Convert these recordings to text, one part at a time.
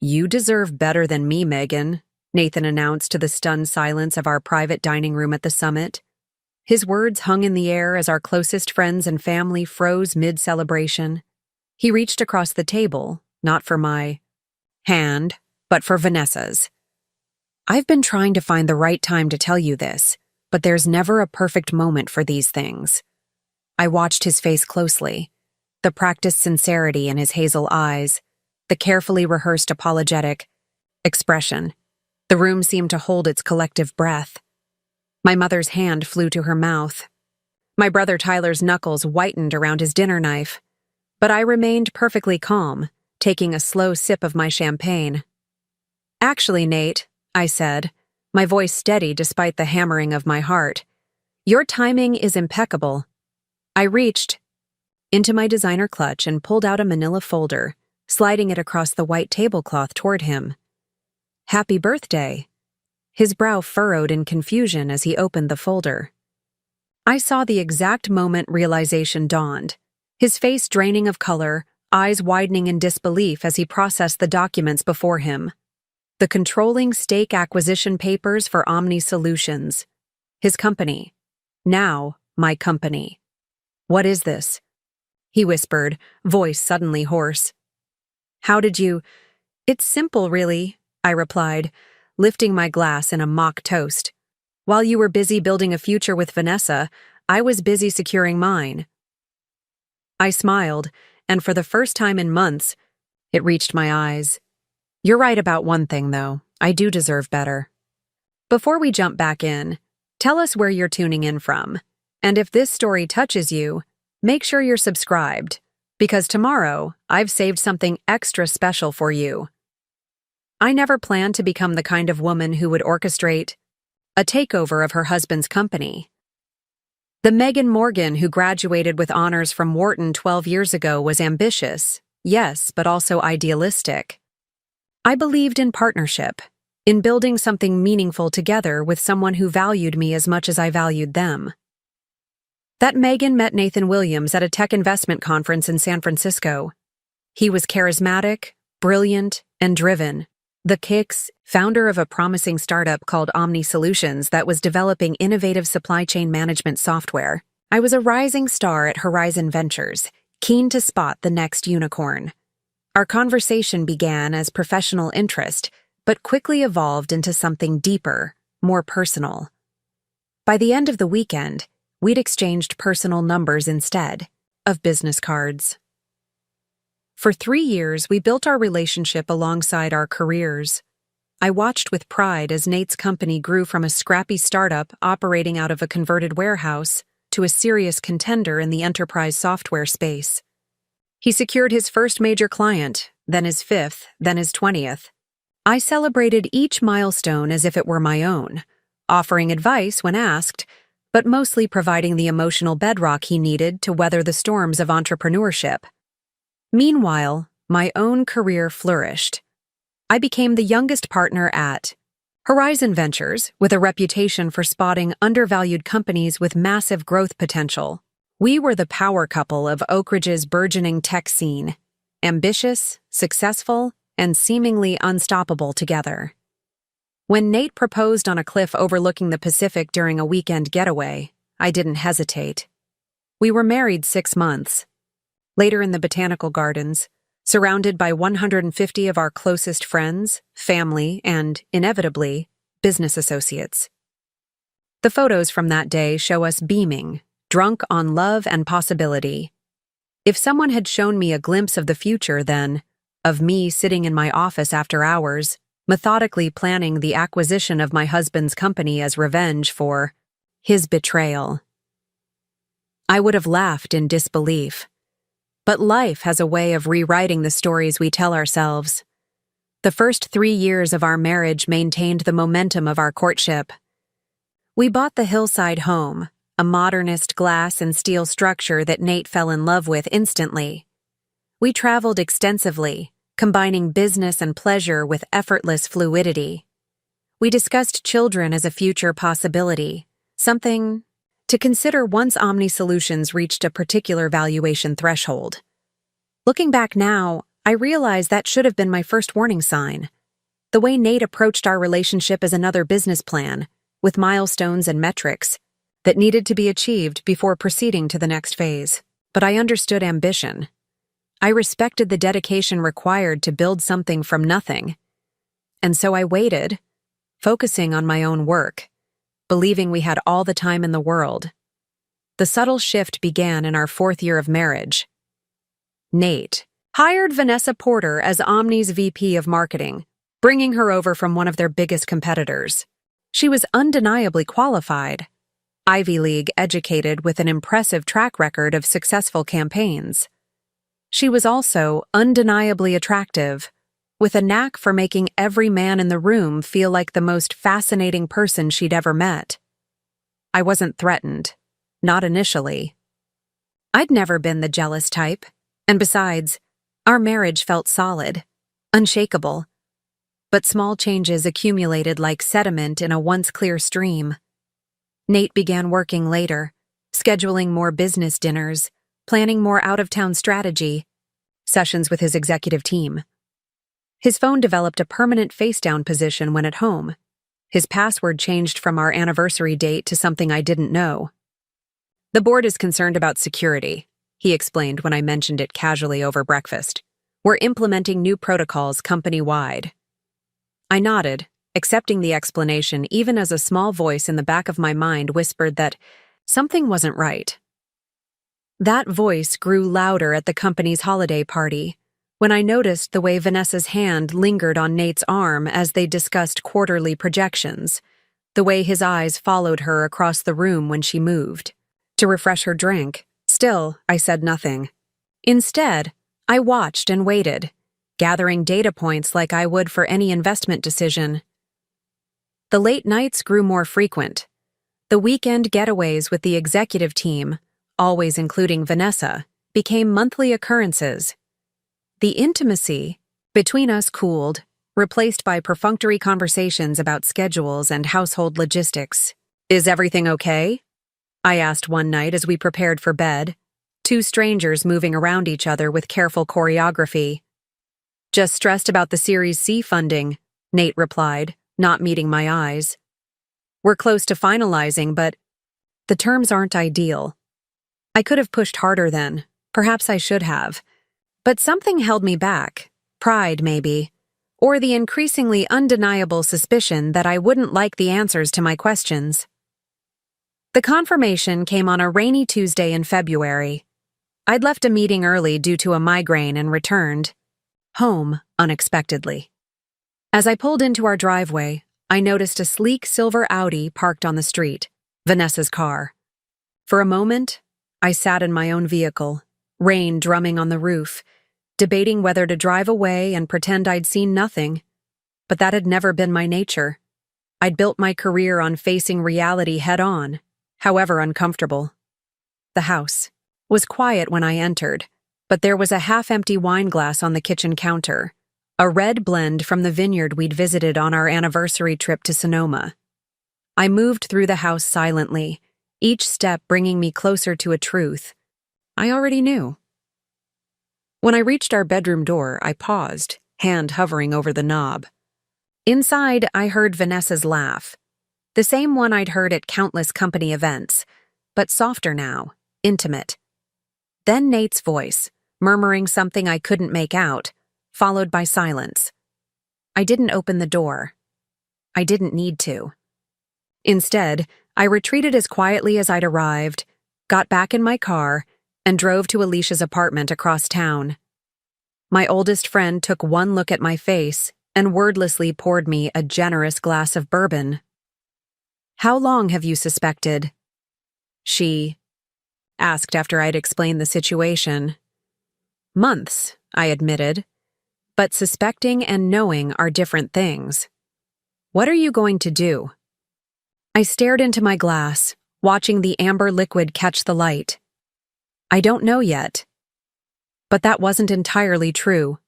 "You deserve better than me, Megan," Nathan announced to the stunned silence of our private dining room at the summit. His words hung in the air as our closest friends and family froze mid-celebration. He reached across the table, not for my hand, but for Vanessa's. "I've been trying to find the right time to tell you this, but there's never a perfect moment for these things." I watched his face closely, the practiced sincerity in his hazel eyes, the carefully rehearsed apologetic expression. The room seemed to hold its collective breath. My mother's hand flew to her mouth. My brother Tyler's knuckles whitened around his dinner knife, but I remained perfectly calm, taking a slow sip of my champagne. "Actually, Nate," I said, my voice steady despite the hammering of my heart, "your timing is impeccable." I reached into my designer clutch and pulled out a manila folder, sliding it across the white tablecloth toward him. "Happy birthday." His brow furrowed in confusion as he opened the folder. I saw the exact moment realization dawned, his face draining of color, eyes widening in disbelief as he processed the documents before him. The controlling stake acquisition papers for Omni Solutions. His company. Now, my company. "What is this?" he whispered, voice suddenly hoarse. "How did you—" "It's simple, really," I replied, lifting my glass in a mock toast. "While you were busy building a future with Vanessa, I was busy securing mine." I smiled, and for the first time in months, it reached my eyes. "You're right about one thing, though. I do deserve better." Before we jump back in, tell us where you're tuning in from. And if this story touches you, make sure you're subscribed, because tomorrow I've saved something extra special for you. I never planned to become the kind of woman who would orchestrate a takeover of her husband's company. The Megan Morgan who graduated with honors from Wharton 12 years ago was ambitious, yes, but also idealistic. I believed in partnership, in building something meaningful together with someone who valued me as much as I valued them. That Megan met Nathan Williams at a tech investment conference in San Francisco. He was charismatic, brilliant, and driven. The Kicks, founder of a promising startup called Omni Solutions that was developing innovative supply chain management software. I was a rising star at Horizon Ventures, keen to spot the next unicorn. Our conversation began as professional interest, but quickly evolved into something deeper, more personal. By the end of the weekend, we'd exchanged personal numbers instead of business cards. For 3 years, we built our relationship alongside our careers. I watched with pride as Nate's company grew from a scrappy startup operating out of a converted warehouse to a serious contender in the enterprise software space. He secured his first major client, then his 5th, then his 20th. I celebrated each milestone as if it were my own, offering advice when asked, but mostly providing the emotional bedrock he needed to weather the storms of entrepreneurship. Meanwhile, my own career flourished. I became the youngest partner at Horizon Ventures, with a reputation for spotting undervalued companies with massive growth potential. We were the power couple of Oak Ridge's burgeoning tech scene, ambitious, successful, and seemingly unstoppable together. When Nate proposed on a cliff overlooking the Pacific during a weekend getaway, I didn't hesitate. We were married 6 months. Later in the botanical gardens, surrounded by 150 of our closest friends, family, and, inevitably, business associates. The photos from that day show us beaming, drunk on love and possibility. If someone had shown me a glimpse of the future then, of me sitting in my office after hours, methodically planning the acquisition of my husband's company as revenge for his betrayal, I would have laughed in disbelief. But life has a way of rewriting the stories we tell ourselves. The first 3 years of our marriage maintained the momentum of our courtship. We bought the hillside home, a modernist glass and steel structure that Nate fell in love with instantly. We traveled extensively, combining business and pleasure with effortless fluidity. We discussed children as a future possibility, something to consider once Omni Solutions reached a particular valuation threshold. Looking back now, I realized that should have been my first warning sign. The way Nate approached our relationship as another business plan, with milestones and metrics that needed to be achieved before proceeding to the next phase. But I understood ambition. I respected the dedication required to build something from nothing. And so I waited, focusing on my own work, believing we had all the time in the world. The subtle shift began in our 4th year of marriage. Nate hired Vanessa Porter as Omni's VP of Marketing, bringing her over from one of their biggest competitors. She was undeniably qualified, Ivy League educated with an impressive track record of successful campaigns. She was also undeniably attractive, with a knack for making every man in the room feel like the most fascinating person she'd ever met. I wasn't threatened, not initially. I'd never been the jealous type, and besides, our marriage felt solid, unshakable. But small changes accumulated like sediment in a once clear stream. Nate began working later, scheduling more business dinners, planning more out-of-town strategy, sessions with his executive team. His phone developed a permanent face-down position when at home. His password changed from our anniversary date to something I didn't know. "The board is concerned about security," he explained when I mentioned it casually over breakfast. "We're implementing new protocols company-wide." I nodded, accepting the explanation even as a small voice in the back of my mind whispered that something wasn't right. That voice grew louder at the company's holiday party, when I noticed the way Vanessa's hand lingered on Nate's arm as they discussed quarterly projections, the way his eyes followed her across the room when she moved to refresh her drink. Still, I said nothing. Instead, I watched and waited, gathering data points like I would for any investment decision. The late nights grew more frequent. The weekend getaways with the executive team, always including Vanessa, became monthly occurrences. The intimacy between us cooled, replaced by perfunctory conversations about schedules and household logistics. "Is everything okay?" I asked one night as we prepared for bed, two strangers moving around each other with careful choreography. "Just stressed about the Series C funding," Nate replied, not meeting my eyes. "We're close to finalizing, but the terms aren't ideal." I could have pushed harder then. Perhaps I should have. But something held me back. Pride, maybe. Or the increasingly undeniable suspicion that I wouldn't like the answers to my questions. The confirmation came on a rainy Tuesday in February. I'd left a meeting early due to a migraine and returned home unexpectedly. As I pulled into our driveway, I noticed a sleek silver Audi parked on the street, Vanessa's car. For a moment, I sat in my own vehicle, rain drumming on the roof, debating whether to drive away and pretend I'd seen nothing. But that had never been my nature. I'd built my career on facing reality head-on, however uncomfortable. The house was quiet when I entered, but there was a half-empty wine glass on the kitchen counter, a red blend from the vineyard we'd visited on our anniversary trip to Sonoma. I moved through the house silently, each step bringing me closer to a truth I already knew. When I reached our bedroom door, I paused, hand hovering over the knob. Inside, I heard Vanessa's laugh, the same one I'd heard at countless company events, but softer now, intimate. Then Nate's voice, murmuring something I couldn't make out, followed by silence. I didn't open the door. I didn't need to. Instead, I retreated as quietly as I'd arrived, got back in my car, and drove to Alicia's apartment across town. My oldest friend took one look at my face and wordlessly poured me a generous glass of bourbon. "How long have you suspected?" she asked after I'd explained the situation. "Months," I admitted. "But suspecting and knowing are different things. What are you going to do?" I stared into my glass, watching the amber liquid catch the light. "I don't know yet." But that wasn't entirely true.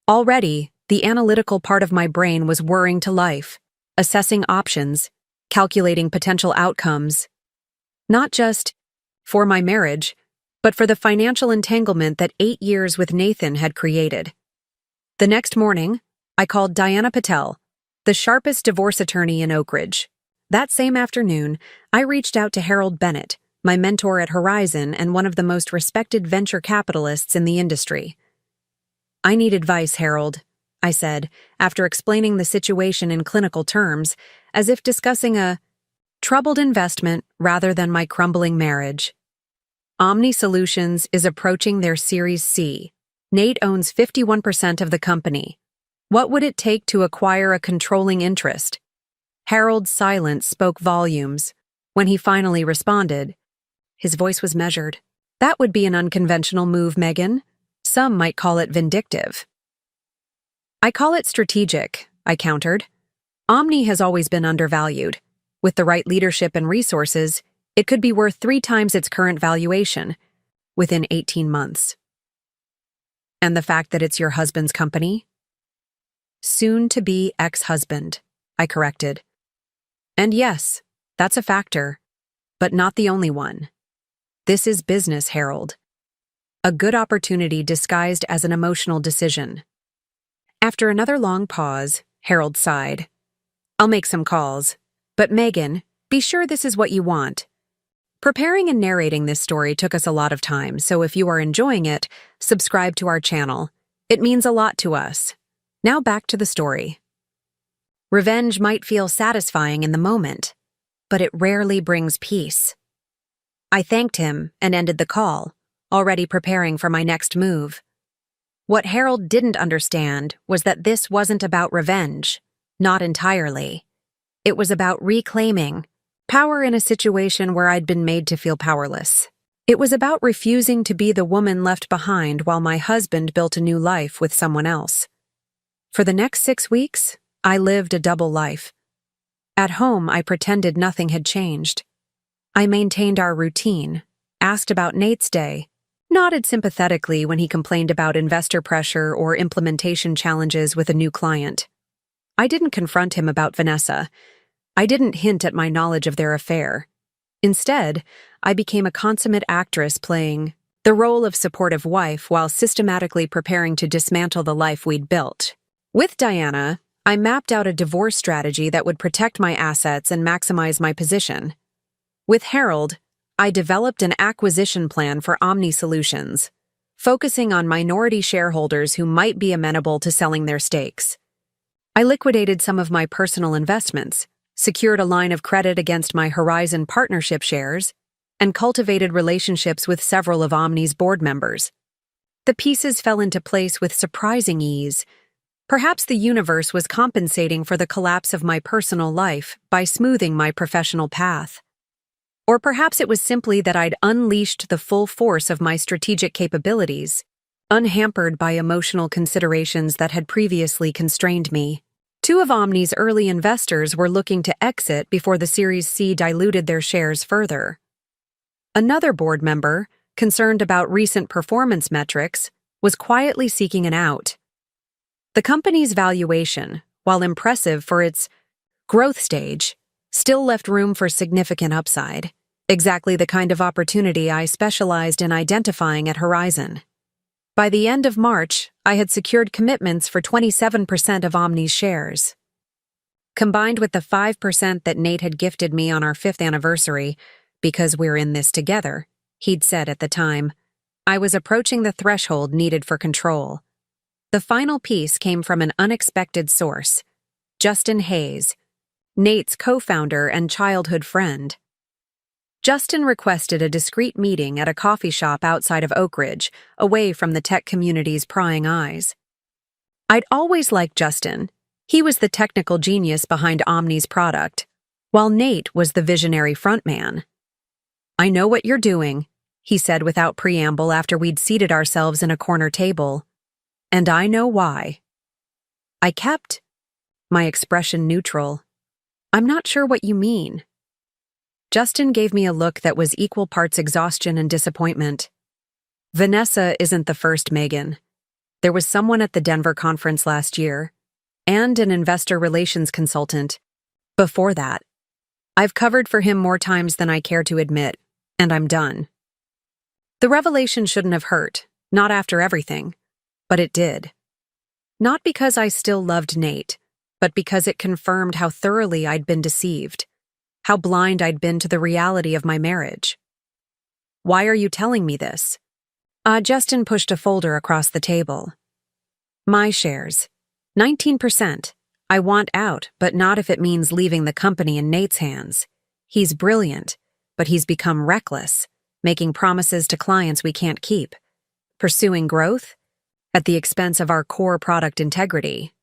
Already, the analytical part of my brain was whirring to life, assessing options, calculating potential outcomes. Not just for my marriage, but for the financial entanglement that 8 years with Nathan had created. The next morning, I called Diana Patel, the sharpest divorce attorney in Oak Ridge. That same afternoon, I reached out to Harold Bennett, my mentor at Horizon and one of the most respected venture capitalists in the industry. "I need advice, Harold," I said, after explaining the situation in clinical terms, as if discussing a troubled investment rather than my crumbling marriage. Omni Solutions is approaching their Series C. Nate owns 51% of the company. What would it take to acquire a controlling interest? Harold's silence spoke volumes. When he finally responded, his voice was measured. "That would be an unconventional move, Megan. Some might call it vindictive." "I call it strategic," I countered. "Omni has always been undervalued. With the right leadership and resources, it could be worth 3 times its current valuation within 18 months. And the fact that it's your husband's company?" "Soon-to-be ex-husband," I corrected. "And yes, that's a factor, but not the only one. This is business, Harold. A good opportunity disguised as an emotional decision." After another long pause, Harold sighed. "I'll make some calls. But Megan, be sure this is what you want." Preparing and narrating this story took us a lot of time, so if you are enjoying it, subscribe to our channel. It means a lot to us. Now back to the story. Revenge might feel satisfying in the moment, but it rarely brings peace. I thanked him and ended the call, already preparing for my next move. What Harold didn't understand was that this wasn't about revenge, not entirely. It was about reclaiming power in a situation where I'd been made to feel powerless. It was about refusing to be the woman left behind while my husband built a new life with someone else. For the next 6 weeks, I lived a double life. At home, I pretended nothing had changed. I maintained our routine, asked about Nate's day, nodded sympathetically when he complained about investor pressure or implementation challenges with a new client. I didn't confront him about Vanessa. I didn't hint at my knowledge of their affair. Instead, I became a consummate actress playing the role of supportive wife while systematically preparing to dismantle the life we'd built. With Diana, I mapped out a divorce strategy that would protect my assets and maximize my position. With Harold, I developed an acquisition plan for Omni Solutions, focusing on minority shareholders who might be amenable to selling their stakes. I liquidated some of my personal investments, secured a line of credit against my Horizon partnership shares, and cultivated relationships with several of Omni's board members. The pieces fell into place with surprising ease. Perhaps the universe was compensating for the collapse of my personal life by smoothing my professional path. Or perhaps it was simply that I'd unleashed the full force of my strategic capabilities, unhampered by emotional considerations that had previously constrained me. 2 of Omni's early investors were looking to exit before the Series C diluted their shares further. Another board member, concerned about recent performance metrics, was quietly seeking an out. The company's valuation, while impressive for its growth stage, still left room for significant upside, exactly the kind of opportunity I specialized in identifying at Horizon. By the end of March, I had secured commitments for 27% of Omni's shares. Combined with the 5% that Nate had gifted me on our 5th anniversary, "Because we're in this together," he'd said at the time, I was approaching the threshold needed for control. The final piece came from an unexpected source: Justin Hayes, Nate's co-founder and childhood friend. Justin requested a discreet meeting at a coffee shop outside of Oak Ridge, away from the tech community's prying eyes. I'd always liked Justin. He was the technical genius behind Omni's product, while Nate was the visionary frontman. "I know what you're doing," he said without preamble after we'd seated ourselves in a corner table. "And I know why." I kept my expression neutral. "I'm not sure what you mean." Justin gave me a look that was equal parts exhaustion and disappointment. "Vanessa isn't the first, Megan. There was someone at the Denver conference last year, and an investor relations consultant before that. I've covered for him more times than I care to admit, and I'm done." The revelation shouldn't have hurt, not after everything, but it did. Not because I still loved Nate, but because it confirmed how thoroughly I'd been deceived, how blind I'd been to the reality of my marriage. "Why are you telling me this?" Justin pushed a folder across the table. "My shares. 19%. I want out, but not if it means leaving the company in Nate's hands. He's brilliant, but he's become reckless, making promises to clients we can't keep, pursuing growth at the expense of our core product integrity.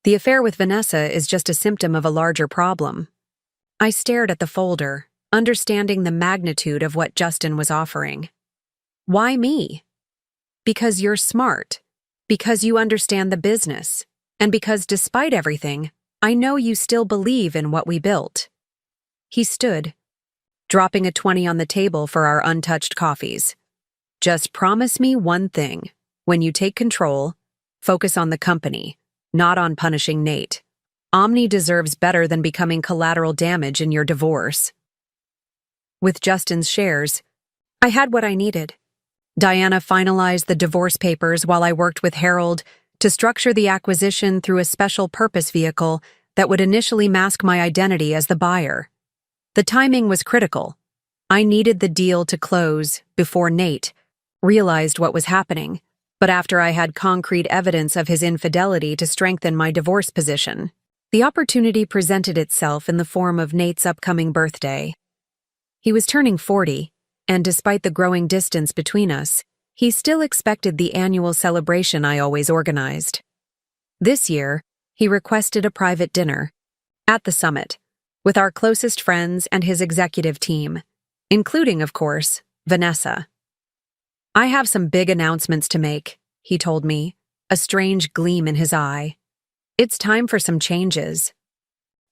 The affair with Vanessa is just a symptom of a larger problem." I stared at the folder, understanding the magnitude of what Justin was offering. "Why me?" "Because you're smart, because you understand the business, and because despite everything, I know you still believe in what we built." He stood, dropping a 20 on the table for our untouched coffees. "Just promise me one thing. When you take control, focus on the company, not on punishing Nate. Omni deserves better than becoming collateral damage in your divorce." With Justin's shares, I had what I needed. Diana finalized the divorce papers while I worked with Harold to structure the acquisition through a special purpose vehicle that would initially mask my identity as the buyer. The timing was critical. I needed the deal to close before Nate realized what was happening, but after I had concrete evidence of his infidelity to strengthen my divorce position. The opportunity presented itself in the form of Nate's upcoming birthday. He was turning 40, and despite the growing distance between us, he still expected the annual celebration I always organized. This year, he requested a private dinner at the summit with our closest friends and his executive team, including, of course, Vanessa. "I have some big announcements to make," he told me, a strange gleam in his eye. "It's time for some changes."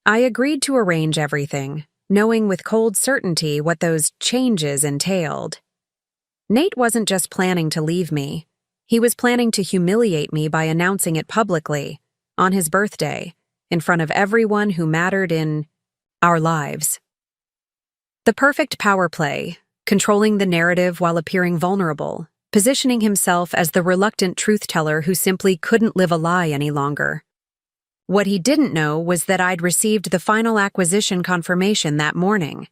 I agreed to arrange everything, knowing with cold certainty what those changes entailed. Nate wasn't just planning to leave me. He was planning to humiliate me by announcing it publicly, on his birthday, in front of everyone who mattered in our lives. The perfect power play, controlling the narrative while appearing vulnerable, positioning himself as the reluctant truth-teller who simply couldn't live a lie any longer. What he didn't know was that I'd received the final acquisition confirmation that morning.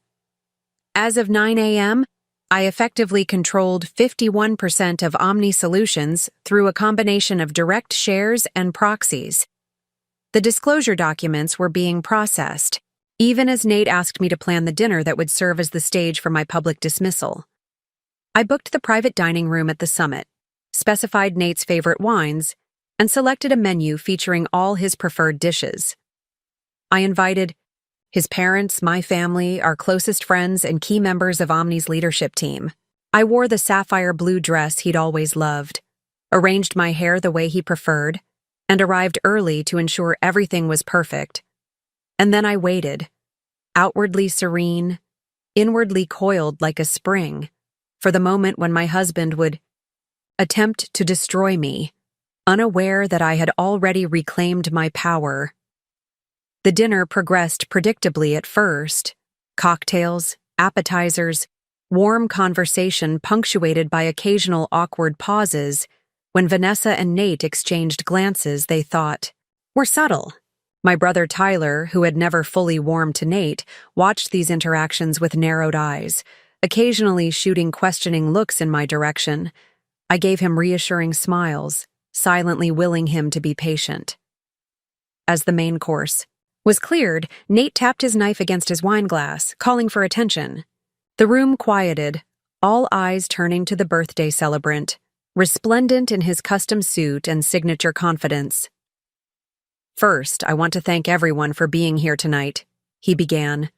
As of 9 a.m., I effectively controlled 51% of Omni Solutions through a combination of direct shares and proxies. The disclosure documents were being processed, even as Nate asked me to plan the dinner that would serve as the stage for my public dismissal. I booked the private dining room at the summit, specified Nate's favorite wines, and selected a menu featuring all his preferred dishes. I invited his parents, my family, our closest friends, and key members of Omni's leadership team. I wore the sapphire blue dress he'd always loved, arranged my hair the way he preferred, and arrived early to ensure everything was perfect. And then I waited, outwardly serene, inwardly coiled like a spring, for the moment when my husband would attempt to destroy me, unaware that I had already reclaimed my power. The dinner progressed predictably at first. Cocktails, appetizers, warm conversation punctuated by occasional awkward pauses when Vanessa and Nate exchanged glances they thought were subtle. My brother Tyler, who had never fully warmed to Nate, watched these interactions with narrowed eyes, occasionally shooting questioning looks in my direction. I gave him reassuring smiles, silently willing him to be patient. As the main course was cleared, Nate tapped his knife against his wine glass, calling for attention. The room quieted, all eyes turning to the birthday celebrant, resplendent in his custom suit and signature confidence. "First, I want to thank everyone for being here tonight," he began,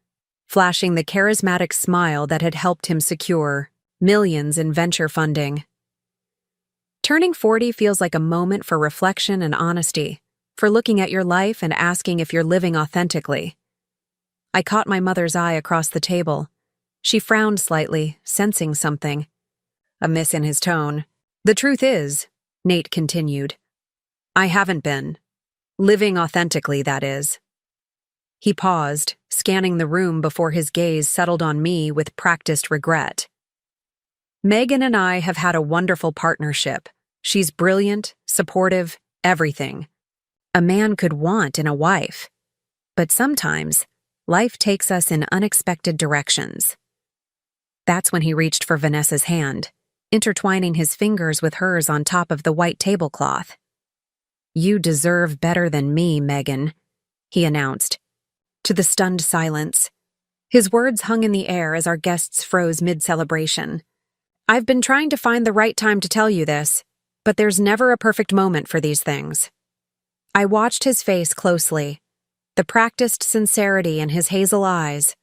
flashing the charismatic smile that had helped him secure millions in venture funding. Turning 40 feels like a moment for reflection and honesty, for looking at your life and asking if you're living authentically. I caught my mother's eye across the table. She frowned slightly, sensing something. A miss in his tone. "The truth is," Nate continued, "I haven't been. Living authentically, that is." He paused, scanning the room before his gaze settled on me with practiced regret. "Megan and I have had a wonderful partnership. She's brilliant, supportive, everything a man could want in a wife. But sometimes, life takes us in unexpected directions. That's when he reached for Vanessa's hand, intertwining his fingers with hers on top of the white tablecloth. "You deserve better than me, Megan," he announced, to the stunned silence. His words hung in the air as our guests froze mid-celebration. "I've been trying to find the right time to tell you this, but there's never a perfect moment for these things." I watched his face closely, the practiced sincerity in his hazel eyes,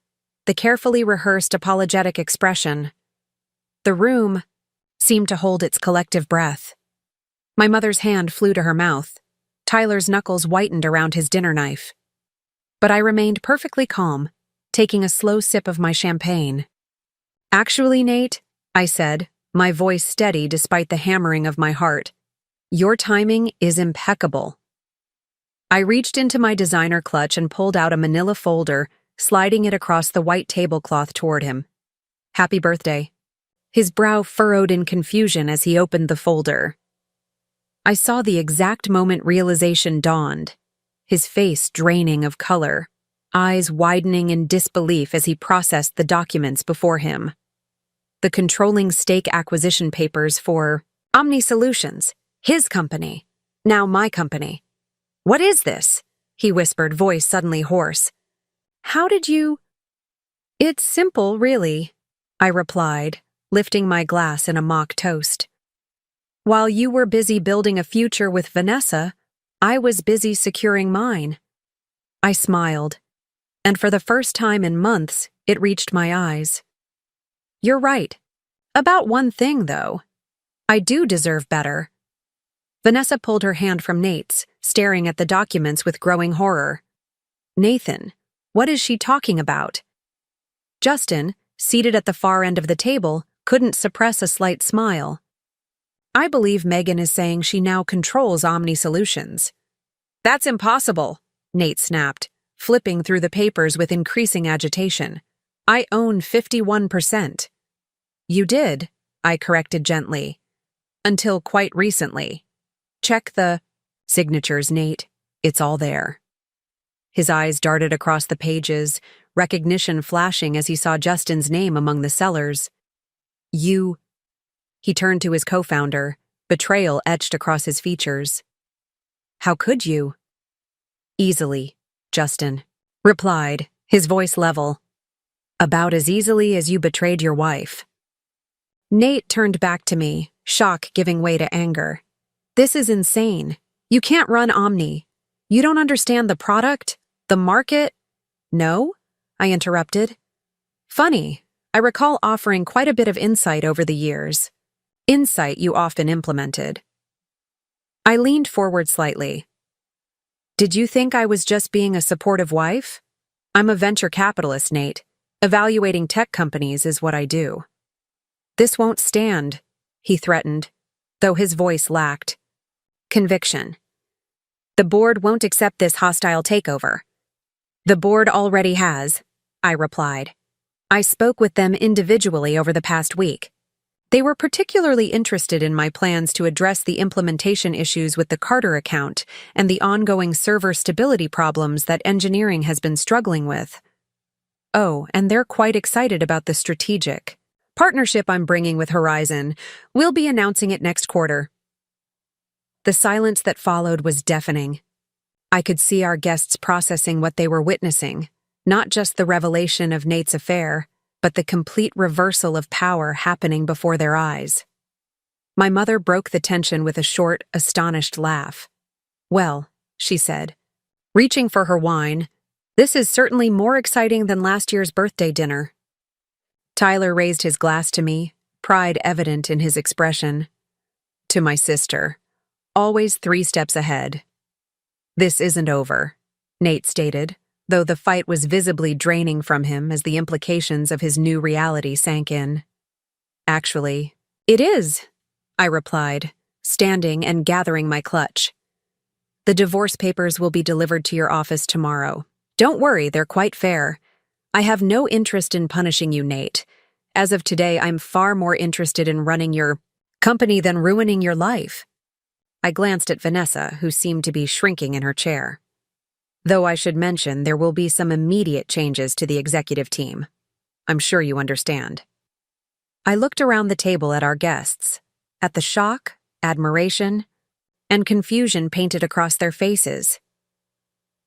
the carefully rehearsed apologetic expression. The room seemed to hold its collective breath. My mother's hand flew to her mouth. Tyler's knuckles whitened around his dinner knife. But I remained perfectly calm, taking a slow sip of my champagne. "Actually, Nate," I said, my voice steady despite the hammering of my heart, "your timing is impeccable." I reached into my designer clutch and pulled out a manila folder, sliding it across the white tablecloth toward him. "Happy birthday." His brow furrowed in confusion as he opened the folder. I saw the exact moment realization dawned, his face draining of color, eyes widening in disbelief as he processed the documents before him. The controlling stake acquisition papers for Omni Solutions, his company, now my company. "What is this?" he whispered, voice suddenly hoarse. "How did you—" "It's simple, really," I replied, lifting my glass in a mock toast. "While you were busy building a future with Vanessa, I was busy securing mine." I smiled, and for the first time in months, it reached my eyes. "You're right. About one thing, though. I do deserve better." Vanessa pulled her hand from Nate's, staring at the documents with growing horror. "Nathan, what is she talking about?" Justin, seated at the far end of the table, couldn't suppress a slight smile. "I believe Megan is saying she now controls Omni Solutions." "That's impossible," Nate snapped, flipping through the papers with increasing agitation. "I own 51%. "You did," I corrected gently. "Until quite recently. Check the signatures, Nate. It's all there." His eyes darted across the pages, recognition flashing as he saw Justin's name among the sellers. "You—" He turned to his co-founder, betrayal etched across his features. "How could you?" "Easily," Justin replied, his voice level. "About as easily as you betrayed your wife." Nate turned back to me, shock giving way to anger. "This is insane. You can't run Omni. You don't understand the product, the market." "No?" I interrupted. "Funny, I recall offering quite a bit of insight over the years. Insight you often implemented." I leaned forward slightly. "Did you think I was just being a supportive wife? I'm a venture capitalist, Nate. Evaluating tech companies is what I do." "This won't stand," he threatened, though his voice lacked conviction. "The board won't accept this hostile takeover." "The board already has," I replied. "I spoke with them individually over the past week. They were particularly interested in my plans to address the implementation issues with the Carter account and the ongoing server stability problems that engineering has been struggling with. Oh, and they're quite excited about the strategic partnership I'm bringing with Horizon. We'll be announcing it next quarter." The silence that followed was deafening. I could see our guests processing what they were witnessing, not just the revelation of Nate's affair, but the complete reversal of power happening before their eyes. My mother broke the tension with a short, astonished laugh. "Well," she said, reaching for her wine, "this is certainly more exciting than last year's birthday dinner." Tyler raised his glass to me, pride evident in his expression. "To my sister, always 3 steps ahead." "This isn't over," Nate stated, though the fight was visibly draining from him as the implications of his new reality sank in. "Actually, it is," I replied, standing and gathering my clutch. "The divorce papers will be delivered to your office tomorrow. Don't worry, they're quite fair. I have no interest in punishing you, Nate. As of today, I'm far more interested in running your company than ruining your life." I glanced at Vanessa, who seemed to be shrinking in her chair. Though I should mention there will be some immediate changes to the executive team. I'm sure you understand. I looked around the table at our guests, at the shock, admiration, and confusion painted across their faces.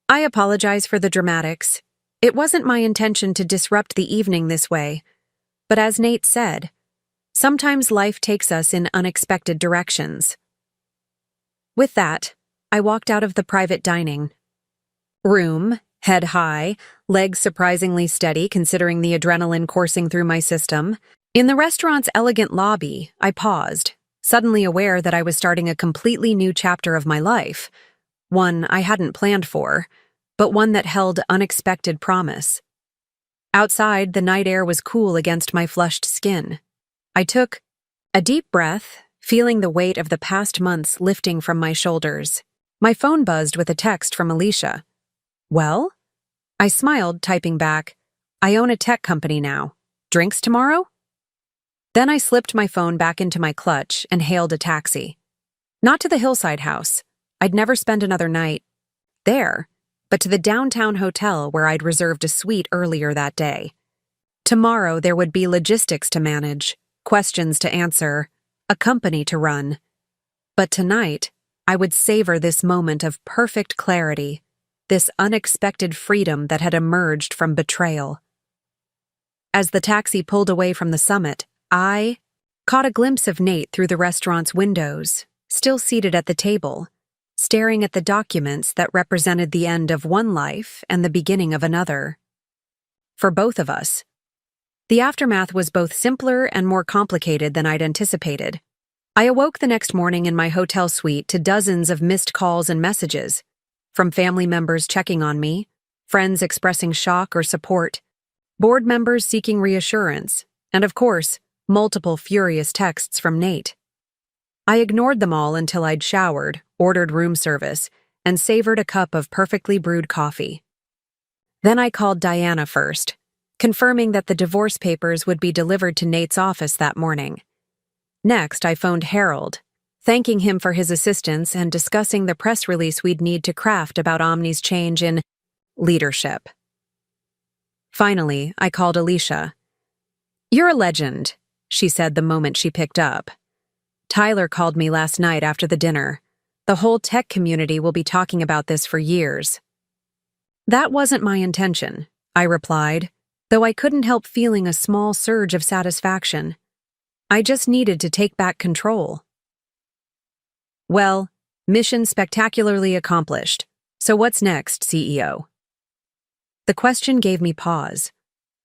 I apologize for the dramatics. It wasn't my intention to disrupt the evening this way, but as Nate said, sometimes life takes us in unexpected directions. With that, I walked out of the private dining room, head high, legs surprisingly steady considering the adrenaline coursing through my system. In the restaurant's elegant lobby, I paused, suddenly aware that I was starting a completely new chapter of my life, one I hadn't planned for, but one that held unexpected promise. Outside, the night air was cool against my flushed skin. I took a deep breath, feeling the weight of the past months lifting from my shoulders. My phone buzzed with a text from Alicia. "Well?" I smiled, typing back, "I own a tech company now. Drinks tomorrow?" Then I slipped my phone back into my clutch and hailed a taxi. Not to the Hillside House. I'd never spend another night there, but to the downtown hotel where I'd reserved a suite earlier that day. Tomorrow there would be logistics to manage, questions to answer, a company to run. But tonight, I would savor this moment of perfect clarity, this unexpected freedom that had emerged from betrayal. As the taxi pulled away from the summit, I caught a glimpse of Nate through the restaurant's windows, still seated at the table, staring at the documents that represented the end of one life and the beginning of another. For both of us, the aftermath was both simpler and more complicated than I'd anticipated. I awoke the next morning in my hotel suite to dozens of missed calls and messages, from family members checking on me, friends expressing shock or support, board members seeking reassurance, and of course, multiple furious texts from Nate. I ignored them all until I'd showered, ordered room service, and savored a cup of perfectly brewed coffee. Then I called Diana first, confirming that the divorce papers would be delivered to Nate's office that morning. Next, I phoned Harold, thanking him for his assistance and discussing the press release we'd need to craft about Omni's change in leadership. Finally, I called Alicia. "You're a legend," she said the moment she picked up. "Tyler called me last night after the dinner. The whole tech community will be talking about this for years." "That wasn't my intention," I replied, though I couldn't help feeling a small surge of satisfaction. I just needed to take back control. "Well, mission spectacularly accomplished. So what's next, CEO?" The question gave me pause.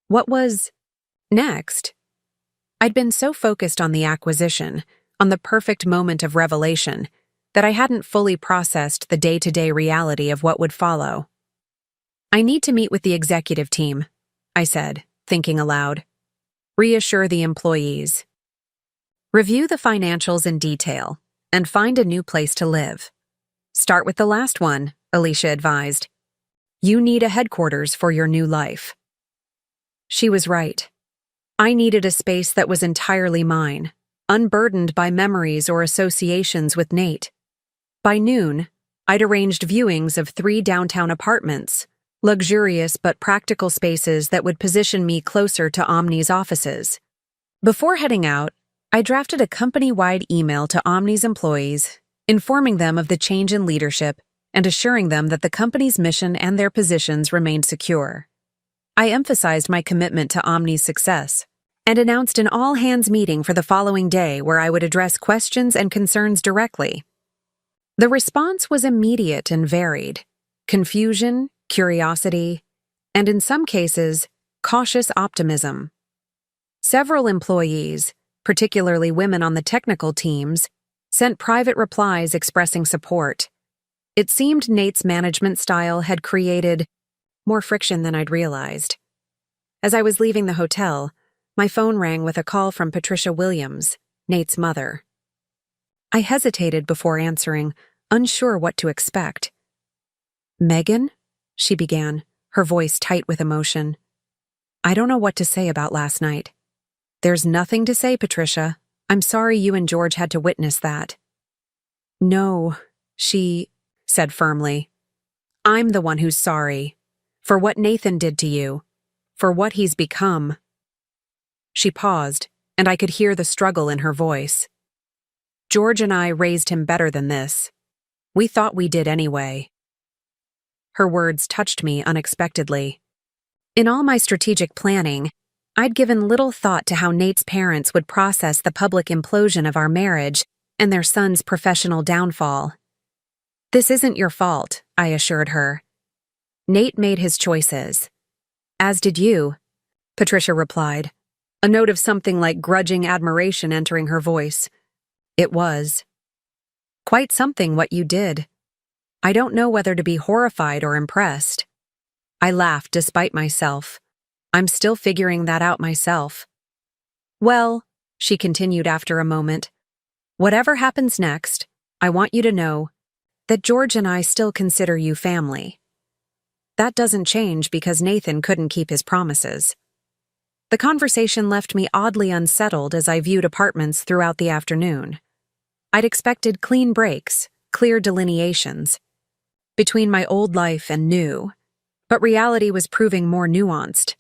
What was next? I'd been so focused on the acquisition, on the perfect moment of revelation, that I hadn't fully processed the day-to-day reality of what would follow. "I need to meet with the executive team," I said, thinking aloud. "Reassure the employees. Review the financials in detail, and find a new place to live. Start with the last one," Alicia advised. "You need a headquarters for your new life." She was right. I needed a space that was entirely mine, unburdened by memories or associations with Nate. By noon, I'd arranged viewings of 3 downtown apartments, luxurious but practical spaces that would position me closer to Omni's offices. Before heading out, I drafted a company-wide email to Omni's employees, informing them of the change in leadership and assuring them that the company's mission and their positions remained secure. I emphasized my commitment to Omni's success and announced an all-hands meeting for the following day where I would address questions and concerns directly. The response was immediate and varied: confusion, curiosity, and in some cases, cautious optimism. Several employees, particularly women on the technical teams, sent private replies expressing support. It seemed Nate's management style had created more friction than I'd realized. As I was leaving the hotel, my phone rang with a call from Patricia Williams, Nate's mother. I hesitated before answering, unsure what to expect. "Megan?" she began, her voice tight with emotion. "I don't know what to say about last night." "There's nothing to say, Patricia. I'm sorry you and George had to witness that." No, she said firmly. I'm the one who's sorry. For what Nathan did to you. For what he's become. She paused, and I could hear the struggle in her voice. George and I raised him better than this. We thought we did anyway. Her words touched me unexpectedly. In all my strategic planning, I'd given little thought to how Nate's parents would process the public implosion of our marriage and their son's professional downfall. This isn't your fault, I assured her. Nate made his choices. As did you, Patricia replied, a note of something like grudging admiration entering her voice. It was. Quite something what you did. I don't know whether to be horrified or impressed. I laughed despite myself. I'm still figuring that out myself. Well, she continued after a moment, whatever happens next, I want you to know that George and I still consider you family. That doesn't change because Nathan couldn't keep his promises. The conversation left me oddly unsettled as I viewed apartments throughout the afternoon. I'd expected clean breaks, clear delineations between my old life and new, but reality was proving more nuanced.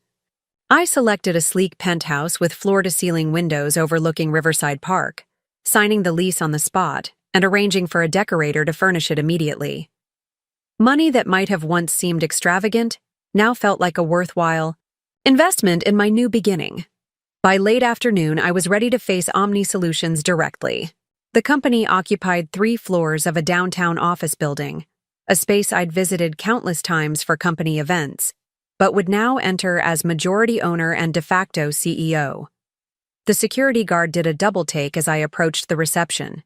I selected a sleek penthouse with floor-to-ceiling windows overlooking Riverside Park, signing the lease on the spot and arranging for a decorator to furnish it immediately. Money that might have once seemed extravagant now felt like a worthwhile investment in my new beginning. By late afternoon, I was ready to face Omni Solutions directly. The company occupied 3 floors of a downtown office building, a space I'd visited countless times for company events, but would now enter as majority owner and de facto CEO. The security guard did a double take as I approached the reception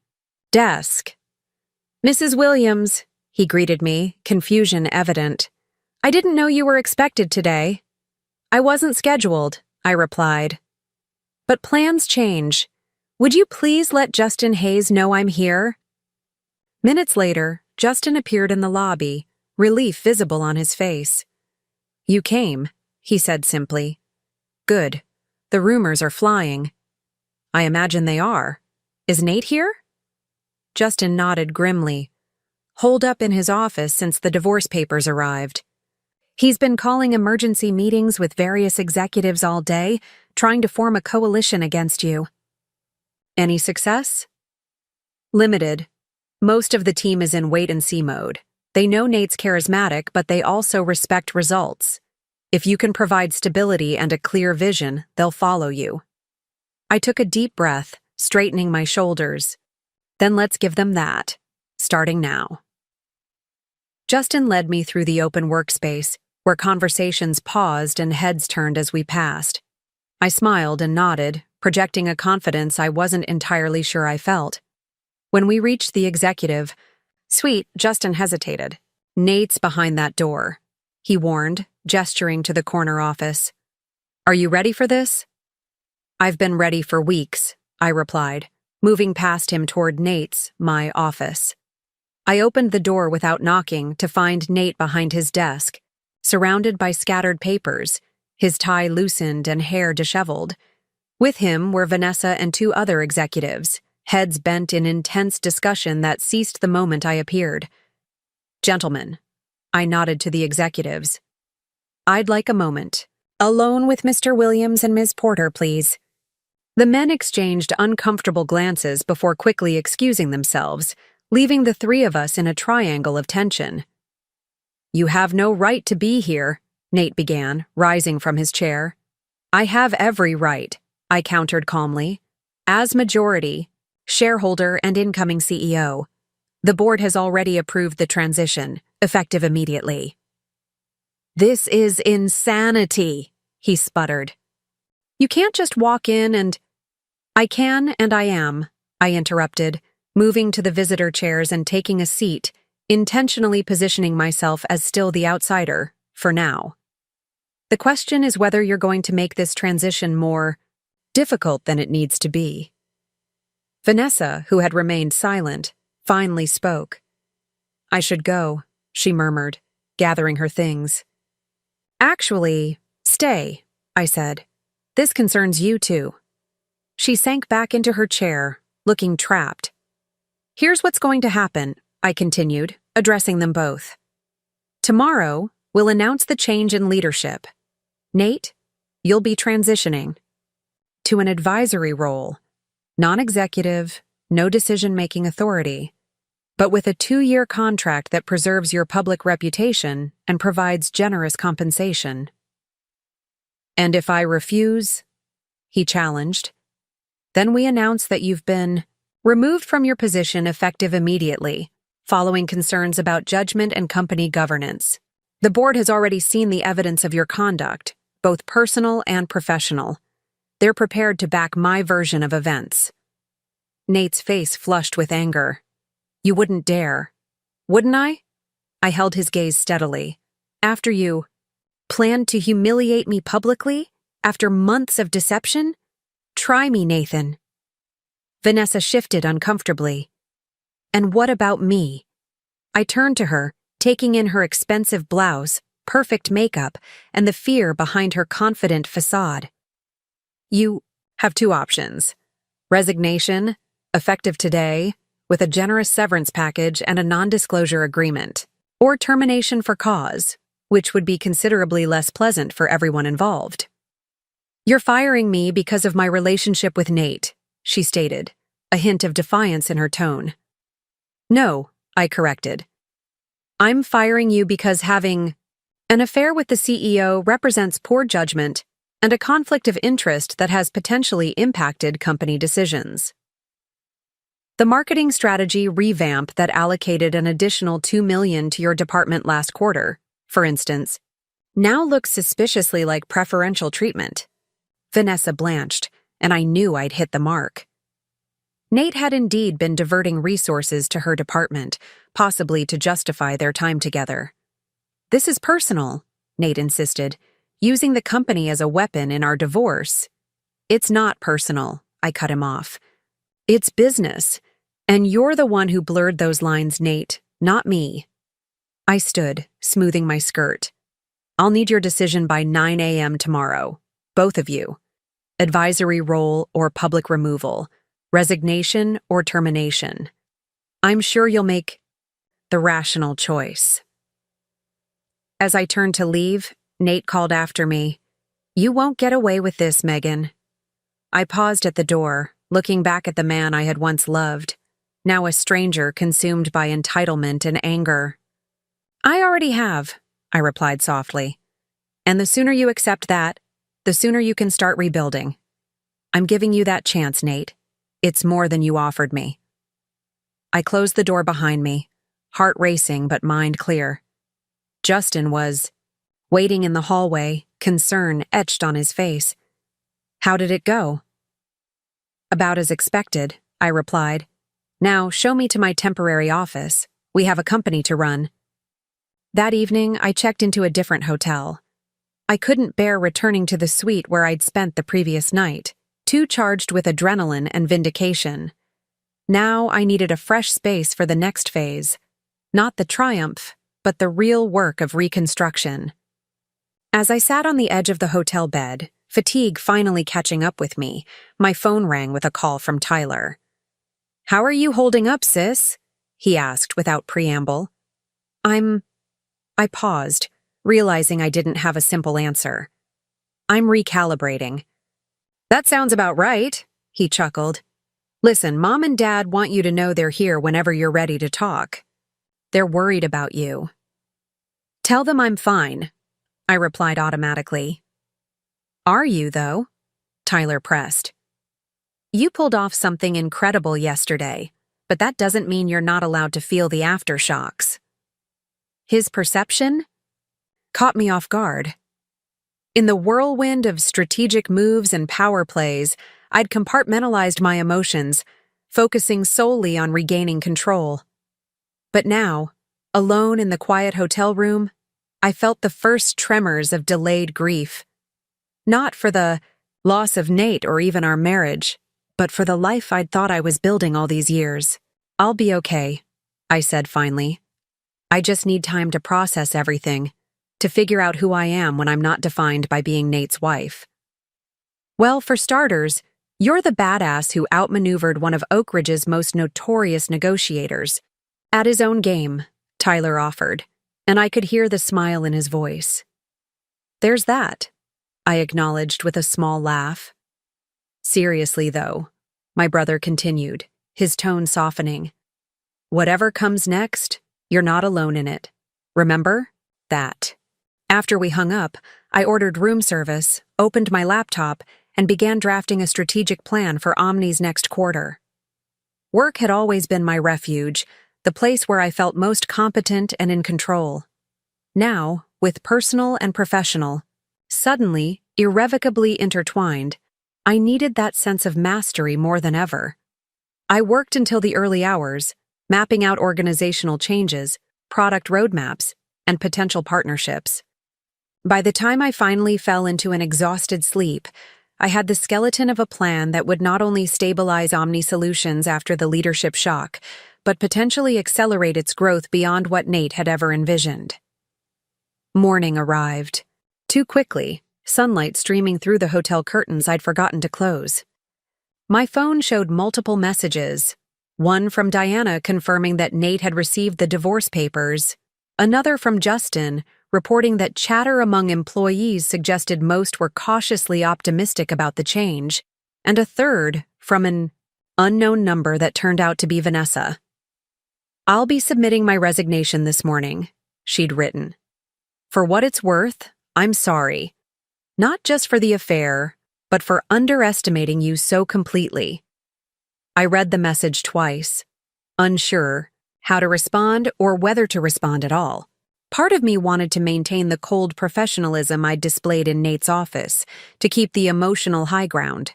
desk. Mrs. Williams, he greeted me, confusion evident. I didn't know you were expected today. I wasn't scheduled, I replied. But plans change. Would you please let Justin Hayes know I'm here? Minutes later, Justin appeared in the lobby, relief visible on his face. You came, he said simply. Good. The rumors are flying. I imagine they are. Is Nate here? Justin nodded grimly. Holed up in his office since the divorce papers arrived. He's been calling emergency meetings with various executives all day, trying to form a coalition against you. Any success? Limited. Most of the team is in wait-and-see mode. They know Nate's charismatic, but they also respect results. If you can provide stability and a clear vision, they'll follow you. I took a deep breath, straightening my shoulders. Then let's give them that. Starting now. Justin led me through the open workspace, where conversations paused and heads turned as we passed. I smiled and nodded, projecting a confidence I wasn't entirely sure I felt. When we reached the executive suite, Justin hesitated. Nate's behind that door, he warned, gesturing to the corner office. Are you ready for this? I've been ready for weeks, I replied, moving past him toward Nate's, my office. I opened the door without knocking to find Nate behind his desk, surrounded by scattered papers, his tie loosened and hair disheveled. With him were Vanessa and 2 other executives, heads bent in intense discussion that ceased the moment I appeared. Gentlemen, I nodded to the executives. I'd like a moment. Alone with Mr. Williams and Ms. Porter, please. The men exchanged uncomfortable glances before quickly excusing themselves, leaving the 3 of us in a triangle of tension. You have no right to be here, Nate began, rising from his chair. I have every right, I countered calmly. As majority, shareholder and incoming CEO, the board has already approved the transition, effective immediately. This is insanity, he sputtered. You can't just walk in and... I can and I am, I interrupted, moving to the visitor chairs and taking a seat, intentionally positioning myself as still the outsider, for now. The question is whether you're going to make this transition more difficult than it needs to be. Vanessa, who had remained silent, finally spoke. I should go, she murmured, gathering her things. Actually, stay, I said. This concerns you too. She sank back into her chair, looking trapped. Here's what's going to happen, I continued, addressing them both. Tomorrow, we'll announce the change in leadership. Nate, you'll be transitioning to an advisory role, non-executive, no decision-making authority, but with a 2-year contract that preserves your public reputation and provides generous compensation. And if I refuse, he challenged, then we announce that you've been removed from your position effective immediately, following concerns about judgment and company governance. The board has already seen the evidence of your conduct, both personal and professional. They're prepared to back my version of events. Nate's face flushed with anger. You wouldn't dare. Wouldn't I? I held his gaze steadily. After you planned to humiliate me publicly? After months of deception? Try me, Nathan. Vanessa shifted uncomfortably. And what about me? I turned to her, taking in her expensive blouse, perfect makeup, and the fear behind her confident facade. You have 2 options. Resignation, effective today, with a generous severance package and a non-disclosure agreement, or termination for cause, which would be considerably less pleasant for everyone involved. You're firing me because of my relationship with Nate, she stated, a hint of defiance in her tone. No, I corrected. I'm firing you because having an affair with the CEO represents poor judgment and a conflict of interest that has potentially impacted company decisions. The marketing strategy revamp that allocated an additional $2 million to your department last quarter, for instance, now looks suspiciously like preferential treatment. Vanessa blanched, and I knew I'd hit the mark. Nate had indeed been diverting resources to her department, possibly to justify their time together. This is personal, Nate insisted, using the company as a weapon in our divorce. It's not personal, I cut him off. It's business, and you're the one who blurred those lines, Nate, not me. I stood, smoothing my skirt. I'll need your decision by 9 a.m. tomorrow, both of you. Advisory role or public removal, resignation or termination. I'm sure you'll make the rational choice. As I turned to leave, Nate called after me. You won't get away with this, Megan. I paused at the door, looking back at the man I had once loved, now a stranger consumed by entitlement and anger. I already have, I replied softly. And the sooner you accept that, the sooner you can start rebuilding. I'm giving you that chance, Nate. It's more than you offered me. I closed the door behind me, heart racing but mind clear. Justin was waiting in the hallway, concern etched on his face. How did it go? About as expected, I replied. Now, show me to my temporary office. We have a company to run. That evening, I checked into a different hotel. I couldn't bear returning to the suite where I'd spent the previous night, too charged with adrenaline and vindication. Now I needed a fresh space for the next phase. Not the triumph, but the real work of reconstruction. As I sat on the edge of the hotel bed, fatigue finally catching up with me, my phone rang with a call from Tyler. How are you holding up, sis? He asked without preamble. I paused, realizing I didn't have a simple answer. I'm recalibrating. That sounds about right, he chuckled. Listen, Mom and Dad want you to know they're here whenever you're ready to talk. They're worried about you. Tell them I'm fine, I replied automatically. Are you, though? Tyler pressed. You pulled off something incredible yesterday, but that doesn't mean you're not allowed to feel the aftershocks. His perception caught me off guard. In the whirlwind of strategic moves and power plays, I'd compartmentalized my emotions, focusing solely on regaining control. But now, alone in the quiet hotel room, I felt the first tremors of delayed grief. Not for the loss of Nate or even our marriage, but for the life I'd thought I was building all these years. I'll be okay, I said finally. I just need time to process everything, to figure out who I am when I'm not defined by being Nate's wife. Well, for starters, You're the badass who outmaneuvered one of Oak Ridge's most notorious negotiators. At his own game, Tyler offered, and I could hear the smile in his voice. There's that, I acknowledged with a small laugh. Seriously, though, my brother continued, his tone softening. Whatever comes next, you're not alone in it. Remember? That. After we hung up, I ordered room service, opened my laptop, and began drafting a strategic plan for Omni's next quarter. Work had always been my refuge, the place where I felt most competent and in control. Now, with personal and professional, suddenly, irrevocably intertwined, I needed that sense of mastery more than ever. I worked until the early hours, mapping out organizational changes, product roadmaps, and potential partnerships. By the time I finally fell into an exhausted sleep, I had the skeleton of a plan that would not only stabilize Omni Solutions after the leadership shock, but potentially accelerate its growth beyond what Nate had ever envisioned. Morning arrived. Too quickly, sunlight streaming through the hotel curtains I'd forgotten to close. My phone showed multiple messages, one from Diana confirming that Nate had received the divorce papers, another from Justin reporting that chatter among employees suggested most were cautiously optimistic about the change, and a third from an unknown number that turned out to be Vanessa. I'll be submitting my resignation this morning, she'd written. For what it's worth, I'm sorry. Not just for the affair, but for underestimating you so completely. I read the message twice, unsure how to respond or whether to respond at all. Part of me wanted to maintain the cold professionalism I'd displayed in Nate's office, to keep the emotional high ground.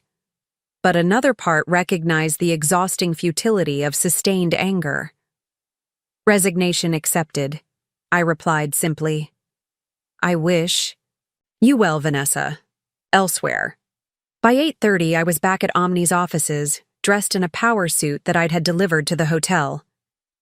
But another part recognized the exhausting futility of sustained anger. Resignation accepted, I replied simply. I wish. You well, Vanessa. Elsewhere. By 8:30, I was back at Omni's offices, dressed in a power suit that I'd had delivered to the hotel.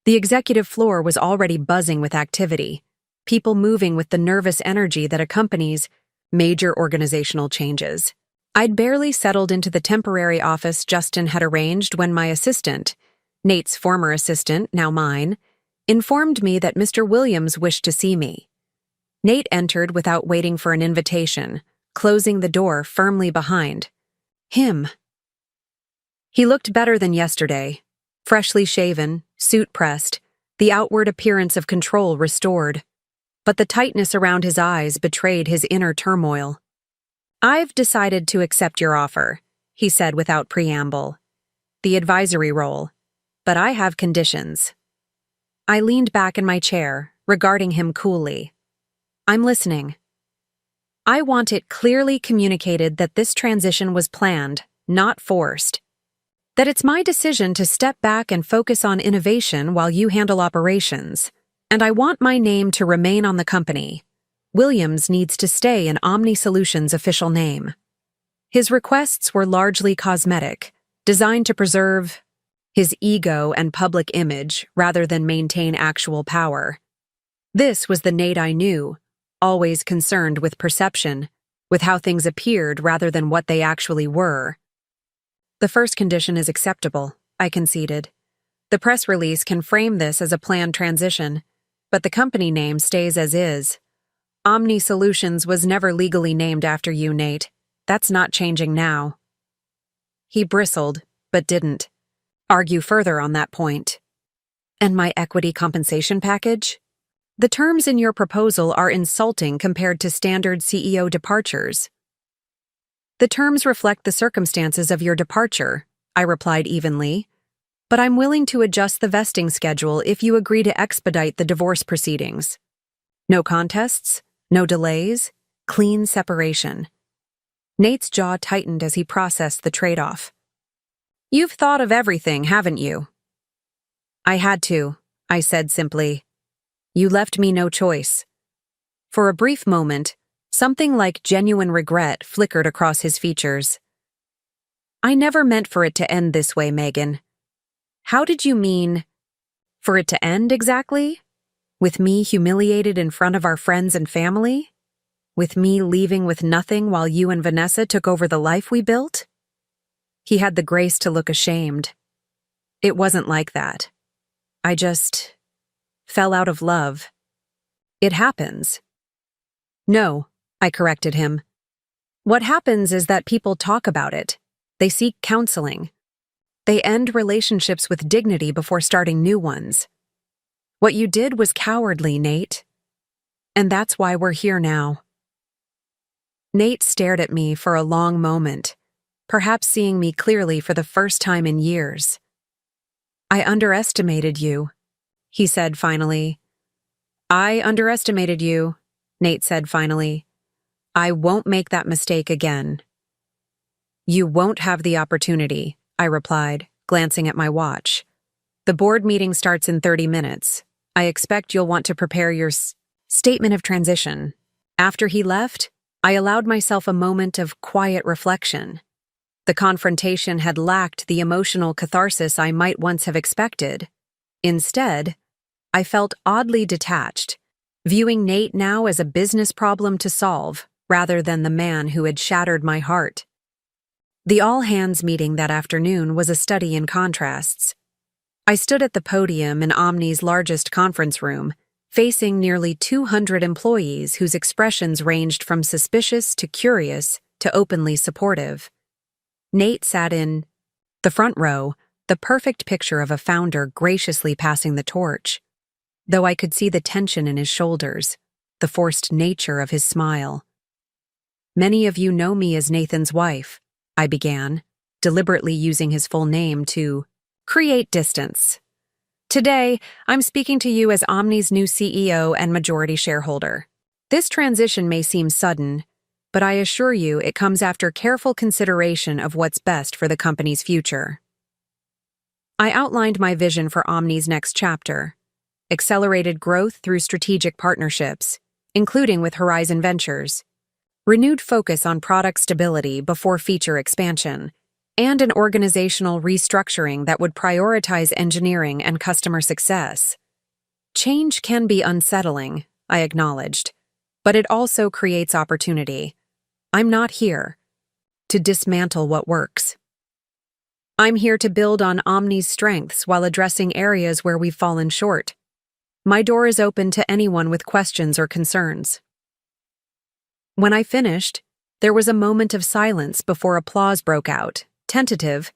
The executive floor was already buzzing with activity, people moving with the nervous energy that accompanies major organizational changes. I'd barely settled into the temporary office Justin had arranged when my assistant, Nate's former assistant, now mine, informed me that Mr. Williams wished to see me. Nate entered without waiting for an invitation, closing the door firmly behind him. He looked better than yesterday, freshly shaven, suit pressed, the outward appearance of control restored. But the tightness around his eyes betrayed his inner turmoil. I've decided to accept your offer, he said without preamble. The advisory role. But I have conditions. I leaned back in my chair, regarding him coolly. I'm listening. I want it clearly communicated that this transition was planned, not forced. That it's my decision to step back and focus on innovation while you handle operations. And I want my name to remain on the company. Williams needs to stay in Omni Solutions' official name. His requests were largely cosmetic, designed to preserve his ego and public image rather than maintain actual power. This was the Nate I knew, always concerned with perception, with how things appeared rather than what they actually were. The first condition is acceptable, I conceded. The press release can frame this as a planned transition, but the company name stays as is. Omni Solutions was never legally named after you, Nate. That's not changing now. He bristled, but didn't argue further on that point. And my equity compensation package? The terms in your proposal are insulting compared to standard CEO departures. The terms reflect the circumstances of your departure, I replied evenly. But I'm willing to adjust the vesting schedule if you agree to expedite the divorce proceedings. No contests, no delays, clean separation. Nate's jaw tightened as he processed the trade-off. You've thought of everything, haven't you? I had to, I said simply. You left me no choice. For a brief moment, something like genuine regret flickered across his features. I never meant for it to end this way, Megan. How did you mean, for it to end exactly? With me humiliated in front of our friends and family? With me leaving with nothing while you and Vanessa took over the life we built? He had the grace to look ashamed. It wasn't like that. I just fell out of love. It happens. No, I corrected him. What happens is that people talk about it. They seek counseling. They end relationships with dignity before starting new ones. What you did was cowardly, Nate. And that's why we're here now. Nate stared at me for a long moment, perhaps seeing me clearly for the first time in years. I underestimated you, he said finally. I underestimated you, Nate said finally. I won't make that mistake again. You won't have the opportunity, I replied, glancing at my watch. The board meeting starts in 30 minutes. I expect you'll want to prepare your statement of transition. After he left, I allowed myself a moment of quiet reflection. The confrontation had lacked the emotional catharsis I might once have expected. Instead, I felt oddly detached, viewing Nate now as a business problem to solve rather than the man who had shattered my heart. The all-hands meeting that afternoon was a study in contrasts. I stood at the podium in Omni's largest conference room, facing nearly 200 employees whose expressions ranged from suspicious to curious to openly supportive. Nate sat in the front row, the perfect picture of a founder graciously passing the torch, though I could see the tension in his shoulders, the forced nature of his smile. Many of you know me as Nathan's wife, I began, deliberately using his full name to create distance. Today, I'm speaking to you as Omni's new CEO and majority shareholder. This transition may seem sudden, but I assure you it comes after careful consideration of what's best for the company's future. I outlined my vision for Omni's next chapter: accelerated growth through strategic partnerships, including with Horizon Ventures, renewed focus on product stability before feature expansion, and an organizational restructuring that would prioritize engineering and customer success. Change can be unsettling, I acknowledged, but it also creates opportunity. I'm not here to dismantle what works. I'm here to build on Omni's strengths while addressing areas where we've fallen short. My door is open to anyone with questions or concerns. When I finished, there was a moment of silence before applause broke out, tentative,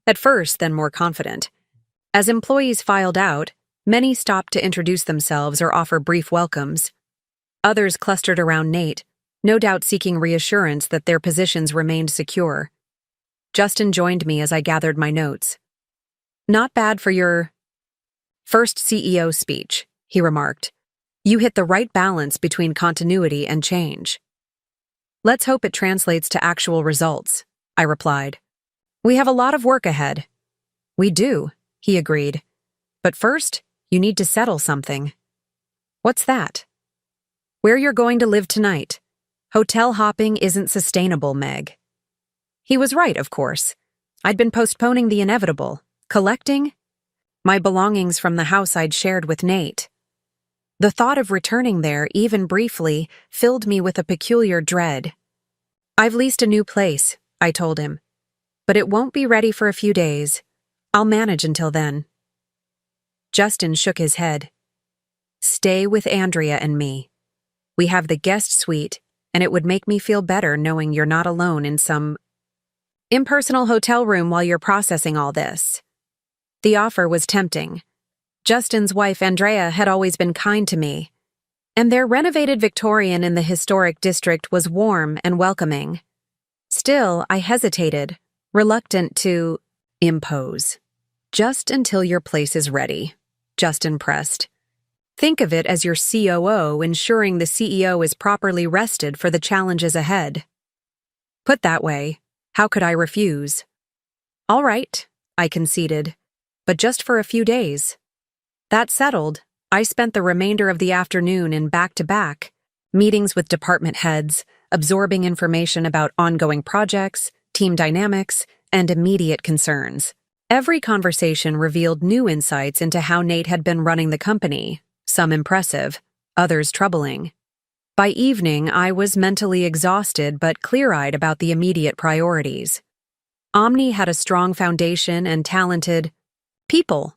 at first then more confident. As employees filed out, many stopped to introduce themselves or offer brief welcomes. Others clustered around Nate, no doubt seeking reassurance that their positions remained secure. Justin joined me as I gathered my notes. Not bad for your first CEO speech, he remarked. You hit the right balance between continuity and change. Let's hope it translates to actual results, I replied. We have a lot of work ahead. We do, he agreed. But first, you need to settle something. What's that? Where you're going to live tonight. Hotel hopping isn't sustainable, Meg. He was right, of course. I'd been postponing the inevitable, collecting my belongings from the house I'd shared with Nate. The thought of returning there, even briefly, filled me with a peculiar dread. I've leased a new place, I told him, but it won't be ready for a few days. I'll manage until then. Justin shook his head. Stay with Andrea and me. We have the guest suite, and it would make me feel better knowing you're not alone in some impersonal hotel room while you're processing all this. The offer was tempting. Justin's wife, Andrea, had always been kind to me, and their renovated Victorian in the historic district was warm and welcoming. Still, I hesitated, reluctant to impose. Just until your place is ready, Justin pressed. Think of it as your COO ensuring the CEO is properly rested for the challenges ahead. Put that way, how could I refuse? All right, I conceded, but just for a few days. That settled, I spent the remainder of the afternoon in back-to-back meetings with department heads, absorbing information about ongoing projects, team dynamics, and immediate concerns. Every conversation revealed new insights into how Nate had been running the company, some impressive, others troubling. By evening, I was mentally exhausted but clear-eyed about the immediate priorities. Omni had a strong foundation and talented people.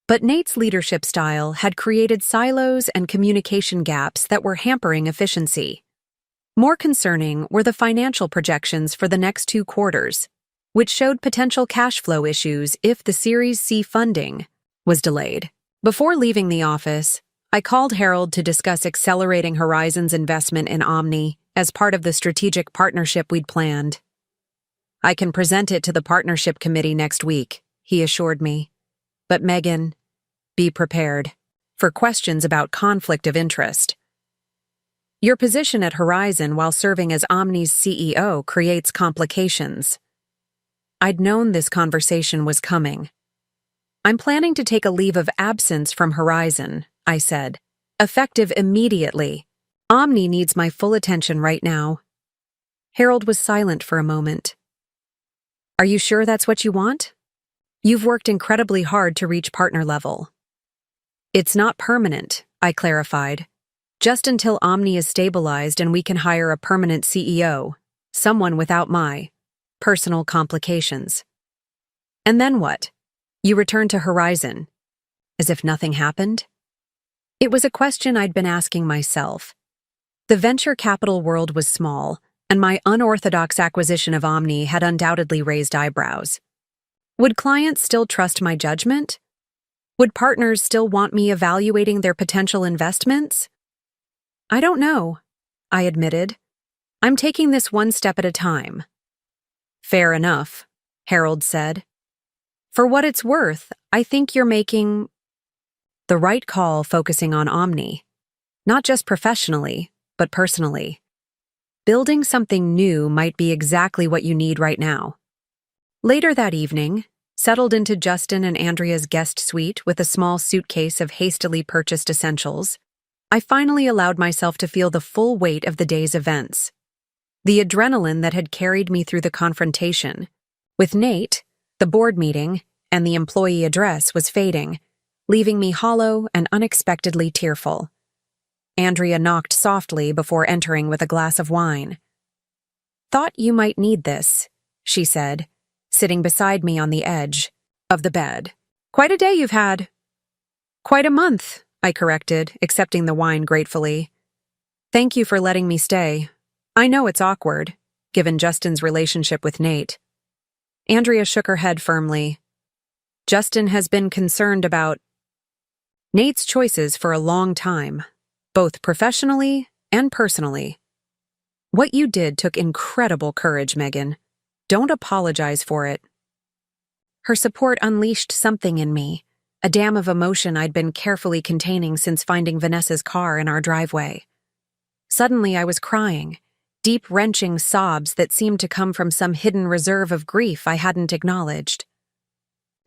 But Nate's leadership style had created silos and communication gaps that were hampering efficiency. More concerning were the financial projections for the next 2 quarters, which showed potential cash flow issues if the Series C funding was delayed. Before leaving the office, I called Harold to discuss accelerating Horizon's investment in Omni as part of the strategic partnership we'd planned. "I can present it to the partnership committee next week," he assured me. "But Megan, be prepared for questions about conflict of interest. Your position at Horizon while serving as Omni's CEO creates complications." I'd known this conversation was coming. "I'm planning to take a leave of absence from Horizon," I said, "effective immediately. Omni needs my full attention right now." Harold was silent for a moment. "Are you sure that's what you want? You've worked incredibly hard to reach partner level." "It's not permanent," I clarified. "Just until Omni is stabilized and we can hire a permanent CEO, someone without my personal complications." "And then what? You return to Horizon, as if nothing happened?" It was a question I'd been asking myself. The venture capital world was small, and my unorthodox acquisition of Omni had undoubtedly raised eyebrows. Would clients still trust my judgment? Would partners still want me evaluating their potential investments? "I don't know," I admitted. "I'm taking this one step at a time." "Fair enough," Harold said. "For what it's worth, I think you're making the right call focusing on Omni, not just professionally, but personally. Building something new might be exactly what you need right now." Later that evening, settled into Justin and Andrea's guest suite with a small suitcase of hastily purchased essentials, I finally allowed myself to feel the full weight of the day's events. The adrenaline that had carried me through the confrontation with Nate, the board meeting, and the employee address was fading, leaving me hollow and unexpectedly tearful. Andrea knocked softly before entering with a glass of wine. "Thought you might need this," she said, sitting beside me on the edge of the bed. "Quite a day you've had." "Quite a month," I corrected, accepting the wine gratefully. "Thank you for letting me stay. I know it's awkward, given Justin's relationship with Nate." Andrea shook her head firmly. "Justin has been concerned about Nate's choices for a long time, both professionally and personally. What you did took incredible courage, Megan. Don't apologize for it." Her support unleashed something in me, a dam of emotion I'd been carefully containing since finding Vanessa's car in our driveway. Suddenly I was crying, deep, wrenching sobs that seemed to come from some hidden reserve of grief I hadn't acknowledged.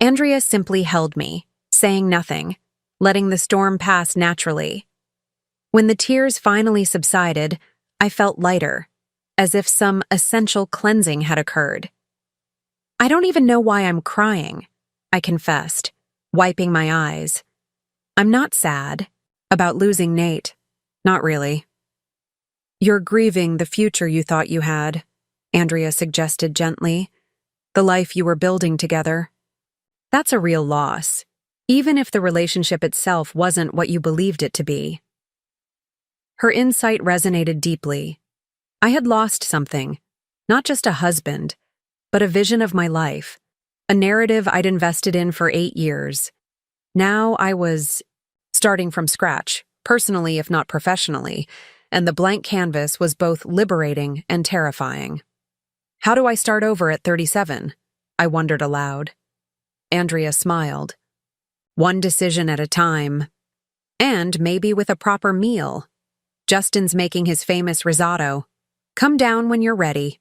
Andrea simply held me, saying nothing, letting the storm pass naturally. When the tears finally subsided, I felt lighter, as if some essential cleansing had occurred. "I don't even know why I'm crying," I confessed, wiping my eyes. "I'm not sad about losing Nate. Not really." "You're grieving the future you thought you had," Andrea suggested gently. "The life you were building together. That's a real loss, even if the relationship itself wasn't what you believed it to be." Her insight resonated deeply. I had lost something, not just a husband, but a vision of my life, a narrative I'd invested in for 8 years. Now I was starting from scratch, personally if not professionally, and the blank canvas was both liberating and terrifying. "How do I start over at 37? I wondered aloud. Andrea smiled. "One decision at a time. And maybe with a proper meal. Justin's making his famous risotto. Come down when you're ready."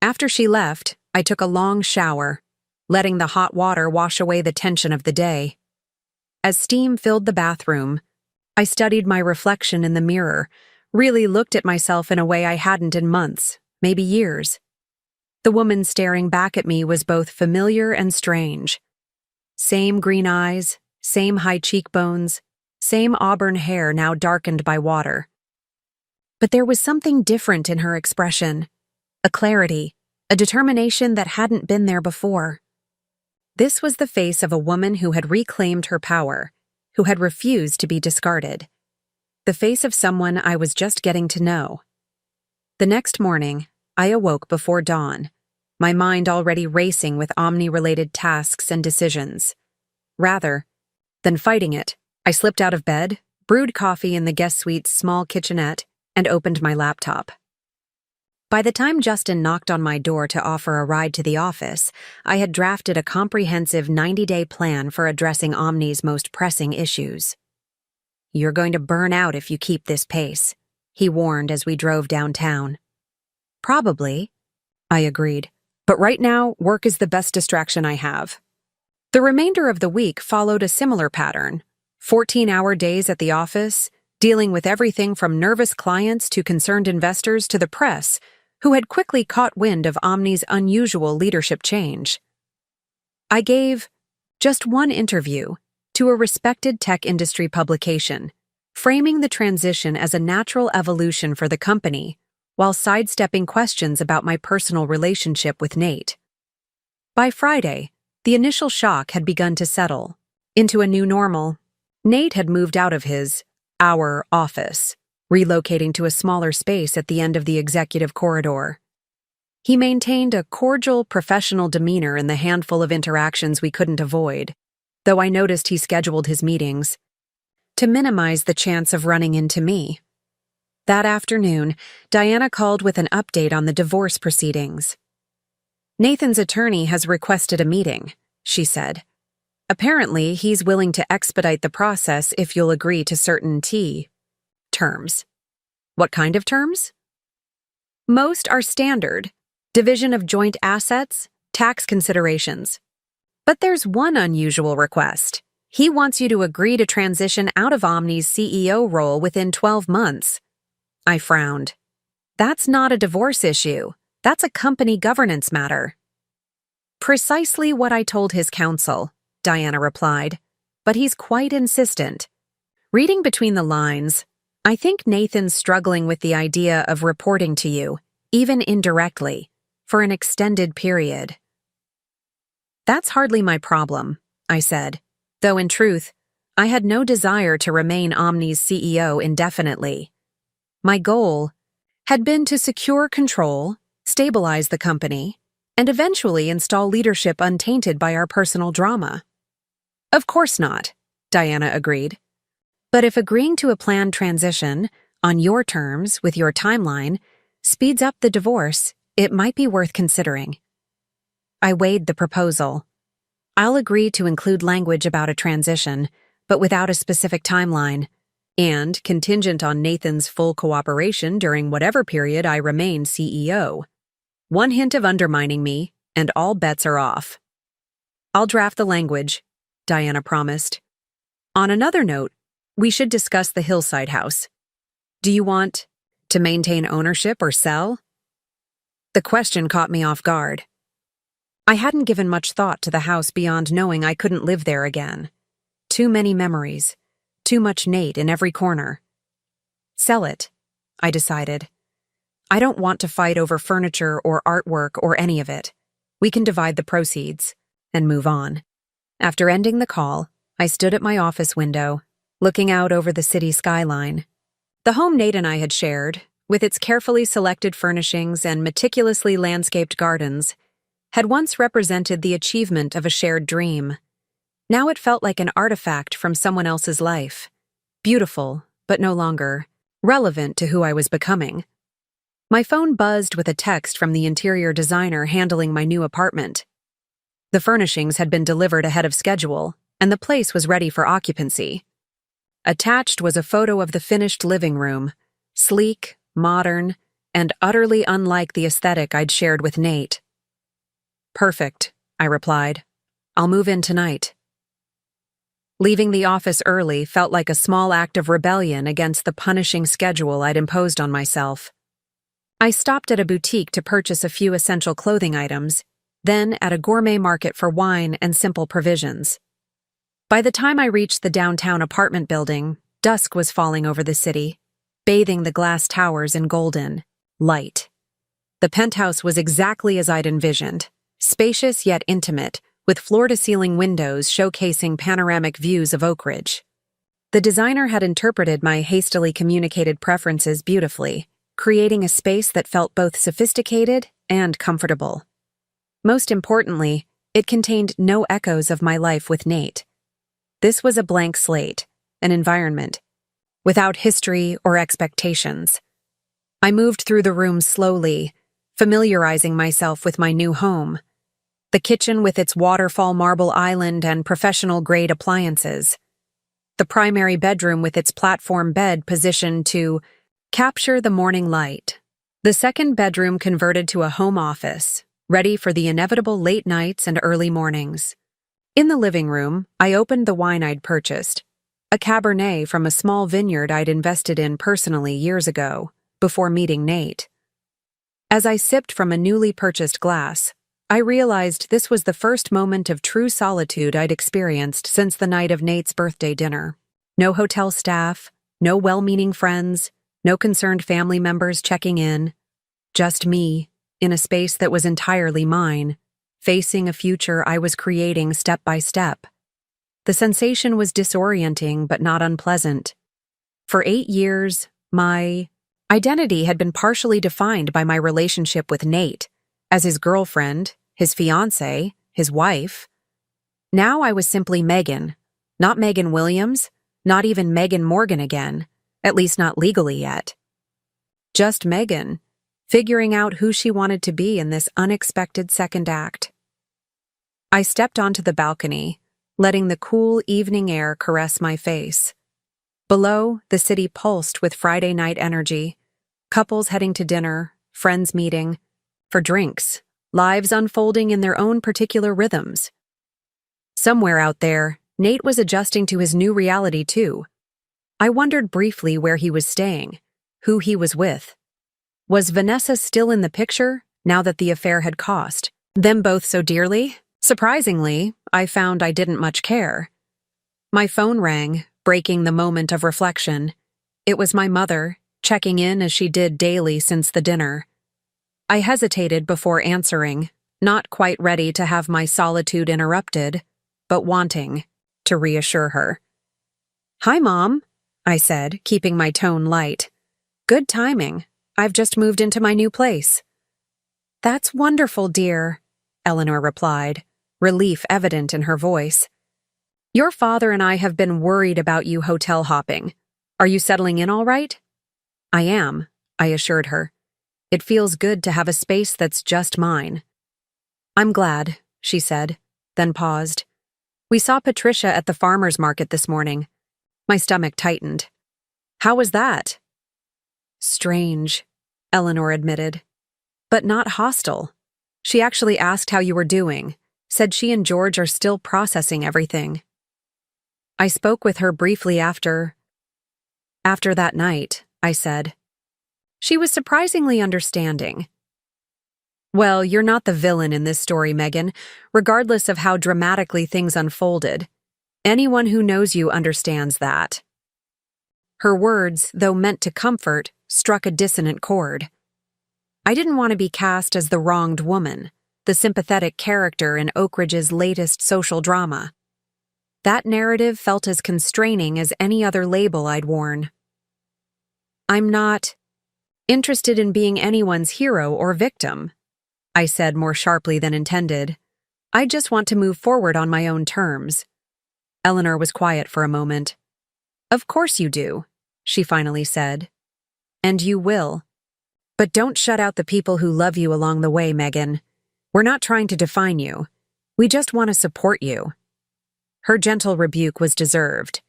After she left, I took a long shower, letting the hot water wash away the tension of the day. As steam filled the bathroom, I studied my reflection in the mirror, really looked at myself in a way I hadn't in months, maybe years. The woman staring back at me was both familiar and strange. Same green eyes, same high cheekbones, same auburn hair now darkened by water. But there was something different in her expression, a clarity, a determination that hadn't been there before. This was the face of a woman who had reclaimed her power, who had refused to be discarded. The face of someone I was just getting to know. The next morning, I awoke before dawn, my mind already racing with Omni-related tasks and decisions. Rather than fighting it, I slipped out of bed, brewed coffee in the guest suite's small kitchenette, and opened my laptop. By the time Justin knocked on my door to offer a ride to the office, I had drafted a comprehensive 90-day plan for addressing Omni's most pressing issues. "You're going to burn out if you keep this pace," he warned as we drove downtown. "Probably," I agreed, "but right now, work is the best distraction I have." The remainder of the week followed a similar pattern: 14-hour days at the office, dealing with everything from nervous clients to concerned investors to the press, who had quickly caught wind of Omni's unusual leadership change. I gave just one interview to a respected tech industry publication, framing the transition as a natural evolution for the company, while sidestepping questions about my personal relationship with Nate. By Friday, the initial shock had begun to settle into a new normal. Nate had moved out of our office, relocating to a smaller space at the end of the executive corridor. He maintained a cordial, professional demeanor in the handful of interactions we couldn't avoid, though I noticed he scheduled his meetings to minimize the chance of running into me. That afternoon, Diana called with an update on the divorce proceedings. "Nathan's attorney has requested a meeting," she said. "Apparently, he's willing to expedite the process if you'll agree to certain terms." "What kind of terms?" "Most are standard: division of joint assets, tax considerations. But there's one unusual request. He wants you to agree to transition out of Omni's CEO role within 12 months. I frowned. "That's not a divorce issue. That's a company governance matter." "Precisely what I told his counsel," Diana replied, "but he's quite insistent." Reading between the lines, I think Nathan's struggling with the idea of reporting to you, even indirectly, for an extended period. "That's hardly my problem," I said, though in truth, I had no desire to remain Omni's CEO indefinitely. My goal had been to secure control, stabilize the company, and eventually install leadership untainted by our personal drama. "Of course not," Diana agreed. "But if agreeing to a planned transition, on your terms, with your timeline, speeds up the divorce, it might be worth considering." I weighed the proposal. I'll agree to include language about a transition, but without a specific timeline, and contingent on Nathan's full cooperation during whatever period I remain CEO. One hint of undermining me, and all bets are off. "I'll draft the language," Diana promised. "On another note, we should discuss the Hillside house. Do you want to maintain ownership or sell?" The question caught me off guard. I hadn't given much thought to the house beyond knowing I couldn't live there again. Too many memories. Too much Nate in every corner. "Sell it," I decided. "I don't want to fight over furniture or artwork or any of it. We can divide the proceeds and move on." After ending the call, I stood at my office window, looking out over the city skyline. The home Nate and I had shared, with its carefully selected furnishings and meticulously landscaped gardens, had once represented the achievement of a shared dream. Now it felt like an artifact from someone else's life. Beautiful, but no longer relevant to who I was becoming. My phone buzzed with a text from the interior designer handling my new apartment. The furnishings had been delivered ahead of schedule, and the place was ready for occupancy. Attached was a photo of the finished living room, sleek, modern, and utterly unlike the aesthetic I'd shared with Nate. "Perfect," I replied. "I'll move in tonight." Leaving the office early felt like a small act of rebellion against the punishing schedule I'd imposed on myself. I stopped at a boutique to purchase a few essential clothing items, then at a gourmet market for wine and simple provisions. By the time I reached the downtown apartment building, dusk was falling over the city, bathing the glass towers in golden light. The penthouse was exactly as I'd envisioned, spacious yet intimate, with floor-to-ceiling windows showcasing panoramic views of Oak Ridge. The designer had interpreted my hastily communicated preferences beautifully, creating a space that felt both sophisticated and comfortable. Most importantly, it contained no echoes of my life with Nate. This was a blank slate, an environment, without history or expectations. I moved through the room slowly, familiarizing myself with my new home. The kitchen with its waterfall marble island and professional-grade appliances. The primary bedroom with its platform bed positioned to capture the morning light. The second bedroom converted to a home office, ready for the inevitable late nights and early mornings. In the living room, I opened the wine I'd purchased, a Cabernet from a small vineyard I'd invested in personally years ago, before meeting Nate. As I sipped from a newly purchased glass, I realized this was the first moment of true solitude I'd experienced since the night of Nate's birthday dinner. No hotel staff, no well-meaning friends, no concerned family members checking in. Just me, in a space that was entirely mine, facing a future I was creating step by step. The sensation was disorienting but not unpleasant. For 8 years, my identity had been partially defined by my relationship with Nate, as his girlfriend, his fiancée, his wife. Now I was simply Megan, not Megan Williams, not even Megan Morgan again, at least not legally yet. Just Megan, figuring out who she wanted to be in this unexpected second act. I stepped onto the balcony, letting the cool evening air caress my face. Below, the city pulsed with Friday night energy, couples heading to dinner, friends meeting, for drinks, lives unfolding in their own particular rhythms. Somewhere out there, Nate was adjusting to his new reality too. I wondered briefly where he was staying, who he was with. Was Vanessa still in the picture, now that the affair had cost them both so dearly? Surprisingly, I found I didn't much care. My phone rang, breaking the moment of reflection. It was my mother, checking in as she did daily since the dinner. I hesitated before answering, not quite ready to have my solitude interrupted, but wanting to reassure her. "Hi, Mom," I said, keeping my tone light. "Good timing. I've just moved into my new place." "That's wonderful, dear," Eleanor replied, relief evident in her voice. "Your father and I have been worried about you hotel hopping. Are you settling in all right?" "I am," I assured her. "It feels good to have a space that's just mine." "I'm glad," she said, then paused. "We saw Patricia at the farmer's market this morning." My stomach tightened. "How was that?" "Strange," Eleanor admitted. "But not hostile. She actually asked how you were doing, said she and George are still processing everything." "I spoke with her briefly after that night," I said. She was surprisingly understanding. "Well, you're not the villain in this story, Megan, regardless of how dramatically things unfolded. Anyone who knows you understands that." Her words, though meant to comfort, struck a dissonant chord. I didn't want to be cast as the wronged woman, the sympathetic character in Oak Ridge's latest social drama. That narrative felt as constraining as any other label I'd worn. "I'm not interested in being anyone's hero or victim," I said more sharply than intended. "I just want to move forward on my own terms." Eleanor was quiet for a moment. "Of course you do," she finally said. "And you will. But don't shut out the people who love you along the way, Megan. We're not trying to define you. We just want to support you." Her gentle rebuke was deserved.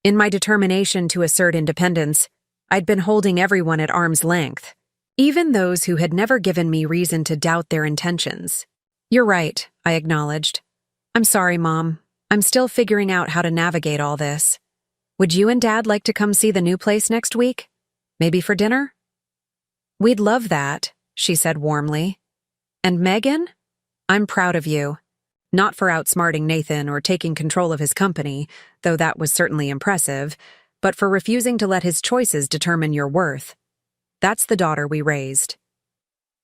In my determination to assert independence, I'd been holding everyone at arm's length, even those who had never given me reason to doubt their intentions. "You're right," I acknowledged. "I'm sorry, Mom. I'm still figuring out how to navigate all this. Would you and Dad like to come see the new place next week? Maybe for dinner?" "We'd love that," she said warmly. "And Megan, I'm proud of you. Not for outsmarting Nathan or taking control of his company, though that was certainly impressive, but for refusing to let his choices determine your worth. That's the daughter we raised."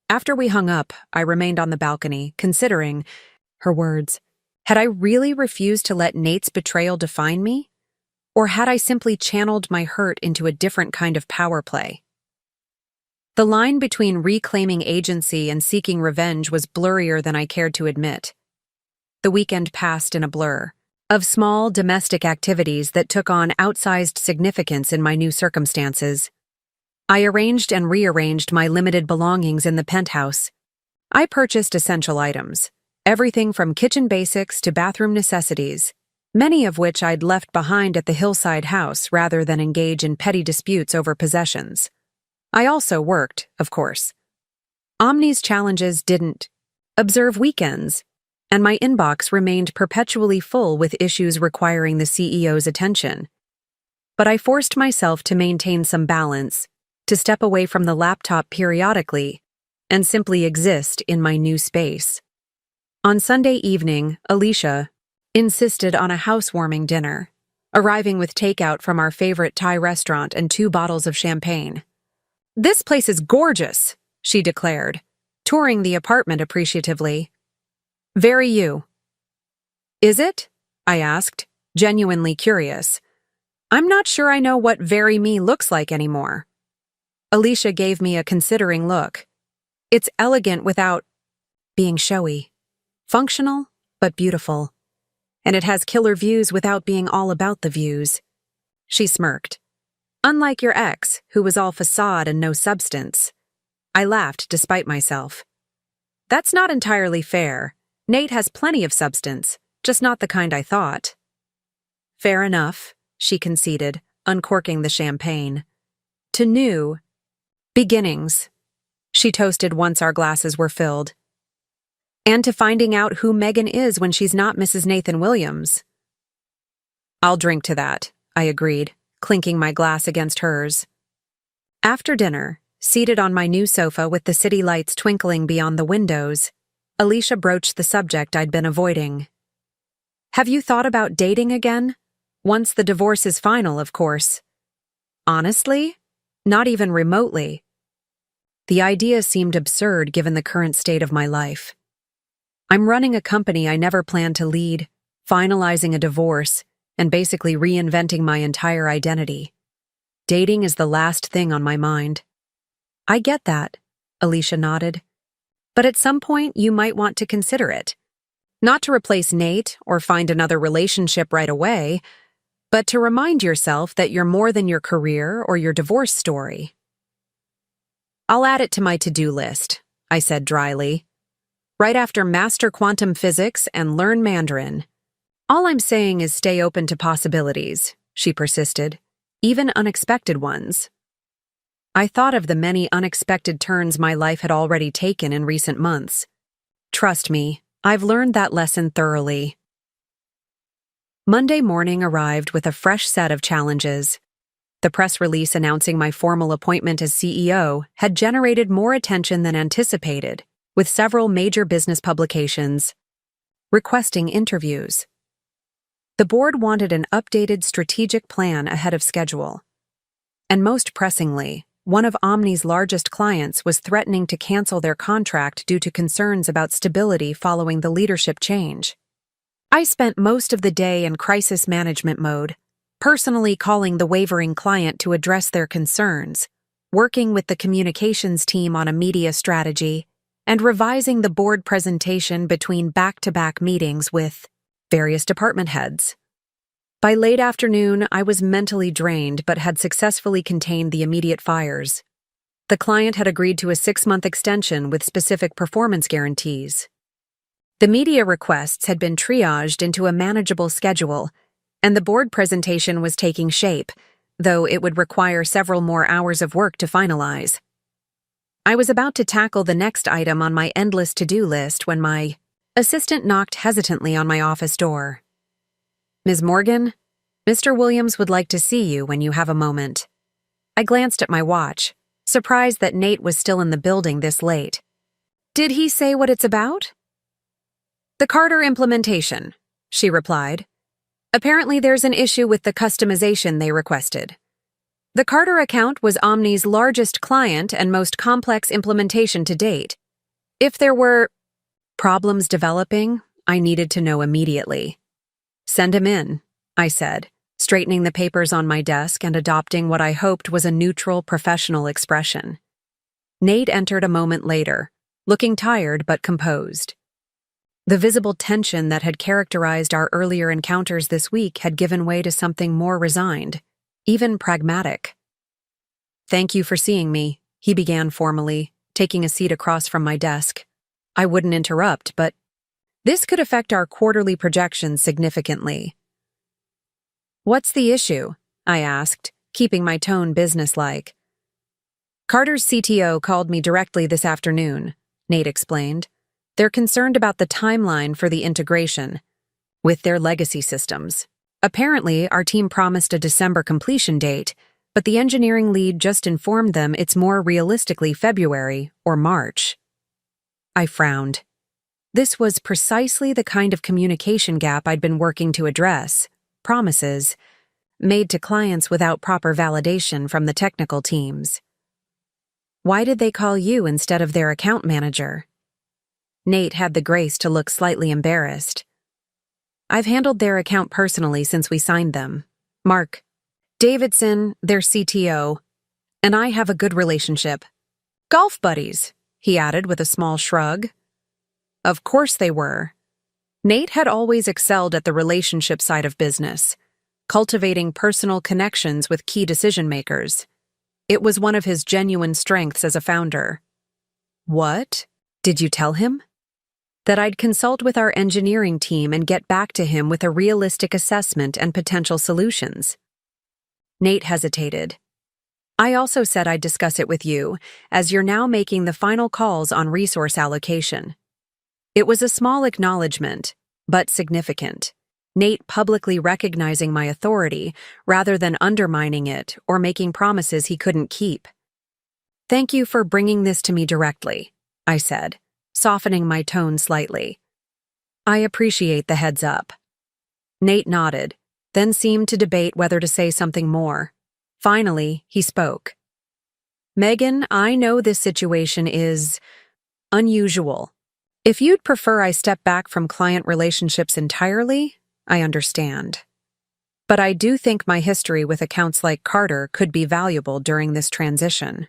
After we hung up, I remained on the balcony, considering her words. Had I really refused to let Nate's betrayal define me? Or had I simply channeled my hurt into a different kind of power play? The line between reclaiming agency and seeking revenge was blurrier than I cared to admit. The weekend passed in a blur of small domestic activities that took on outsized significance in my new circumstances. I arranged and rearranged my limited belongings in the penthouse. I purchased essential items, everything from kitchen basics to bathroom necessities, many of which I'd left behind at the hillside house rather than engage in petty disputes over possessions. I also worked, of course. Omni's challenges didn't observe weekends, and my inbox remained perpetually full with issues requiring the CEO's attention. But I forced myself to maintain some balance, to step away from the laptop periodically, and simply exist in my new space. On Sunday evening, Alicia insisted on a housewarming dinner, arriving with takeout from our favorite Thai restaurant and 2 bottles of champagne. "This place is gorgeous," she declared, touring the apartment appreciatively. "Very you." "Is it?" I asked, genuinely curious. "I'm not sure I know what very me looks like anymore." Alicia gave me a considering look. "It's elegant without being showy. Functional, but beautiful. And it has killer views without being all about the views." She smirked. "Unlike your ex, who was all facade and no substance." I laughed despite myself. "That's not entirely fair. Nate has plenty of substance, just not the kind I thought." "Fair enough," she conceded, uncorking the champagne. "To new beginnings," she toasted once our glasses were filled. "And to finding out who Megan is when she's not Mrs. Nathan Williams." "I'll drink to that," I agreed, clinking my glass against hers. After dinner, seated on my new sofa with the city lights twinkling beyond the windows, Alicia broached the subject I'd been avoiding. "Have you thought about dating again? Once the divorce is final, of course." "Honestly? Not even remotely." The idea seemed absurd given the current state of my life. I'm running a company I never planned to lead, finalizing a divorce, and basically reinventing my entire identity. Dating is the last thing on my mind. "I get that," Alicia nodded. "But at some point you might want to consider it. Not to replace Nate or find another relationship right away, but to remind yourself that you're more than your career or your divorce story." "I'll add it to my to-do list," I said dryly. "Right after master quantum physics and learn Mandarin." "All I'm saying is stay open to possibilities," she persisted, "even unexpected ones." I thought of the many unexpected turns my life had already taken in recent months. Trust me, I've learned that lesson thoroughly. Monday morning arrived with a fresh set of challenges. The press release announcing my formal appointment as CEO had generated more attention than anticipated, with several major business publications requesting interviews. The board wanted an updated strategic plan ahead of schedule. And most pressingly, one of Omni's largest clients was threatening to cancel their contract due to concerns about stability following the leadership change. I spent most of the day in crisis management mode, personally calling the wavering client to address their concerns, working with the communications team on a media strategy, and revising the board presentation between back-to-back meetings with various department heads. By late afternoon, I was mentally drained but had successfully contained the immediate fires. The client had agreed to a 6-month extension with specific performance guarantees. The media requests had been triaged into a manageable schedule, and the board presentation was taking shape, though it would require several more hours of work to finalize. I was about to tackle the next item on my endless to-do list when my assistant knocked hesitantly on my office door. "Ms. Morgan, Mr. Williams would like to see you when you have a moment." I glanced at my watch, surprised that Nate was still in the building this late. "Did he say what it's about?" "The Carter implementation," she replied. "Apparently there's an issue with the customization they requested." The Carter account was Omni's largest client and most complex implementation to date. If there were problems developing, I needed to know immediately. "Send him in," I said, straightening the papers on my desk and adopting what I hoped was a neutral, professional expression. Nate entered a moment later, looking tired but composed. The visible tension that had characterized our earlier encounters this week had given way to something more resigned, even pragmatic. "Thank you for seeing me," he began formally, taking a seat across from my desk. I wouldn't interrupt, but this could affect our quarterly projections significantly. "What's the issue?" I asked, keeping my tone businesslike. "Carter's CTO called me directly this afternoon," Nate explained. "They're concerned about the timeline for the integration with their legacy systems. Apparently, our team promised a December completion date, but the engineering lead just informed them it's more realistically February or March." I frowned. This was precisely the kind of communication gap I'd been working to address. Promises made to clients without proper validation from the technical teams. "Why did they call you instead of their account manager?" Nate had the grace to look slightly embarrassed. "I've handled their account personally since we signed them. Mark Davidson, their CTO, and I have a good relationship. Golf buddies," he added with a small shrug. Of course they were. Nate had always excelled at the relationship side of business, cultivating personal connections with key decision-makers. It was one of his genuine strengths as a founder. "What? Did you tell him?" "That I'd consult with our engineering team and get back to him with a realistic assessment and potential solutions." Nate hesitated. "I also said I'd discuss it with you, as you're now making the final calls on resource allocation." It was a small acknowledgement, but significant. Nate publicly recognizing my authority rather than undermining it or making promises he couldn't keep. "Thank you for bringing this to me directly," I said, softening my tone slightly. "I appreciate the heads up." Nate nodded, then seemed to debate whether to say something more. Finally, he spoke. "Megan, I know this situation is unusual. If you'd prefer I step back from client relationships entirely, I understand. But I do think my history with accounts like Carter could be valuable during this transition."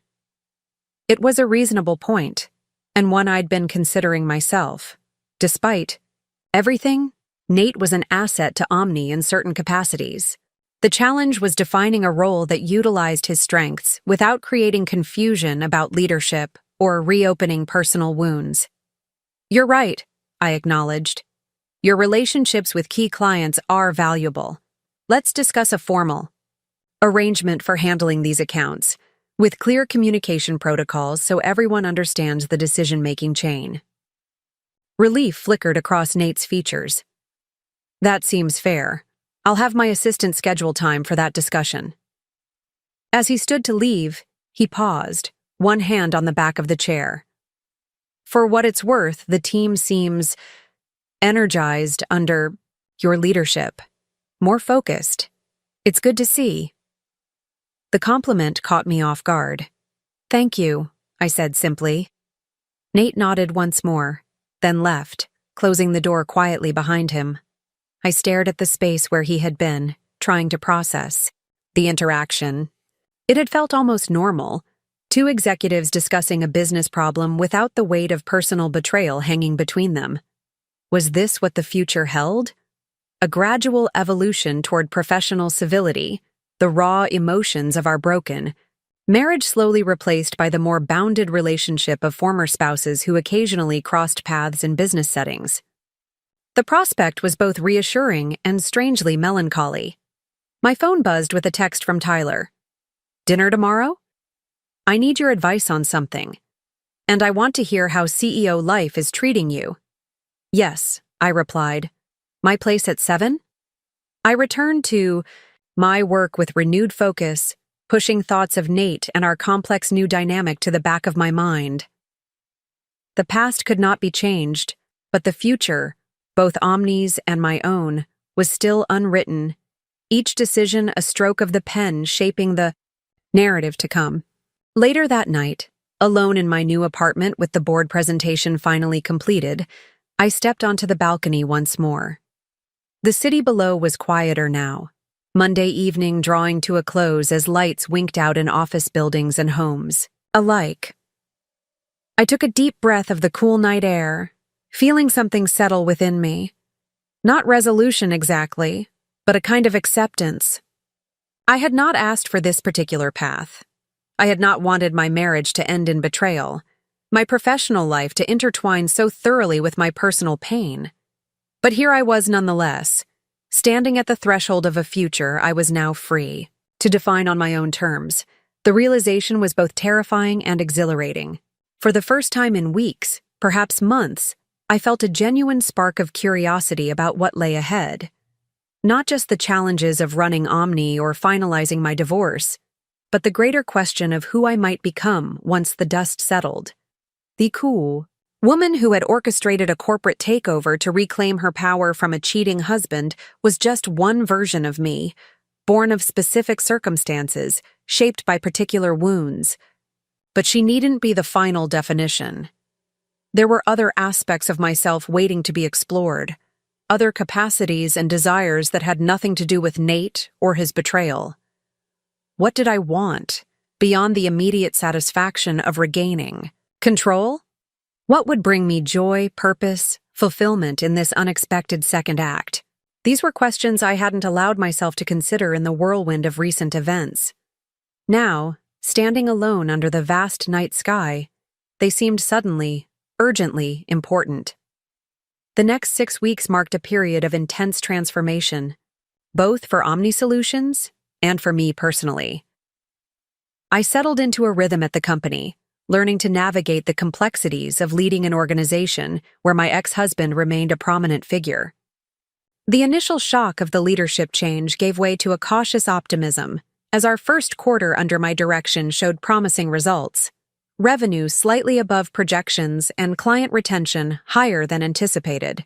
It was a reasonable point, and one I'd been considering myself. Despite everything, Nate was an asset to Omni in certain capacities. The challenge was defining a role that utilized his strengths without creating confusion about leadership or reopening personal wounds. "You're right," I acknowledged. "Your relationships with key clients are valuable. Let's discuss a formal arrangement for handling these accounts, with clear communication protocols so everyone understands the decision-making chain." Relief flickered across Nate's features. "That seems fair. I'll have my assistant schedule time for that discussion." As he stood to leave, he paused, one hand on the back of the chair. "For what it's worth, the team seems energized under your leadership. More focused. It's good to see." The compliment caught me off guard. "Thank you," I said simply. Nate nodded once more, then left, closing the door quietly behind him. I stared at the space where he had been, trying to process the interaction. It had felt almost normal. Two executives discussing a business problem without the weight of personal betrayal hanging between them. Was this what the future held? A gradual evolution toward professional civility, the raw emotions of our broken marriage slowly replaced by the more bounded relationship of former spouses who occasionally crossed paths in business settings. The prospect was both reassuring and strangely melancholy. My phone buzzed with a text from Tyler. "Dinner tomorrow? I need your advice on something. And I want to hear how CEO life is treating you." "Yes," I replied. "My place at 7? I returned to my work with renewed focus, pushing thoughts of Nate and our complex new dynamic to the back of my mind. The past could not be changed, but the future, both Omni's and my own, was still unwritten, each decision a stroke of the pen shaping the Narrative to come. Later that night, alone in my new apartment with the board presentation finally completed, I stepped onto the balcony once more. The city below was quieter now, Monday evening drawing to a close as lights winked out in office buildings and homes alike. I took a deep breath of the cool night air, feeling something settle within me. Not resolution exactly, but a kind of acceptance. I had not asked for this particular path. I had not wanted my marriage to end in betrayal, my professional life to intertwine so thoroughly with my personal pain. But here I was nonetheless, standing at the threshold of a future I was now free to define on my own terms. The realization was both terrifying and exhilarating. For the first time in weeks, perhaps months, I felt a genuine spark of curiosity about what lay ahead. Not just the challenges of running Omni or finalizing my divorce, but the greater question of who I might become once the dust settled. The cool woman who had orchestrated a corporate takeover to reclaim her power from a cheating husband was just one version of me, born of specific circumstances, shaped by particular wounds. But she needn't be the final definition. There were other aspects of myself waiting to be explored, other capacities and desires that had nothing to do with Nate or his betrayal. What did I want, beyond the immediate satisfaction of regaining control? What would bring me joy, purpose, fulfillment in this unexpected second act? These were questions I hadn't allowed myself to consider in the whirlwind of recent events. Now, standing alone under the vast night sky, they seemed suddenly, urgently important. The next 6 weeks marked a period of intense transformation, both for Omni Solutions and for me personally. I settled into a rhythm at the company, learning to navigate the complexities of leading an organization where my ex-husband remained a prominent figure. The initial shock of the leadership change gave way to a cautious optimism, as our first quarter under my direction showed promising results. Revenue slightly above projections and client retention higher than anticipated.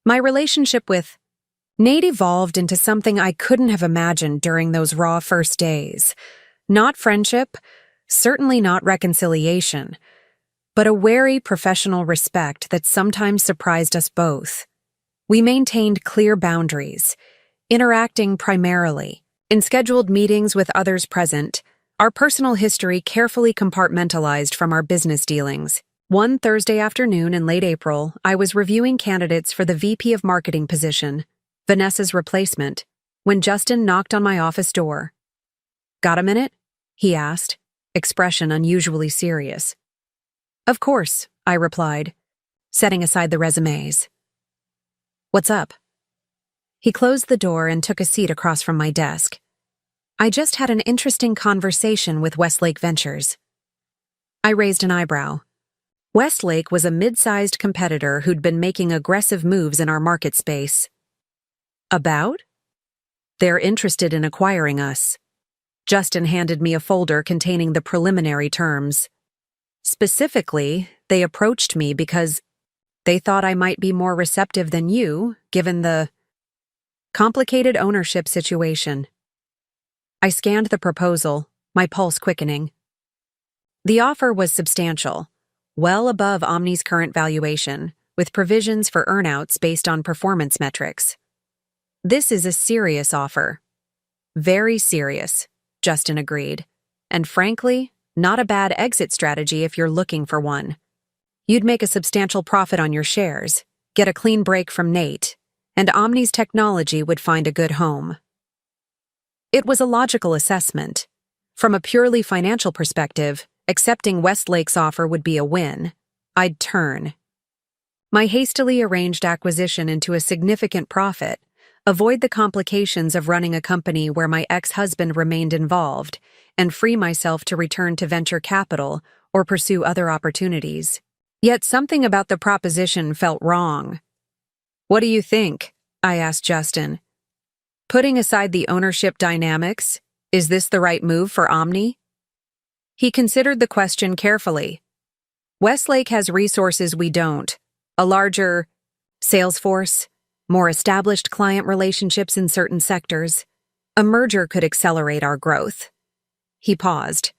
My relationship with Nate evolved into something I couldn't have imagined during those raw first days. Not friendship, certainly not reconciliation, but a wary professional respect that sometimes surprised us both. We maintained clear boundaries, interacting primarily in scheduled meetings with others present, our personal history carefully compartmentalized from our business dealings. One Thursday afternoon in late April, I was reviewing candidates for the VP of Marketing position, Vanessa's replacement, when Justin knocked on my office door. "Got a minute?" he asked, expression unusually serious. "Of course," I replied, setting aside the resumes. "What's up?" He closed the door and took a seat across from my desk. "I just had an interesting conversation with Westlake Ventures." I raised an eyebrow. Westlake was a mid-sized competitor who'd been making aggressive moves in our market space. "About?" "They're interested in acquiring us." Justin handed me a folder containing the preliminary terms. "Specifically, they approached me because they thought I might be more receptive than you, given the complicated ownership situation." I scanned the proposal, my pulse quickening. The offer was substantial, well above Omni's current valuation, with provisions for earnouts based on performance metrics. "This is a serious offer." "Very serious," Justin agreed, "and frankly, not a bad exit strategy if you're looking for one. You'd make a substantial profit on your shares, get a clean break from Nate, and Omni's technology would find a good home." It was a logical assessment. From a purely financial perspective, accepting Westlake's offer would be a win. I'd turn my hastily arranged acquisition into a significant profit, avoid the complications of running a company where my ex-husband remained involved, and free myself to return to venture capital or pursue other opportunities. Yet something about the proposition felt wrong. "What do you think?" I asked Justin. "Putting aside the ownership dynamics, is this the right move for Omni?" He considered the question carefully. "Westlake has resources we don't, a larger sales force, more established client relationships in certain sectors. A merger could accelerate our growth." He paused.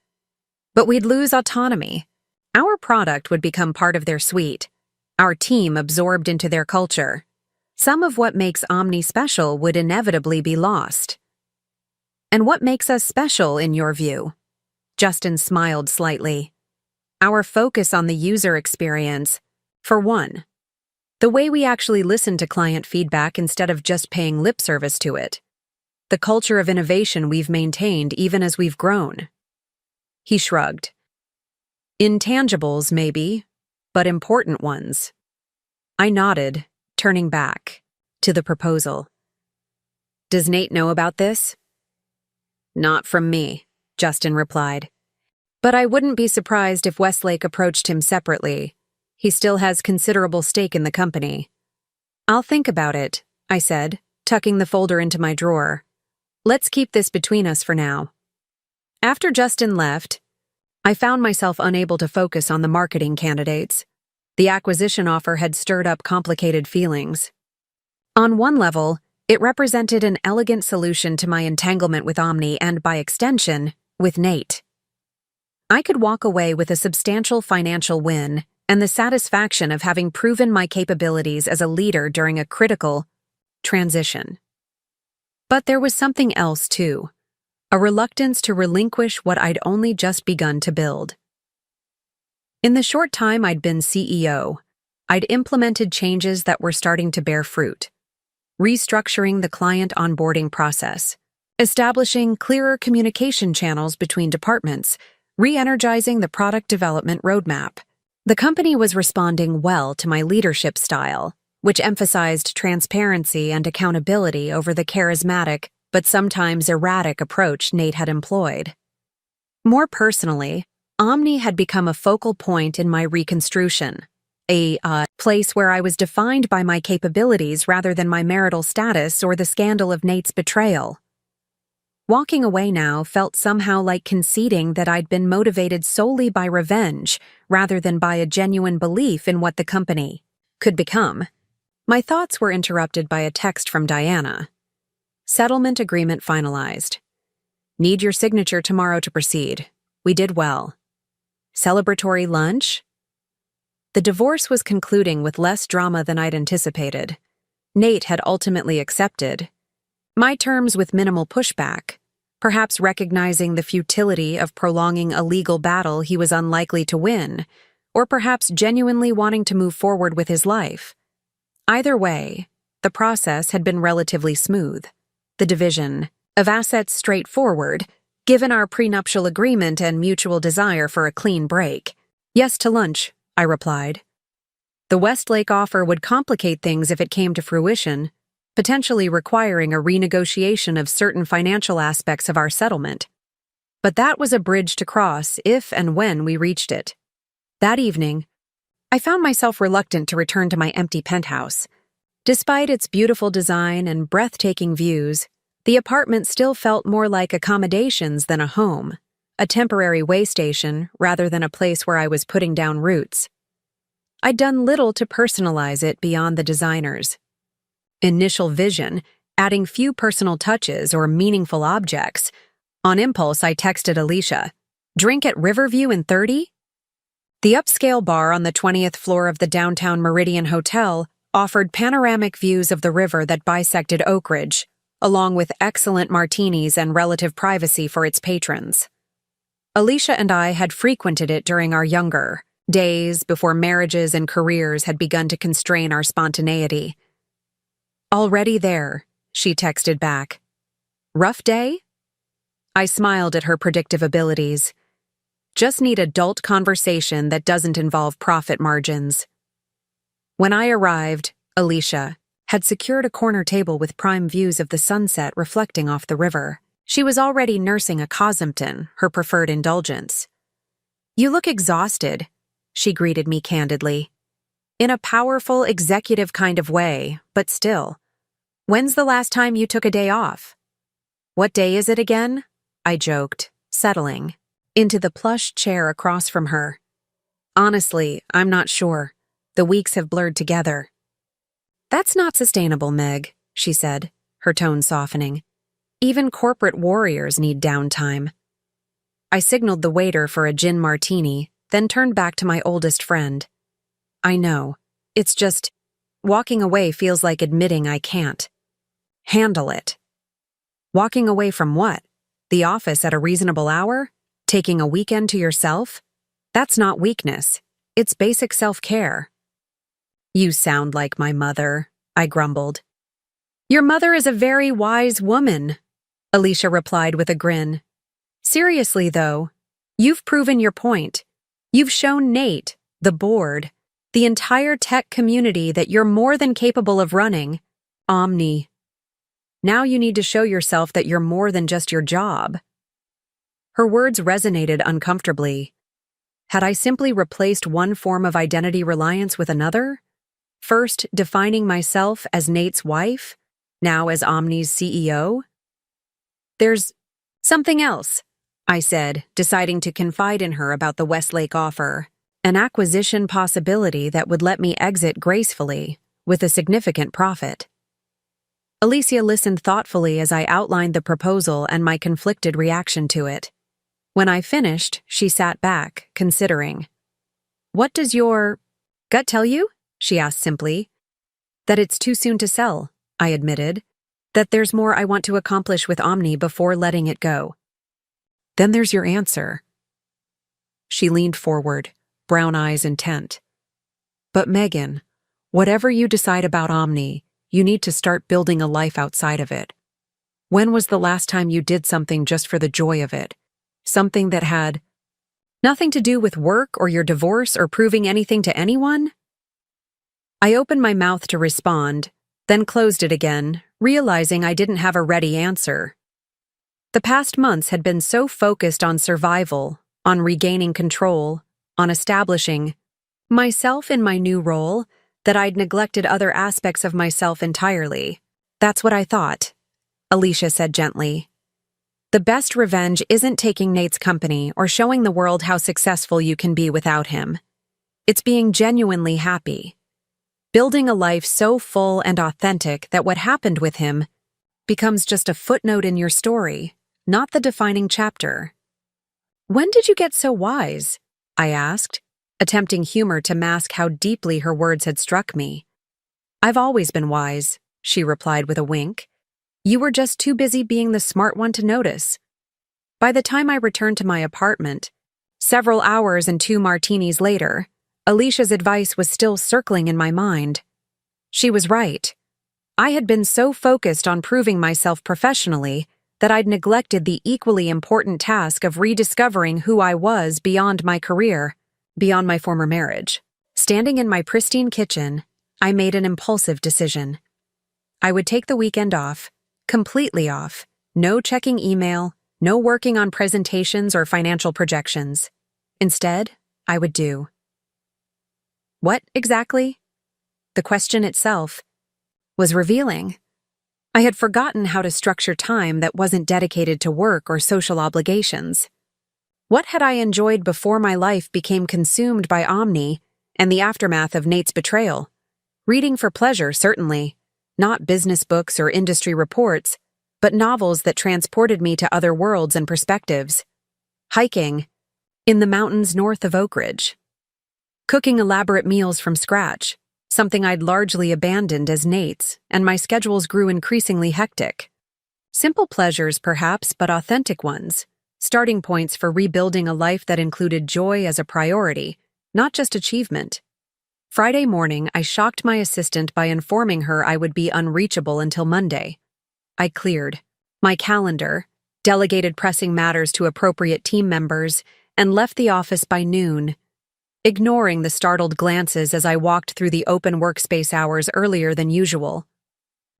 But we'd lose autonomy. Our product would become part of their suite, our team absorbed into their culture. Some of what makes Omni special would inevitably be lost. And what makes us special, in your view? Justin smiled slightly. Our focus on the user experience, for one. The way we actually listen to client feedback instead of just paying lip service to it. The culture of innovation we've maintained even as we've grown. He shrugged. Intangibles, maybe, but important ones. I nodded, turning back to the proposal. Does Nate know about this? Not from me, Justin replied. But I wouldn't be surprised if Westlake approached him separately. He still has considerable stake in the company. I'll think about it, I said, tucking the folder into my drawer. Let's keep this between us for now. After Justin left, I found myself unable to focus on the marketing candidates. The acquisition offer had stirred up complicated feelings. On one level, it represented an elegant solution to my entanglement with Omni and, by extension, with Nate. I could walk away with a substantial financial win and the satisfaction of having proven my capabilities as a leader during a critical transition. But there was something else, too. A reluctance to relinquish what I'd only just begun to build. In the short time I'd been CEO, I'd implemented changes that were starting to bear fruit. Restructuring the client onboarding process, establishing clearer communication channels between departments, re-energizing the product development roadmap. The company was responding well to my leadership style, which emphasized transparency and accountability over the charismatic but sometimes erratic approach Nate had employed. More personally, Omni had become a focal point in my reconstruction, a place where I was defined by my capabilities rather than my marital status or the scandal of Nate's betrayal. Walking away now felt somehow like conceding that I'd been motivated solely by revenge rather than by a genuine belief in what the company could become. My thoughts were interrupted by a text from Diana. Settlement agreement finalized. Need your signature tomorrow to proceed. We did well. Celebratory lunch? The divorce was concluding with less drama than I'd anticipated. Nate had ultimately accepted my terms with minimal pushback, perhaps recognizing the futility of prolonging a legal battle he was unlikely to win, or perhaps genuinely wanting to move forward with his life. Either way, the process had been relatively smooth. The division of assets straightforward, given our prenuptial agreement and mutual desire for a clean break. Yes to lunch, I replied. The Westlake offer would complicate things if it came to fruition, potentially requiring a renegotiation of certain financial aspects of our settlement. But that was a bridge to cross if and when we reached it. That evening, I found myself reluctant to return to my empty penthouse. Despite its beautiful design and breathtaking views, the apartment still felt more like accommodations than a home, a temporary way station rather than a place where I was putting down roots. I'd done little to personalize it beyond the designers. Initial vision, adding few personal touches or meaningful objects. On impulse, I texted Alicia, "Drink at Riverview in 30?" The upscale bar on the 20th floor of the downtown Meridian Hotel offered panoramic views of the river that bisected Oak Ridge, along with excellent martinis and relative privacy for its patrons. Alicia and I had frequented it during our younger days before marriages and careers had begun to constrain our spontaneity. "Already there," she texted back. "Rough day?" I smiled at her predictive abilities. Just need adult conversation that doesn't involve profit margins. When I arrived, Alicia had secured a corner table with prime views of the sunset reflecting off the river. She was already nursing a Cosempton, her preferred indulgence. "You look exhausted," she greeted me candidly. In a powerful, executive kind of way, but still. "When's the last time you took a day off?" "What day is it again?" I joked, settling into the plush chair across from her. "Honestly, I'm not sure. The weeks have blurred together." "That's not sustainable, Meg," she said, her tone softening. "Even corporate warriors need downtime." I signaled the waiter for a gin martini, then turned back to my oldest friend. I know. It's just, walking away feels like admitting I can't handle it. Walking away from what? The office at a reasonable hour? Taking a weekend to yourself? That's not weakness. It's basic self-care. You sound like my mother, I grumbled. Your mother is a very wise woman, Alicia replied with a grin. Seriously, though, you've proven your point. You've shown Nate, the board, the entire tech community that you're more than capable of running Omni. Now you need to show yourself that you're more than just your job. Her words resonated uncomfortably. Had I simply replaced one form of identity reliance with another? First, defining myself as Nate's wife, now as Omni's CEO? There's something else, I said, deciding to confide in her about the Westlake offer, an acquisition possibility that would let me exit gracefully, with a significant profit. Alicia listened thoughtfully as I outlined the proposal and my conflicted reaction to it. When I finished, she sat back, considering. What does your gut tell you? She asked simply. That it's too soon to sell, I admitted. That there's more I want to accomplish with Omni before letting it go. Then there's your answer. She leaned forward, brown eyes intent. But Megan, whatever you decide about Omni, you need to start building a life outside of it. When was the last time you did something just for the joy of it? Something that had nothing to do with work or your divorce or proving anything to anyone? I opened my mouth to respond, then closed it again, realizing I didn't have a ready answer. The past months had been so focused on survival, on regaining control, on establishing myself in my new role, that I'd neglected other aspects of myself entirely. That's what I thought, Alicia said gently. The best revenge isn't taking Nate's company or showing the world how successful you can be without him. It's being genuinely happy. Building a life so full and authentic that what happened with him becomes just a footnote in your story, not the defining chapter. When did you get so wise? I asked, attempting humor to mask how deeply her words had struck me. I've always been wise, she replied with a wink. You were just too busy being the smart one to notice. By the time I returned to my apartment, several hours and 2 martinis later, Alicia's advice was still circling in my mind. She was right. I had been so focused on proving myself professionally that I'd neglected the equally important task of rediscovering who I was beyond my career, beyond my former marriage. Standing in my pristine kitchen, I made an impulsive decision. I would take the weekend off, completely off, no checking email, no working on presentations or financial projections. Instead, I would do. What exactly? The question itself was revealing. I had forgotten how to structure time that wasn't dedicated to work or social obligations. What had I enjoyed before my life became consumed by Omni and the aftermath of Nate's betrayal? Reading for pleasure, certainly. Not business books or industry reports, but novels that transported me to other worlds and perspectives. Hiking in the mountains north of Oak Ridge. Cooking elaborate meals from scratch, something I'd largely abandoned as Nate's, and my schedules grew increasingly hectic. Simple pleasures, perhaps, but authentic ones. Starting points for rebuilding a life that included joy as a priority, not just achievement. Friday morning, I shocked my assistant by informing her I would be unreachable until Monday. I cleared my calendar, delegated pressing matters to appropriate team members, and left the office by noon, ignoring the startled glances as I walked through the open workspace hours earlier than usual.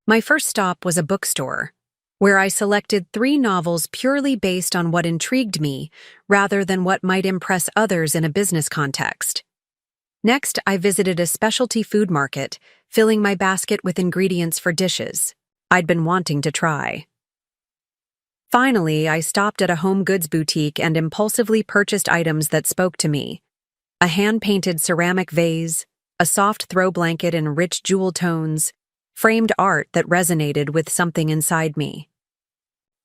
My first stop was a bookstore, where I selected 3 novels purely based on what intrigued me rather than what might impress others in a business context. Next, I visited a specialty food market, filling my basket with ingredients for dishes I'd been wanting to try. Finally, I stopped at a home goods boutique and impulsively purchased items that spoke to me. A hand-painted ceramic vase, a soft throw blanket in rich jewel tones, framed art that resonated with something inside me.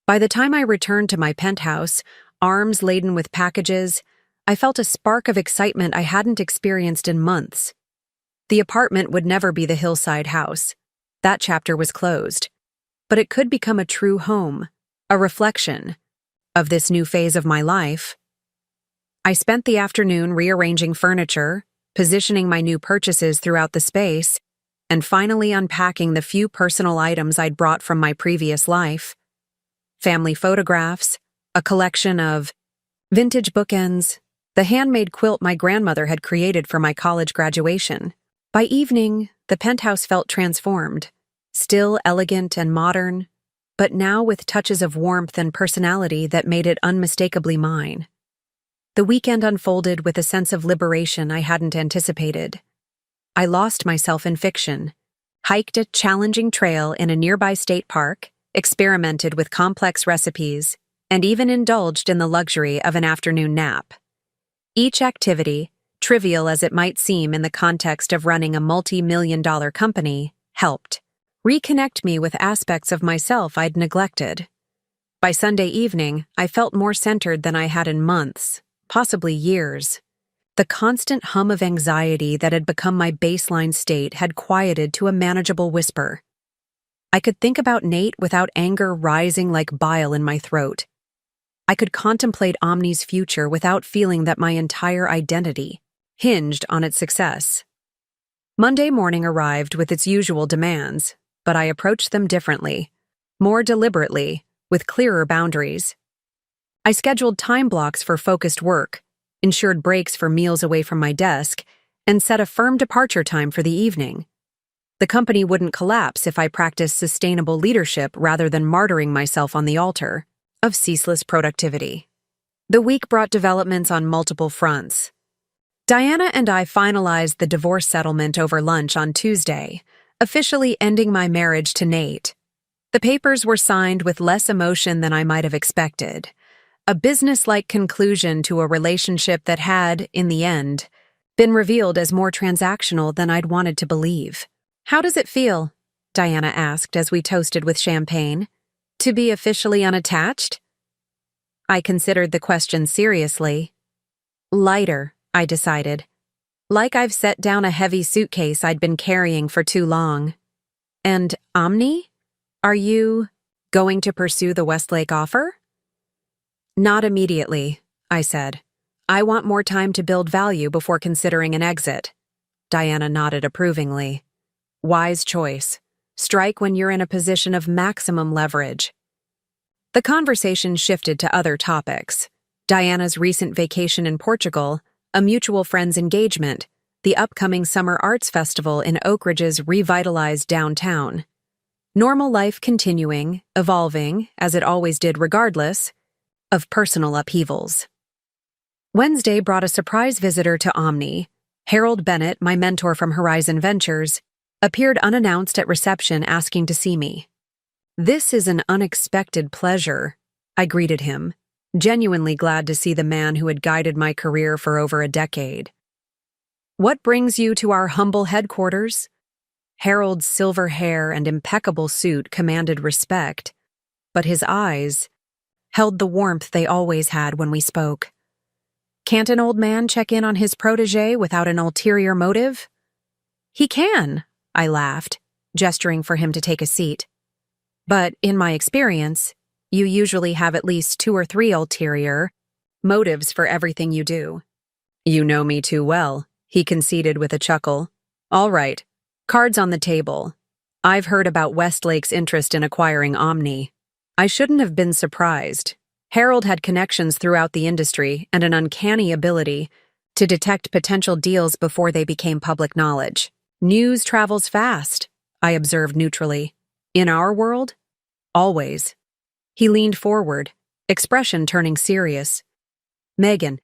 By the time I returned to my penthouse, arms laden with packages, I felt a spark of excitement I hadn't experienced in months. The apartment would never be the hillside house. That chapter was closed. But it could become a true home, a reflection of this new phase of my life. I spent the afternoon rearranging furniture, positioning my new purchases throughout the space, and finally unpacking the few personal items I'd brought from my previous life. Family photographs, a collection of vintage bookends, the handmade quilt my grandmother had created for my college graduation. By evening, the penthouse felt transformed, still elegant and modern, but now with touches of warmth and personality that made it unmistakably mine. The weekend unfolded with a sense of liberation I hadn't anticipated. I lost myself in fiction, hiked a challenging trail in a nearby state park, experimented with complex recipes, and even indulged in the luxury of an afternoon nap. Each activity, trivial as it might seem in the context of running a multi-million-dollar company, helped reconnect me with aspects of myself I'd neglected. By Sunday evening, I felt more centered than I had in months, possibly years. The constant hum of anxiety that had become my baseline state had quieted to a manageable whisper. I could think about Nate without anger rising like bile in my throat. I could contemplate Omni's future without feeling that my entire identity hinged on its success. Monday morning arrived with its usual demands, but I approached them differently, more deliberately, with clearer boundaries. I scheduled time blocks for focused work, ensured breaks for meals away from my desk, and set a firm departure time for the evening. The company wouldn't collapse if I practiced sustainable leadership rather than martyring myself on the altar of ceaseless productivity. The week brought developments on multiple fronts. Diana and I finalized the divorce settlement over lunch on Tuesday, officially ending my marriage to Nate. The papers were signed with less emotion than I might have expected, a business-like conclusion to a relationship that had, in the end, been revealed as more transactional than I'd wanted to believe. "How does it feel?" Diana asked as we toasted with champagne. "To be officially unattached?" I considered the question seriously. "Lighter," I decided. "Like I've set down a heavy suitcase I'd been carrying for too long." "And Omni? Are you going to pursue the Westlake offer?" "Not immediately," I said. "I want more time to build value before considering an exit." Diana nodded approvingly. "Wise choice. Strike when you're in a position of maximum leverage." The conversation shifted to other topics. Diana's recent vacation in Portugal, a mutual friend's engagement, the upcoming Summer Arts Festival in Oak Ridge's revitalized downtown. Normal life continuing, evolving, as it always did regardless, of personal upheavals. Wednesday brought a surprise visitor to Omni. Harold Bennett, my mentor from Horizon Ventures, appeared unannounced at reception asking to see me. "This is an unexpected pleasure," I greeted him, genuinely glad to see the man who had guided my career for over a decade. "What brings you to our humble headquarters?" Harold's silver hair and impeccable suit commanded respect, but his eyes held the warmth they always had when we spoke. "Can't an old man check in on his protégé without an ulterior motive?" "He can," I laughed, gesturing for him to take a seat. "But in my experience, you usually have at least 2 or 3 ulterior motives for everything you do." "You know me too well," he conceded with a chuckle. "All right, cards on the table. I've heard about Westlake's interest in acquiring Omni." I shouldn't have been surprised. Harold had connections throughout the industry and an uncanny ability to detect potential deals before they became public knowledge. "News travels fast," I observed neutrally. "In our world? Always." He leaned forward, expression turning serious. "Megan,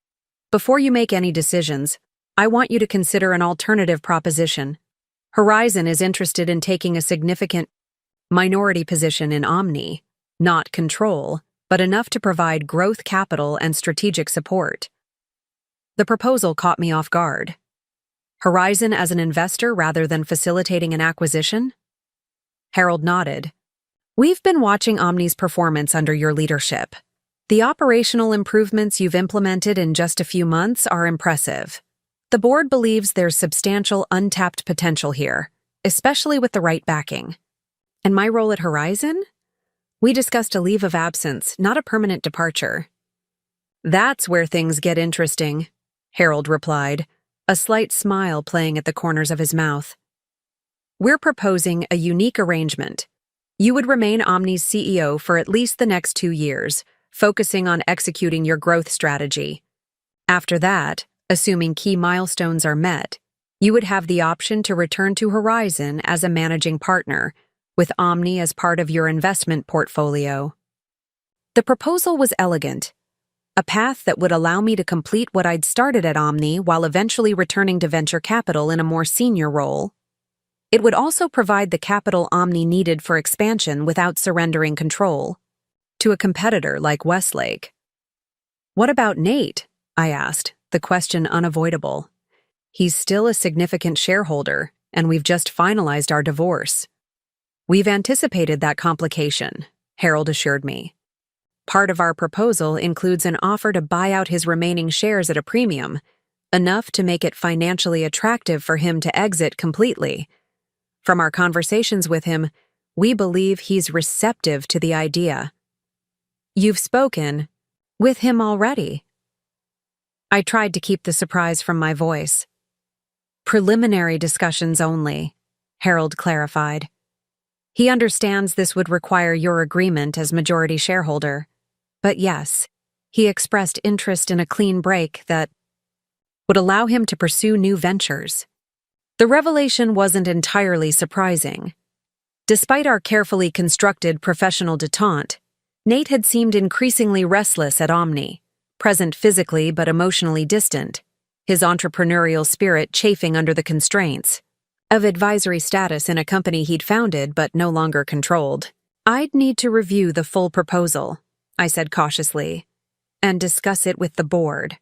before you make any decisions, I want you to consider an alternative proposition. Horizon is interested in taking a significant minority position in Omni, not control, but enough to provide growth capital and strategic support." The proposal caught me off guard. Horizon as an investor rather than facilitating an acquisition? Harold nodded. "We've been watching Omni's performance under your leadership. The operational improvements you've implemented in just a few months are impressive. The board believes there's substantial untapped potential here, especially with the right backing. And my role at Horizon? We discussed a leave of absence, not a permanent departure. That's where things get interesting, Harold replied, a slight smile playing at the corners of his mouth. We're proposing a unique arrangement. You would remain Omni's CEO for at least the next 2 years, focusing on executing your growth strategy. After that, assuming key milestones are met, you would have the option to return to Horizon as a managing partner, with Omni as part of your investment portfolio. The proposal was elegant, a path that would allow me to complete what I'd started at Omni while eventually returning to venture capital in a more senior role. It would also provide the capital Omni needed for expansion without surrendering control to a competitor like Westlake. What about Nate? I asked, the question unavoidable. He's still a significant shareholder, and we've just finalized our divorce. We've anticipated that complication, Harold assured me. Part of our proposal includes an offer to buy out his remaining shares at a premium, enough to make it financially attractive for him to exit completely. From our conversations with him, we believe he's receptive to the idea. You've spoken with him already. I tried to keep the surprise from my voice. Preliminary discussions only, Harold clarified. He understands this would require your agreement as majority shareholder. But yes, he expressed interest in a clean break that would allow him to pursue new ventures. The revelation wasn't entirely surprising. Despite our carefully constructed professional detente, Nate had seemed increasingly restless at Omni, present physically but emotionally distant, his entrepreneurial spirit chafing under the constraints of advisory status in a company he'd founded but no longer controlled. I'd need to review the full proposal, I said cautiously, and discuss it with the board.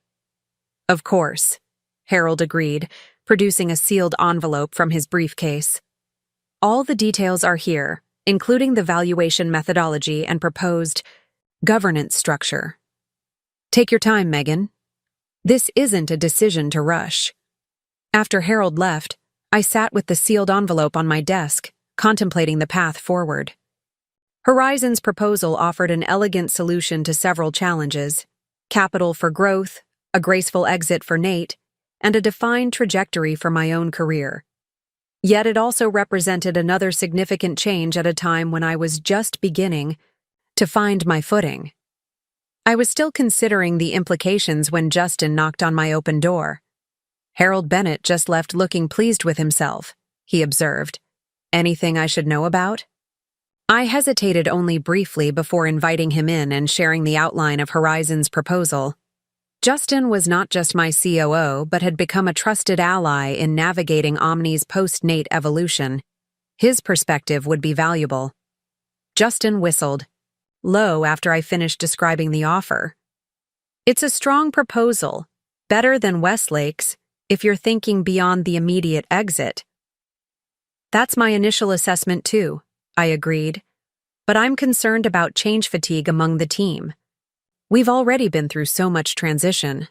Of course, Harold agreed, producing a sealed envelope from his briefcase. All the details are here, including the valuation methodology and proposed governance structure. Take your time, Megan. This isn't a decision to rush. After Harold left, I sat with the sealed envelope on my desk, contemplating the path forward. Horizon's proposal offered an elegant solution to several challenges: capital for growth, a graceful exit for Nate, and a defined trajectory for my own career. Yet it also represented another significant change at a time when I was just beginning to find my footing. I was still considering the implications when Justin knocked on my open door. Harold Bennett just left looking pleased with himself, he observed. Anything I should know about? I hesitated only briefly before inviting him in and sharing the outline of Horizon's proposal. Justin was not just my COO, but had become a trusted ally in navigating Omni's post-Nate evolution. His perspective would be valuable. Justin whistled, low after I finished describing the offer. It's a strong proposal, better than Westlake's, if you're thinking beyond the immediate exit. That's my initial assessment too, I agreed. But I'm concerned about change fatigue among the team. We've already been through so much transition.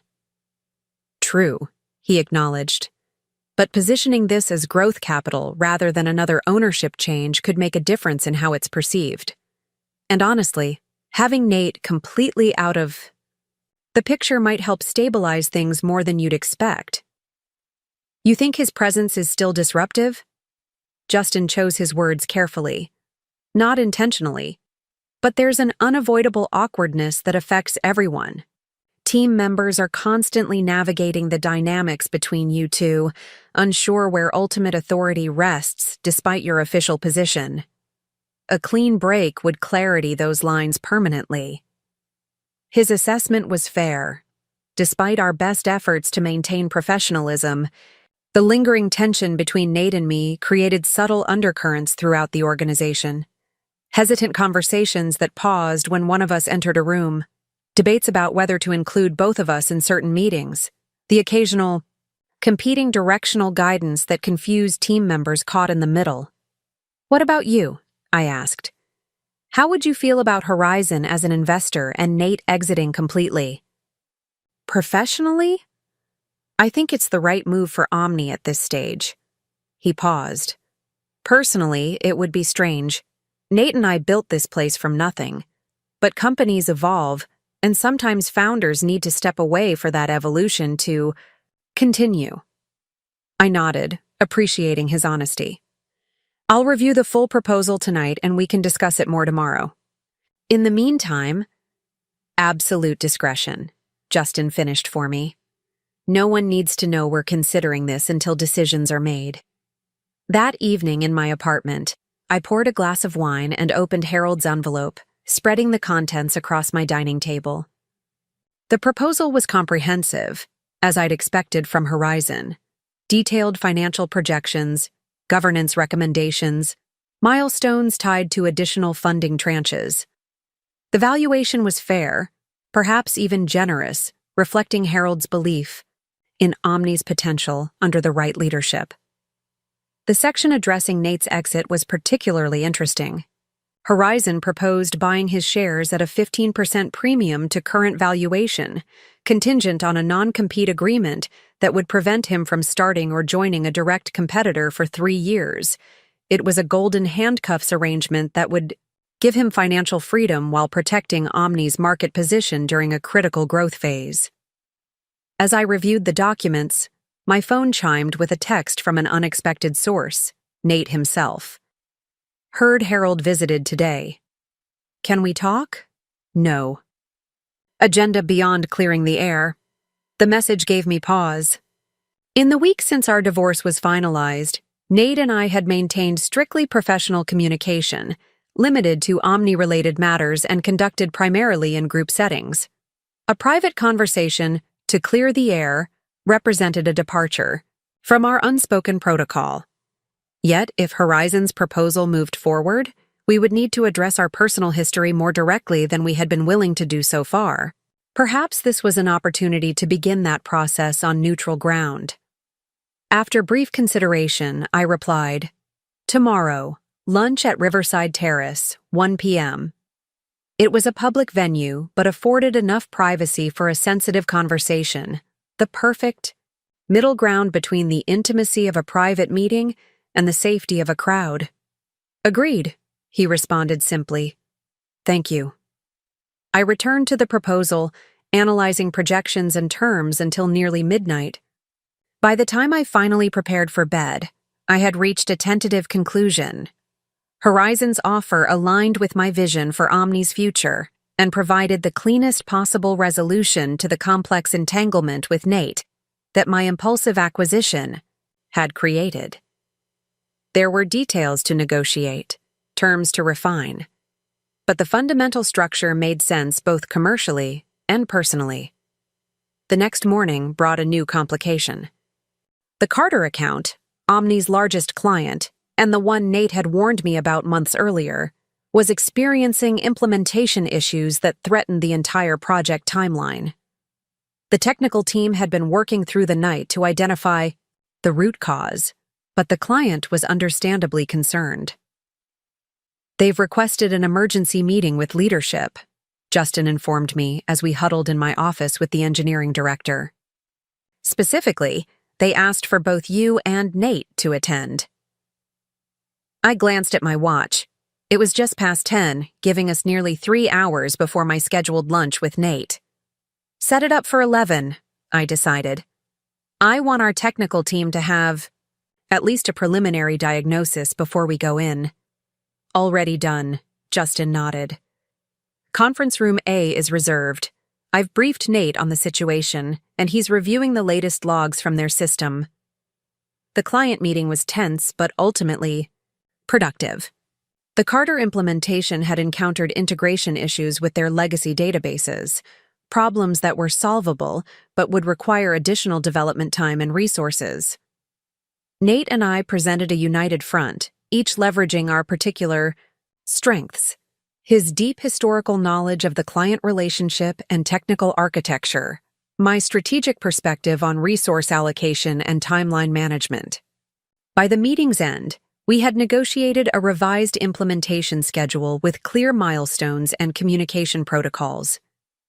True, he acknowledged. But positioning this as growth capital rather than another ownership change could make a difference in how it's perceived. And honestly, having Nate completely out of the picture might help stabilize things more than you'd expect. You think his presence is still disruptive? Justin chose his words carefully. Not intentionally. But there's an unavoidable awkwardness that affects everyone. Team members are constantly navigating the dynamics between you two, unsure where ultimate authority rests despite your official position. A clean break would clarity those lines permanently. His assessment was fair. Despite our best efforts to maintain professionalism, the lingering tension between Nate and me created subtle undercurrents throughout the organization. Hesitant conversations that paused when one of us entered a room, debates about whether to include both of us in certain meetings, the occasional competing directional guidance that confused team members caught in the middle. What about you? I asked. How would you feel about Horizon as an investor and Nate exiting completely? Professionally? I think it's the right move for Omni at this stage. He paused. Personally, it would be strange. Nate and I built this place from nothing. But companies evolve, and sometimes founders need to step away for that evolution to continue. I nodded, appreciating his honesty. I'll review the full proposal tonight and we can discuss it more tomorrow. In the meantime, absolute discretion, Justin finished for me. No one needs to know we're considering this until decisions are made. That evening in my apartment, I poured a glass of wine and opened Harold's envelope, spreading the contents across my dining table. The proposal was comprehensive, as I'd expected from Horizon. Detailed financial projections, governance recommendations, milestones tied to additional funding tranches. The valuation was fair, perhaps even generous, reflecting Harold's belief in Omni's potential under the right leadership. The section addressing Nate's exit was particularly interesting. Horizon proposed buying his shares at a 15% premium to current valuation, contingent on a non-compete agreement that would prevent him from starting or joining a direct competitor for 3 years. It was a golden handcuffs arrangement that would give him financial freedom while protecting Omni's market position during a critical growth phase. As I reviewed the documents, my phone chimed with a text from an unexpected source, Nate himself. Heard Harold visited today. Can we talk? No. Agenda beyond clearing the air. The message gave me pause. In the week since our divorce was finalized, Nate and I had maintained strictly professional communication, limited to Omni-related matters and conducted primarily in group settings. A private conversation, to clear the air, represented a departure from our unspoken protocol. Yet, if Horizon's proposal moved forward, we would need to address our personal history more directly than we had been willing to do so far. Perhaps this was an opportunity to begin that process on neutral ground. After brief consideration, I replied, "Tomorrow, lunch at Riverside Terrace, 1 p.m. It was a public venue, but afforded enough privacy for a sensitive conversation, the perfect middle ground between the intimacy of a private meeting and the safety of a crowd." "Agreed," he responded simply. "Thank you." I returned to the proposal, analyzing projections and terms until nearly midnight. By the time I finally prepared for bed, I had reached a tentative conclusion. Horizon's offer aligned with my vision for Omni's future and provided the cleanest possible resolution to the complex entanglement with Nate that my impulsive acquisition had created. There were details to negotiate, terms to refine, but the fundamental structure made sense both commercially and personally. The next morning brought a new complication. The Carter account, Omni's largest client, and the one Nate had warned me about months earlier, was experiencing implementation issues that threatened the entire project timeline. The technical team had been working through the night to identify the root cause, but the client was understandably concerned. "They've requested an emergency meeting with leadership," Justin informed me as we huddled in my office with the engineering director. "Specifically, they asked for both you and Nate to attend." I glanced at my watch. It was just past 10, giving us nearly 3 hours before my scheduled lunch with Nate. "Set it up for 11, I decided. I want our technical team to have at least a preliminary diagnosis before we go in." "Already done," Justin nodded. "Conference room A is reserved. I've briefed Nate on the situation, and he's reviewing the latest logs from their system." The client meeting was tense, but ultimately productive. The Carter implementation had encountered integration issues with their legacy databases, problems that were solvable but would require additional development time and resources. Nate and I presented a united front, each leveraging our particular strengths. His deep historical knowledge of the client relationship and technical architecture, my strategic perspective on resource allocation and timeline management. By the meeting's end, We had negotiated a revised implementation schedule with clear milestones and communication protocols.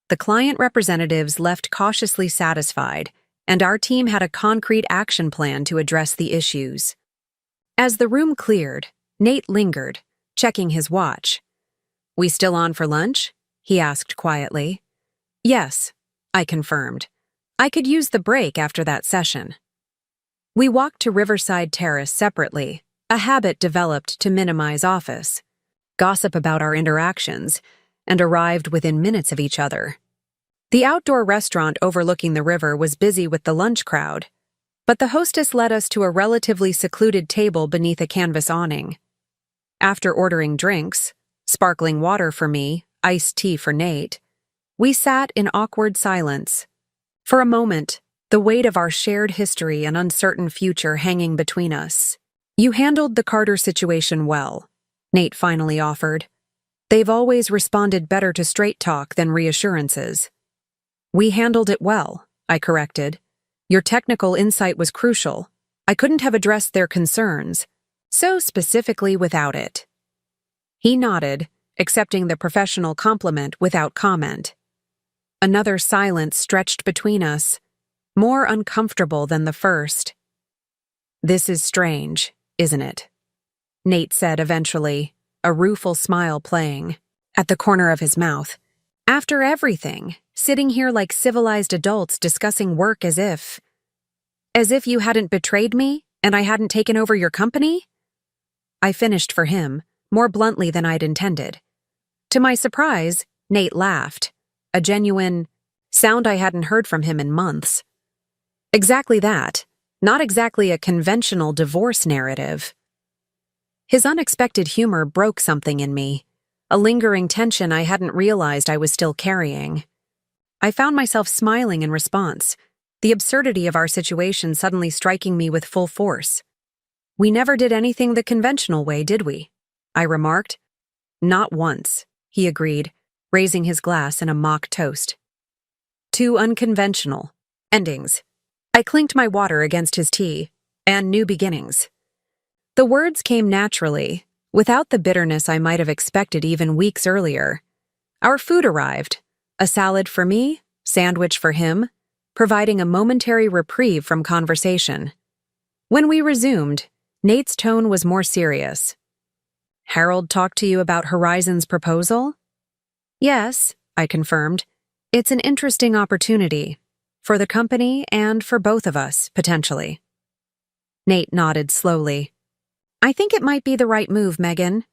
The client representatives left cautiously satisfied, and our team had a concrete action plan to address the issues. As the room cleared, Nate lingered, checking his watch. "We still on for lunch?" he asked quietly. "Yes," I confirmed. "I could use the break after that session." We walked to Riverside Terrace separately, a habit developed to minimize office, gossip about our interactions, and arrived within minutes of each other. The outdoor restaurant overlooking the river was busy with the lunch crowd, but the hostess led us to a relatively secluded table beneath a canvas awning. After ordering drinks, sparkling water for me, iced tea for Nate, we sat in awkward silence. For a moment, the weight of our shared history and uncertain future hanging between us. "You handled the Carter situation well," Nate finally offered. "They've always responded better to straight talk than reassurances." "We handled it well," I corrected. "Your technical insight was crucial. I couldn't have addressed their concerns so specifically without it." He nodded, accepting the professional compliment without comment. Another silence stretched between us, more uncomfortable than the first. "This is strange, isn't it?" Nate said eventually, a rueful smile playing at the corner of his mouth. "After everything, sitting here like civilized adults discussing work as if you hadn't betrayed me and I hadn't taken over your company?" I finished for him, more bluntly than I'd intended. To my surprise, Nate laughed, a genuine sound I hadn't heard from him in months. Exactly that, not exactly a conventional divorce narrative. His unexpected humor broke something in me, a lingering tension I hadn't realized I was still carrying. I found myself smiling in response, the absurdity of our situation suddenly striking me with full force. "We never did anything the conventional way, did we?" I remarked. "Not once," he agreed, raising his glass in a mock toast. "Two unconventional endings." I clinked my water against his tea, and new beginnings. The words came naturally, without the bitterness I might have expected even weeks earlier. Our food arrived, a salad for me, sandwich for him, providing a momentary reprieve from conversation. When we resumed, Nate's tone was more serious. "Harold talked to you about Horizon's proposal?" "Yes," I confirmed. "It's an interesting opportunity. For the company and for both of us, potentially." Nate nodded slowly. "I think it might be the right move, Megan.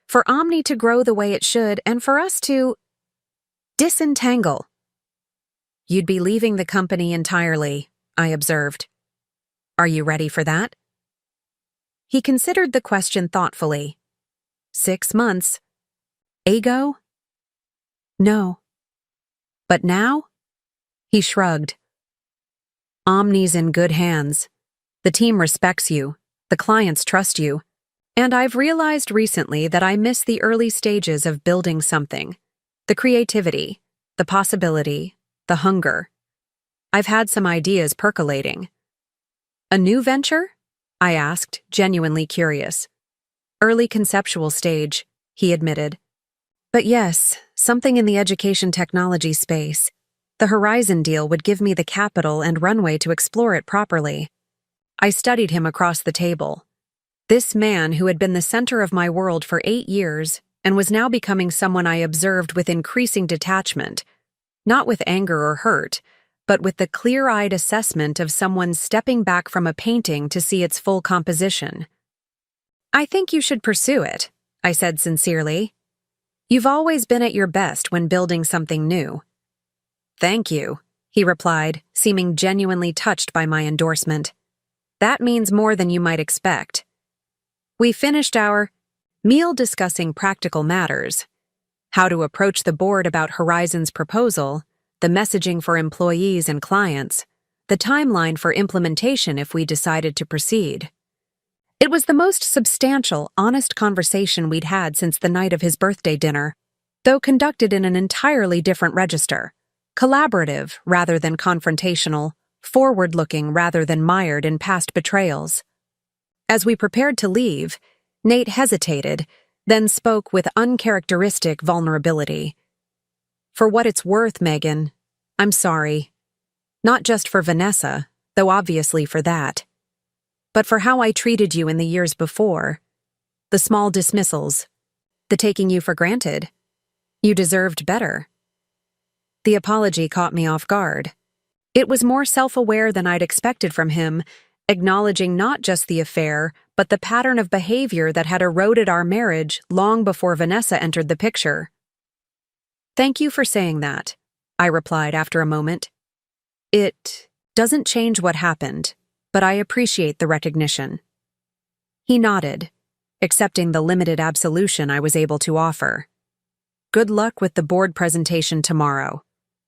For Omni to grow the way it should and for us to disentangle." "You'd be leaving the company entirely," I observed. "Are you ready for that?" He considered the question thoughtfully. 6 months. Ago? No. But now? He shrugged. "Omni's in good hands. The team respects you, the clients trust you, and I've realized recently that I miss the early stages of building something. The creativity, the possibility, the hunger. I've had some ideas percolating." "A new venture?" I asked, genuinely curious. "Early conceptual stage," he admitted. "But yes, something in the education technology space. The Horizon deal would give me the capital and runway to explore it properly." I studied him across the table. This man who had been the center of my world for 8 years and was now becoming someone I observed with increasing detachment, not with anger or hurt, but with the clear-eyed assessment of someone stepping back from a painting to see its full composition. "I think you should pursue it," I said sincerely. "You've always been at your best when building something new." "Thank you," he replied, seeming genuinely touched by my endorsement. "That means more than you might expect." We finished our meal discussing practical matters: how to approach the board about Horizon's proposal, the messaging for employees and clients, the timeline for implementation if we decided to proceed. It was the most substantial, honest conversation we'd had since the night of his birthday dinner, though conducted in an entirely different register. Collaborative rather than confrontational, forward-looking rather than mired in past betrayals. As we prepared to leave, Nate hesitated, then spoke with uncharacteristic vulnerability. For what it's worth, Megan, I'm sorry. Not just for Vanessa, though obviously for that, but for how I treated you in the years before. The small dismissals, the taking you for granted. You deserved better. The apology caught me off guard. It was more self-aware than I'd expected from him, acknowledging not just the affair, but the pattern of behavior that had eroded our marriage long before Vanessa entered the picture. Thank you for saying that, I replied after a moment. It doesn't change what happened, but I appreciate the recognition. He nodded, accepting the limited absolution I was able to offer. Good luck with the board presentation tomorrow.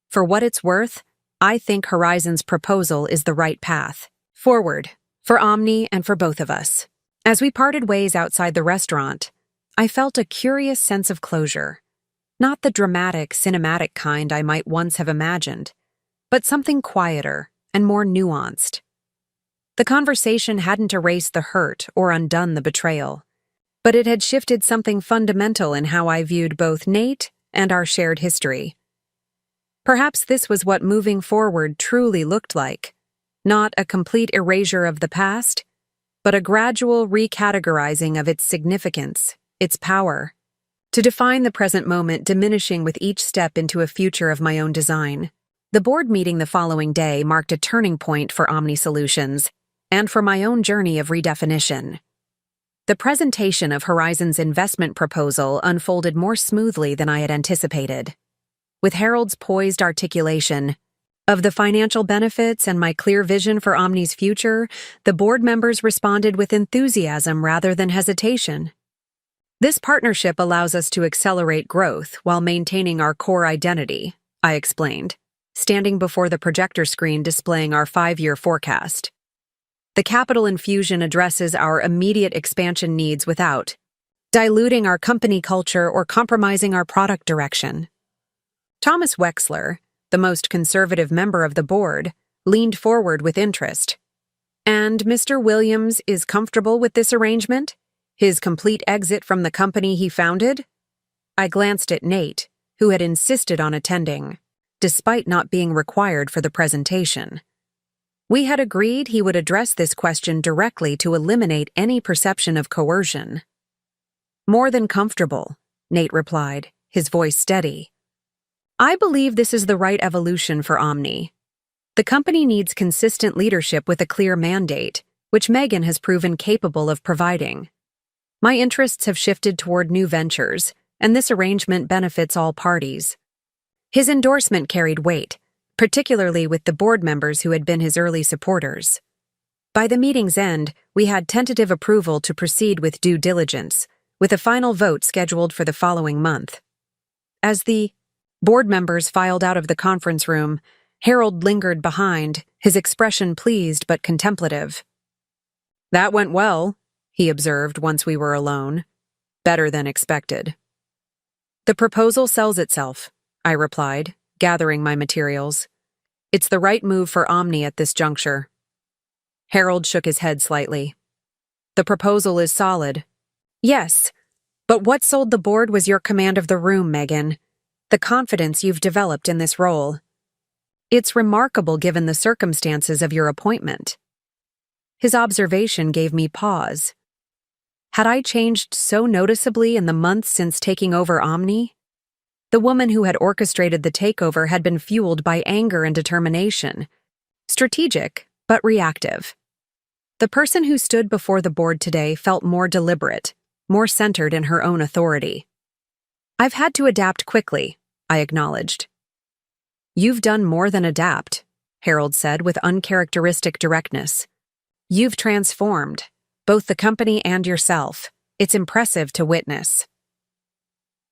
For what it's worth, I think Horizon's proposal is the right path forward, for Omni and for both of us. As we parted ways outside the restaurant, I felt a curious sense of closure. Not the dramatic, cinematic kind I might once have imagined, but something quieter and more nuanced. The conversation hadn't erased the hurt or undone the betrayal, but it had shifted something fundamental in how I viewed both Nate and our shared history. Perhaps this was what moving forward truly looked like. Not a complete erasure of the past, but a gradual recategorizing of its significance, its power, to define the present moment, diminishing with each step into a future of my own design. The board meeting the following day marked a turning point for Omni Solutions and for my own journey of redefinition. The presentation of Horizon's investment proposal unfolded more smoothly than I had anticipated. With Harold's poised articulation of the financial benefits and my clear vision for Omni's future, the board members responded with enthusiasm rather than hesitation. This partnership allows us to accelerate growth while maintaining our core identity, I explained, standing before the projector screen displaying our 5-year forecast. The capital infusion addresses our immediate expansion needs without diluting our company culture or compromising our product direction. Thomas Wexler, the most conservative member of the board, leaned forward with interest. And Mr. Williams is comfortable with this arrangement? His complete exit from the company he founded? I glanced at Nate, who had insisted on attending, despite not being required for the presentation. We had agreed he would address this question directly to eliminate any perception of coercion. More than comfortable, Nate replied, his voice steady. I believe this is the right evolution for Omni. The company needs consistent leadership with a clear mandate, which Megan has proven capable of providing. My interests have shifted toward new ventures, and this arrangement benefits all parties. His endorsement carried weight, particularly with the board members who had been his early supporters. By the meeting's end, we had tentative approval to proceed with due diligence, with a final vote scheduled for the following month. As the board members filed out of the conference room, Harold lingered behind, his expression pleased but contemplative. That went well, he observed once we were alone. Better than expected. The proposal sells itself, I replied, gathering my materials. It's the right move for Omni at this juncture. Harold shook his head slightly. The proposal is solid. Yes, but what sold the board was your command of the room, Megan. The confidence you've developed in this role. It's remarkable given the circumstances of your appointment. His observation gave me pause. Had I changed so noticeably in the months since taking over Omni? The woman who had orchestrated the takeover had been fueled by anger and determination. Strategic, but reactive. The person who stood before the board today felt more deliberate, more centered in her own authority. I've had to adapt quickly, I acknowledged. You've done more than adapt, Harold said with uncharacteristic directness. You've transformed, both the company and yourself. It's impressive to witness.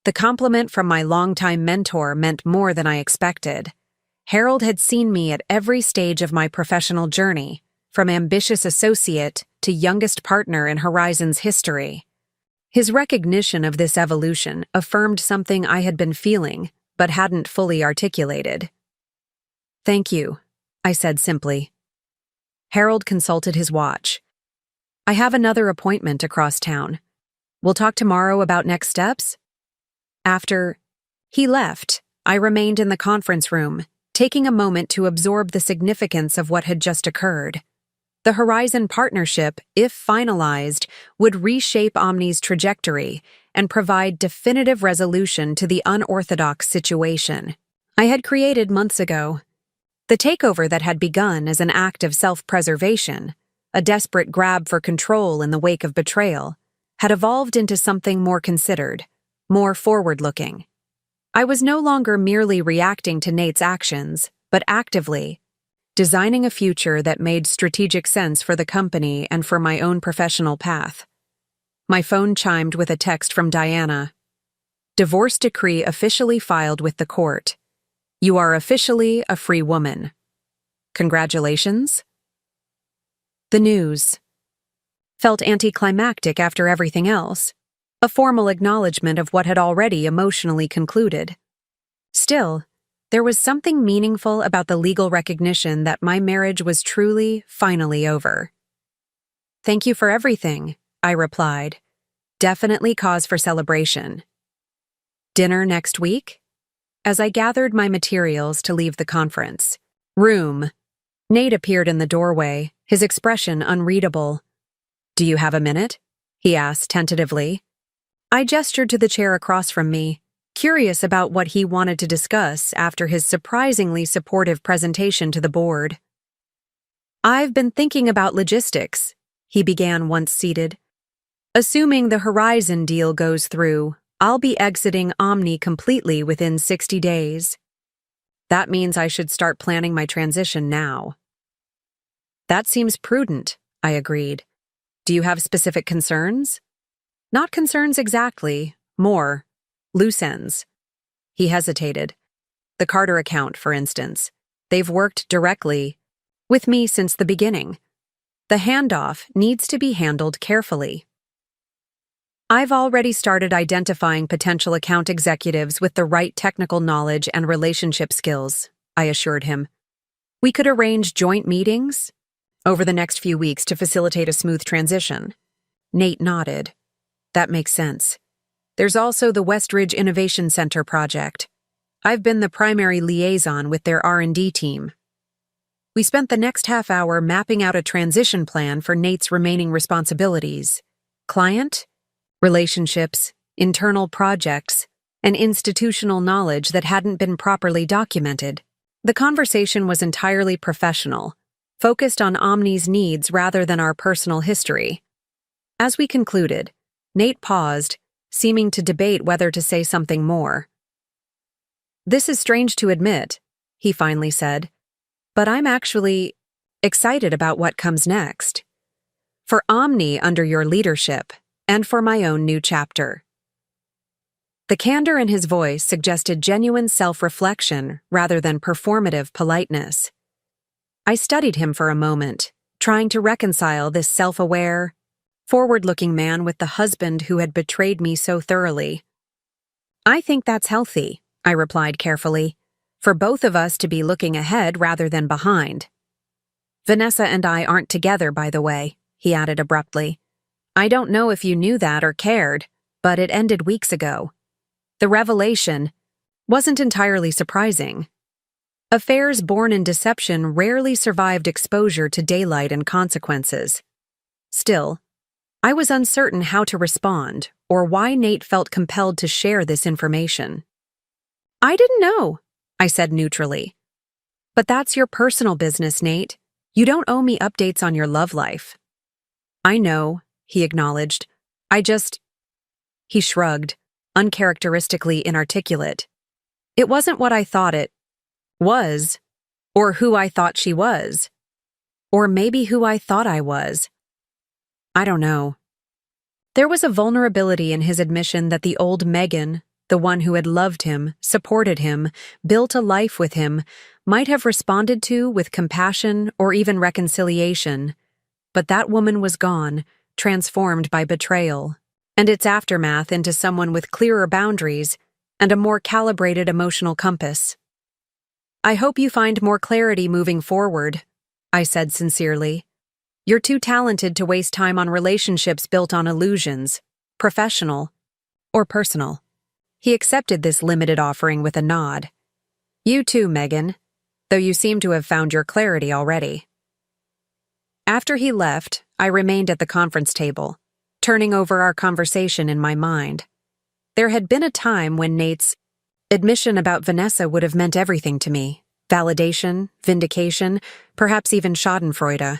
The compliment from my longtime mentor meant more than I expected. Harold had seen me at every stage of my professional journey, from ambitious associate to youngest partner in Horizon's history. His recognition of this evolution affirmed something I had been feeling, but hadn't fully articulated. Thank you, I said simply. Harold consulted his watch. I have another appointment across town. We'll talk tomorrow about next steps? After he left, I remained in the conference room, taking a moment to absorb the significance of what had just occurred. The Horizon partnership, if finalized, would reshape Omni's trajectory and provide definitive resolution to the unorthodox situation I had created months ago. The takeover that had begun as an act of self-preservation, a desperate grab for control in the wake of betrayal, had evolved into something more considered, more forward-looking. I was no longer merely reacting to Nate's actions, but actively designing a future that made strategic sense for the company and for my own professional path. My phone chimed with a text from Diana. Divorce decree officially filed with the court. You are officially a free woman. Congratulations. The news felt anticlimactic after everything else, a formal acknowledgement of what had already emotionally concluded. Still, there was something meaningful about the legal recognition that my marriage was truly, finally over. Thank you for everything, I replied. Definitely cause for celebration. Dinner next week? As I gathered my materials to leave the conference room, Nate appeared in the doorway, his expression unreadable. Do you have a minute? He asked tentatively. I gestured to the chair across from me, curious about what he wanted to discuss after his surprisingly supportive presentation to the board. I've been thinking about logistics, he began once seated. Assuming the Horizon deal goes through, I'll be exiting Omni completely within 60 days. That means I should start planning my transition now. That seems prudent, I agreed. Do you have specific concerns? Not concerns exactly, more loose ends. He hesitated. The Carter account, for instance. They've worked directly with me since the beginning. The handoff needs to be handled carefully. I've already started identifying potential account executives with the right technical knowledge and relationship skills, I assured him. We could arrange joint meetings over the next few weeks to facilitate a smooth transition. Nate nodded. That makes sense. There's also the Westridge Innovation Center project. I've been the primary liaison with their R&D team. We spent the next half hour mapping out a transition plan for Nate's remaining responsibilities. Client, relationships, internal projects, and institutional knowledge that hadn't been properly documented. The conversation was entirely professional, focused on Omni's needs rather than our personal history. As we concluded, Nate paused, seeming to debate whether to say something more. This is strange to admit, he finally said, but I'm actually excited about what comes next. For Omni under your leadership, and for my own new chapter. The candor in his voice suggested genuine self-reflection rather than performative politeness. I studied him for a moment, trying to reconcile this self-aware, forward-looking man with the husband who had betrayed me so thoroughly. I think that's healthy, I replied carefully, for both of us to be looking ahead rather than behind. Vanessa and I aren't together, by the way, he added abruptly. I don't know if you knew that or cared, but it ended weeks ago. The revelation wasn't entirely surprising. Affairs born in deception rarely survived exposure to daylight and consequences. Still, I was uncertain how to respond or why Nate felt compelled to share this information. I didn't know, I said neutrally. But that's your personal business, Nate. You don't owe me updates on your love life. I know, he acknowledged. He shrugged, uncharacteristically inarticulate. It wasn't what I thought it was, or who I thought she was, or maybe who I thought I was. I don't know. There was a vulnerability in his admission that the old Megan, the one who had loved him, supported him, built a life with him, might have responded to with compassion or even reconciliation. But that woman was gone, transformed by betrayal, and its aftermath into someone with clearer boundaries and a more calibrated emotional compass. I hope you find more clarity moving forward, I said sincerely. You're too talented to waste time on relationships built on illusions, professional, or personal. He accepted this limited offering with a nod. You too, Megan, though you seem to have found your clarity already. After he left, I remained at the conference table, turning over our conversation in my mind. There had been a time when Nate's admission about Vanessa would have meant everything to me. Validation, vindication, perhaps even schadenfreude.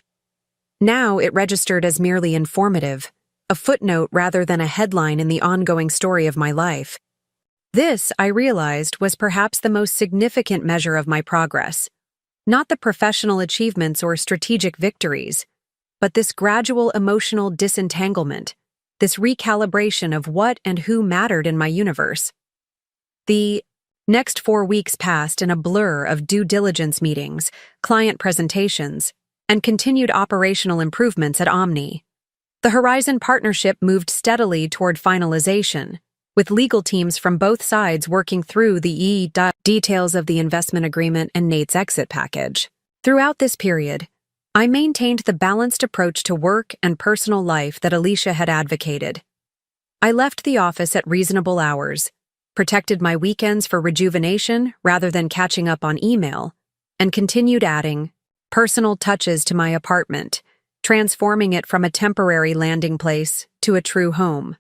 Now it registered as merely informative, a footnote rather than a headline in the ongoing story of my life. This, I realized, was perhaps the most significant measure of my progress. Not the professional achievements or strategic victories, but this gradual emotional disentanglement, this recalibration of what and who mattered in my universe. The next 4 weeks passed in a blur of due diligence meetings, client presentations, and continued operational improvements at Omni. The Horizon partnership moved steadily toward finalization, with legal teams from both sides working through the details of the investment agreement and Nate's exit package. Throughout this period, I maintained the balanced approach to work and personal life that Alicia had advocated. I left the office at reasonable hours, protected my weekends for rejuvenation rather than catching up on email, and continued adding personal touches to my apartment, transforming it from a temporary landing place to a true home.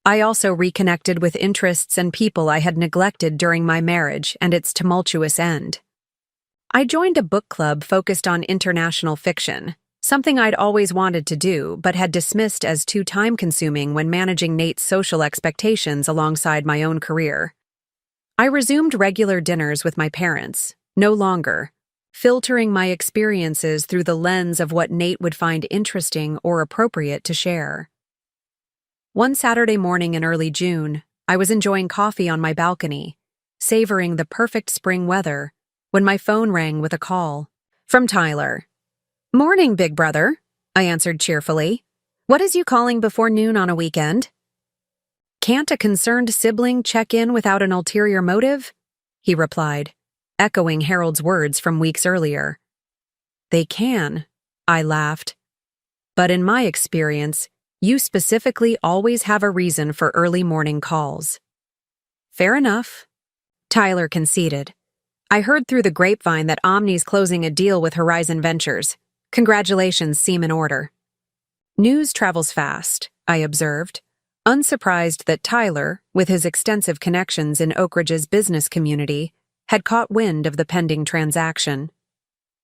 I also reconnected with interests and people I had neglected during my marriage and its tumultuous end. I joined a book club focused on international fiction, something I'd always wanted to do but had dismissed as too time-consuming when managing Nate's social expectations alongside my own career. I resumed regular dinners with my parents, no longer, filtering my experiences through the lens of what Nate would find interesting or appropriate to share. One Saturday morning in early June, I was enjoying coffee on my balcony, savoring the perfect spring weather, when my phone rang with a call. From Tyler. "Morning, big brother," I answered cheerfully. "What is you calling before noon on a weekend?" "Can't a concerned sibling check in without an ulterior motive?" he replied, echoing Harold's words from weeks earlier. "They can," I laughed. "But in my experience, you specifically always have a reason for early morning calls." "Fair enough," Tyler conceded. "I heard through the grapevine that Omni's closing a deal with Horizon Ventures. Congratulations seem in order." "News travels fast," I observed, unsurprised that Tyler, with his extensive connections in Oak Ridge's business community, had caught wind of the pending transaction.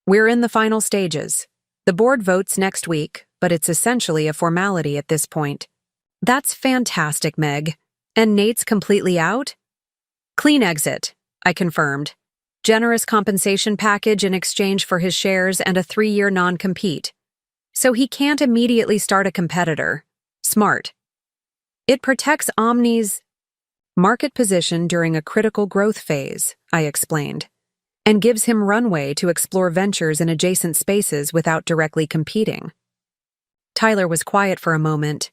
"We're in the final stages. The board votes next week, but it's essentially a formality at this point." "That's fantastic, Meg. And Nate's completely out?" "Clean exit," I confirmed. "Generous compensation package in exchange for his shares and a 3-year non-compete. So he can't immediately start a competitor. Smart. It protects Omni's market position during a critical growth phase," I explained, "and gives him runway to explore ventures in adjacent spaces without directly competing." Tyler was quiet for a moment.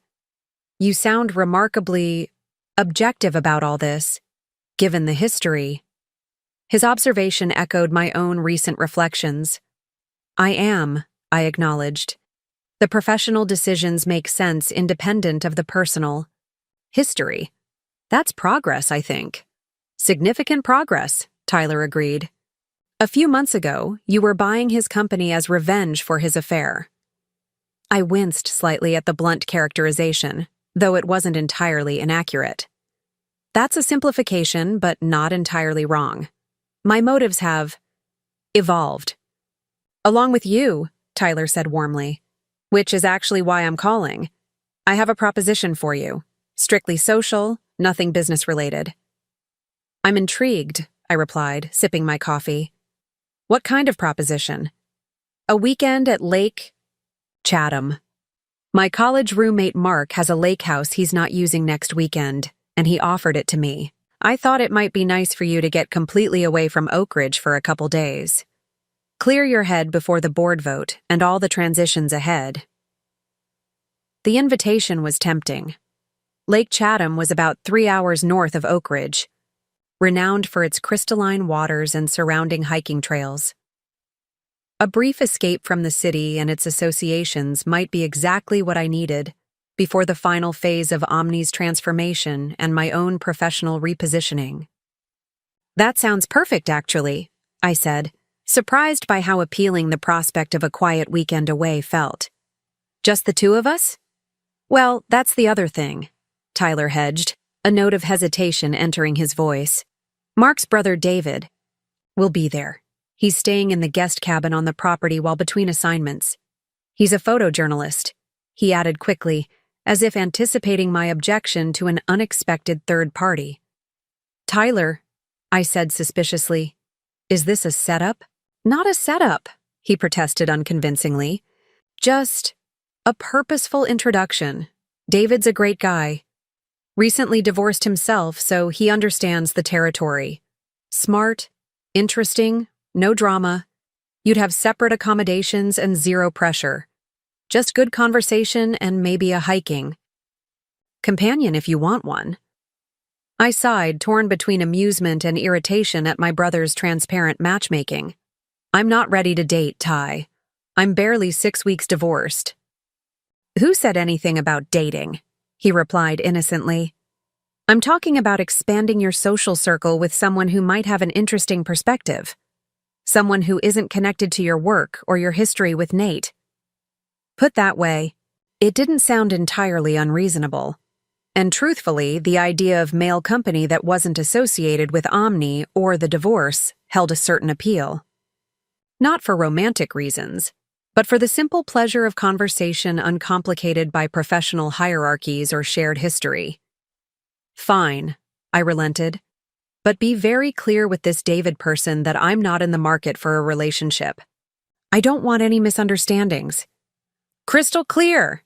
"You sound remarkably objective about all this, given the history." His observation echoed my own recent reflections. "I am," I acknowledged. "The professional decisions make sense independent of the personal. History. That's progress, I think." "Significant progress," Tyler agreed. "A few months ago, you were buying his company as revenge for his affair." I winced slightly at the blunt characterization, though it wasn't entirely inaccurate. "That's a simplification, but not entirely wrong. My motives have evolved." "Along with you," Tyler said warmly, "which is actually why I'm calling. I have a proposition for you. Strictly social, nothing business-related." "I'm intrigued," I replied, sipping my coffee. "What kind of proposition?" "A weekend at Lake Chatham. My college roommate Mark has a lake house he's not using next weekend, and he offered it to me. I thought it might be nice for you to get completely away from Oak Ridge for a couple days. Clear your head before the board vote and all the transitions ahead." The invitation was tempting. Lake Chatham was about 3 hours north of Oak Ridge, renowned for its crystalline waters and surrounding hiking trails. A brief escape from the city and its associations might be exactly what I needed, before the final phase of Omni's transformation and my own professional repositioning. That sounds perfect, actually, I said, surprised by how appealing the prospect of a quiet weekend away felt. Just the two of us? Well, that's the other thing, Tyler hedged, a note of hesitation entering his voice. Mark's brother David will be there. He's staying in the guest cabin on the property while between assignments. He's a photojournalist, he added quickly, as if anticipating my objection to an unexpected third party. Tyler, I said suspiciously, is this a setup? Not a setup, he protested unconvincingly. Just a purposeful introduction. David's a great guy. Recently divorced himself, so he understands the territory. Smart, interesting, no drama. You'd have separate accommodations and zero pressure. Just good conversation and maybe a hiking companion if you want one. I sighed, torn between amusement and irritation at my brother's transparent matchmaking. I'm not ready to date, Ty. I'm barely 6 weeks divorced. Who said anything about dating? He replied innocently. I'm talking about expanding your social circle with someone who might have an interesting perspective. Someone who isn't connected to your work or your history with Nate. Put that way, it didn't sound entirely unreasonable. And truthfully, the idea of male company that wasn't associated with Omni or the divorce held a certain appeal. Not for romantic reasons, but for the simple pleasure of conversation uncomplicated by professional hierarchies or shared history. Fine, I relented, but be very clear with this David person that I'm not in the market for a relationship. I don't want any misunderstandings. Crystal clear,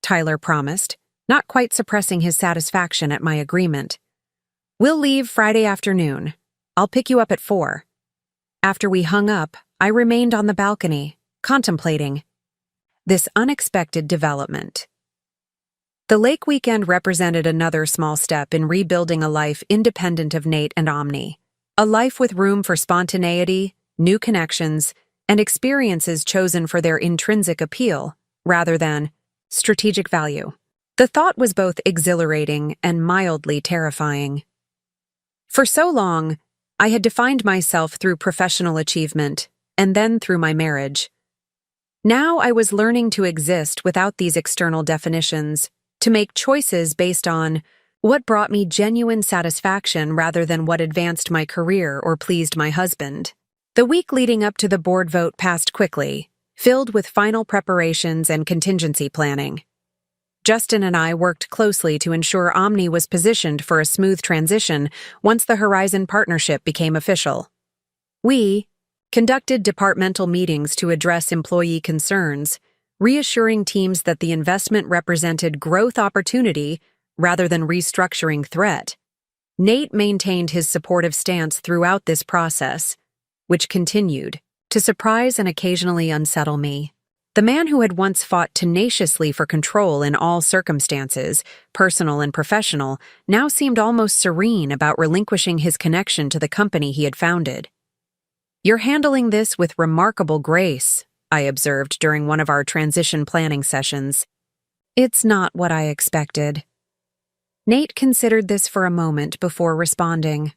Tyler promised, not quite suppressing his satisfaction at my agreement. We'll leave Friday afternoon. I'll pick you up at 4. After we hung up, I remained on the balcony, contemplating this unexpected development. The lake weekend represented another small step in rebuilding a life independent of Nate and Omni. A life with room for spontaneity, new connections, and experiences chosen for their intrinsic appeal, rather than strategic value. The thought was both exhilarating and mildly terrifying. For so long, I had defined myself through professional achievement, and then through my marriage. Now I was learning to exist without these external definitions, to make choices based on what brought me genuine satisfaction rather than what advanced my career or pleased my husband. The week leading up to the board vote passed quickly, filled with final preparations and contingency planning. Justin and I worked closely to ensure Omni was positioned for a smooth transition once the Horizon partnership became official. We conducted departmental meetings to address employee concerns, reassuring teams that the investment represented growth opportunity rather than restructuring threat. Nate maintained his supportive stance throughout this process, which continued to surprise and occasionally unsettle me. The man who had once fought tenaciously for control in all circumstances, personal and professional, now seemed almost serene about relinquishing his connection to the company he had founded. You're handling this with remarkable grace, I observed during one of our transition planning sessions. It's not what I expected. Nate considered this for a moment before responding.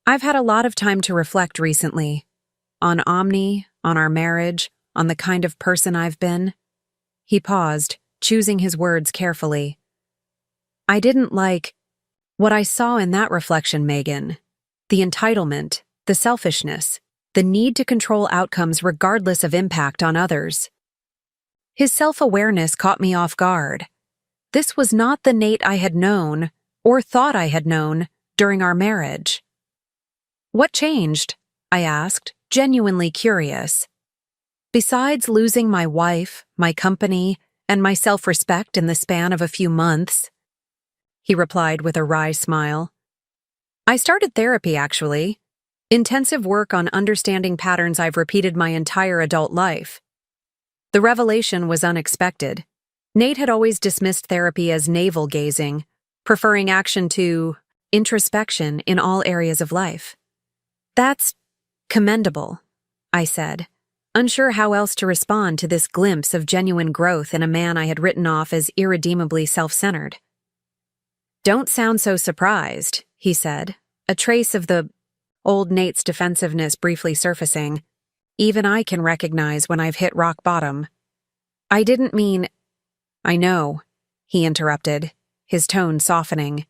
I've had a lot of time to reflect recently. On Omni, on our marriage, on the kind of person I've been. He paused, choosing his words carefully. I didn't like what I saw in that reflection, Megan. The entitlement, the selfishness, the need to control outcomes regardless of impact on others. His self-awareness caught me off guard. This was not the Nate I had known, or thought I had known, during our marriage. What changed? I asked, genuinely curious. Besides losing my wife, my company, and my self-respect in the span of a few months, he replied with a wry smile. I started therapy, actually. Intensive work on understanding patterns I've repeated my entire adult life. The revelation was unexpected. Nate had always dismissed therapy as navel-gazing, preferring action to introspection in all areas of life. That's commendable, I said. unsure how else to respond to this glimpse of genuine growth in a man I had written off as irredeemably self-centered. "Don't sound so surprised," he said, a trace of the old Nate's defensiveness briefly surfacing. "Even I can recognize when I've hit rock bottom." "I didn't mean—" "I know," he interrupted, his tone softening.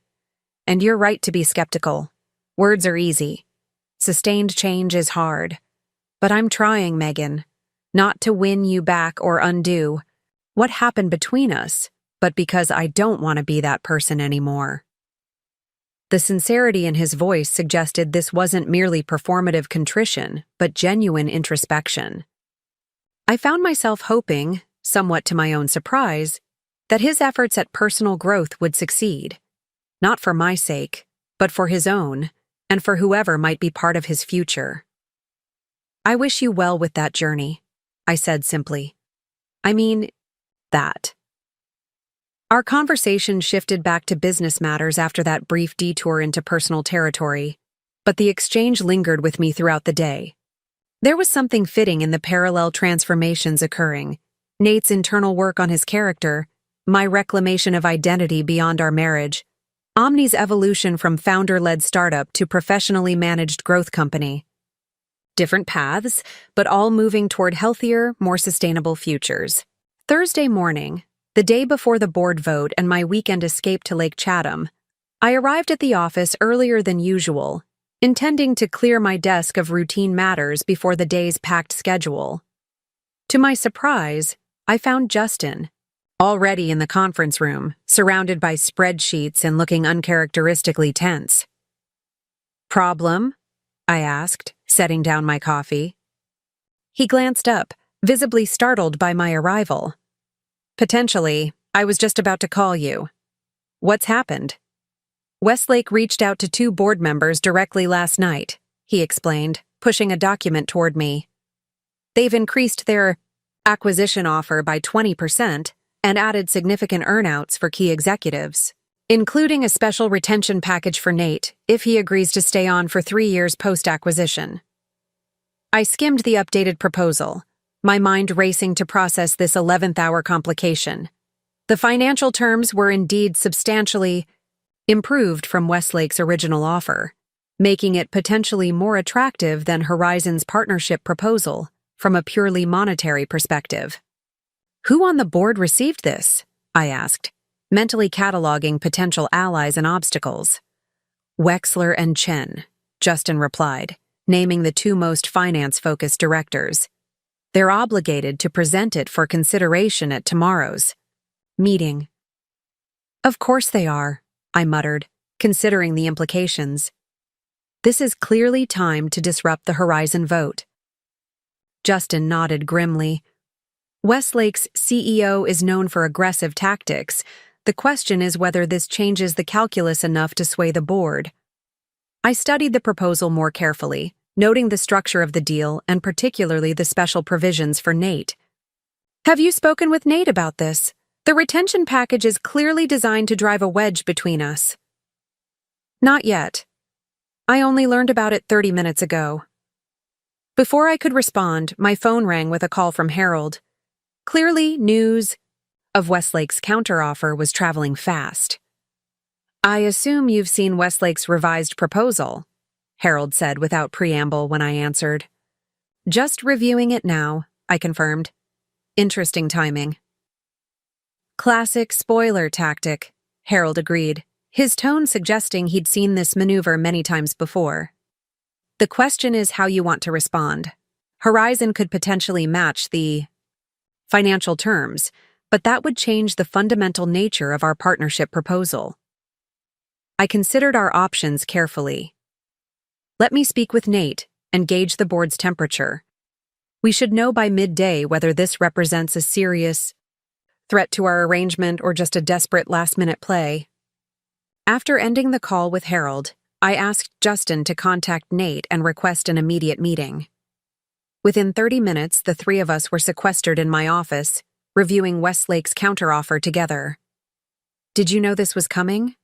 "And you're right to be skeptical. Words are easy. Sustained change is hard. But I'm trying, Megan. Not to win you back or undo what happened between us, but because I don't want to be that person anymore." The sincerity in his voice suggested this wasn't merely performative contrition, but genuine introspection. I found myself hoping, somewhat to my own surprise, that his efforts at personal growth would succeed, not for my sake, but for his own, and for whoever might be part of his future. "I wish you well with that journey," I said simply. "I mean, that." Our conversation shifted back to business matters after that brief detour into personal territory, but the exchange lingered with me throughout the day. There was something fitting in the parallel transformations occurring: Nate's internal work on his character, my reclamation of identity beyond our marriage, Omni's evolution from founder-led startup to professionally managed growth company. Different paths, but all moving toward healthier, more sustainable futures. Thursday morning, the day before the board vote and my weekend escape to Lake Chatham, I arrived at the office earlier than usual, intending to clear my desk of routine matters before the day's packed schedule. To my surprise, I found Justin, already in the conference room, surrounded by spreadsheets and looking uncharacteristically tense. "Problem?" I asked, setting down my coffee. He glanced up, visibly startled by my arrival. "Potentially, I was just about to call you. What's happened?" "Westlake reached out to 2 board members directly last night," he explained, pushing a document toward me. "They've increased their acquisition offer by 20% and added significant earnouts for key executives, including a special retention package for Nate if he agrees to stay on for 3 years post-acquisition." I skimmed the updated proposal, my mind racing to process this 11th-hour complication. The financial terms were indeed substantially improved from Westlake's original offer, making it potentially more attractive than Horizon's partnership proposal from a purely monetary perspective. "Who on the board received this?" I asked, mentally cataloging potential allies and obstacles. "Wexler and Chen," Justin replied, naming the 2 most finance-focused directors. "They're obligated to present it for consideration at tomorrow's meeting." "Of course they are," I muttered, considering the implications. "This is clearly time to disrupt the Horizon vote." Justin nodded grimly. "Westlake's CEO is known for aggressive tactics. The question is whether this changes the calculus enough to sway the board." I studied the proposal more carefully, noting the structure of the deal and particularly the special provisions for Nate. "Have you spoken with Nate about this? The retention package is clearly designed to drive a wedge between us." "Not yet. I only learned about it 30 minutes ago." Before I could respond, my phone rang with a call from Harold. Clearly, news of Westlake's counteroffer was traveling fast. "I assume you've seen Westlake's revised proposal," Harold said without preamble when I answered. "Just reviewing it now," I confirmed. "Interesting timing." "Classic spoiler tactic," Harold agreed, his tone suggesting he'd seen this maneuver many times before. "The question is how you want to respond. Horizon could potentially match the financial terms, but that would change the fundamental nature of our partnership proposal." I considered our options carefully. "Let me speak with Nate and gauge the board's temperature. We should know by midday whether this represents a serious threat to our arrangement or just a desperate last-minute play." After ending the call with Harold, I asked Justin to contact Nate and request an immediate meeting. Within 30 minutes, the 3 of us were sequestered in my office, reviewing Westlake's counteroffer together. "Did you know this was coming?"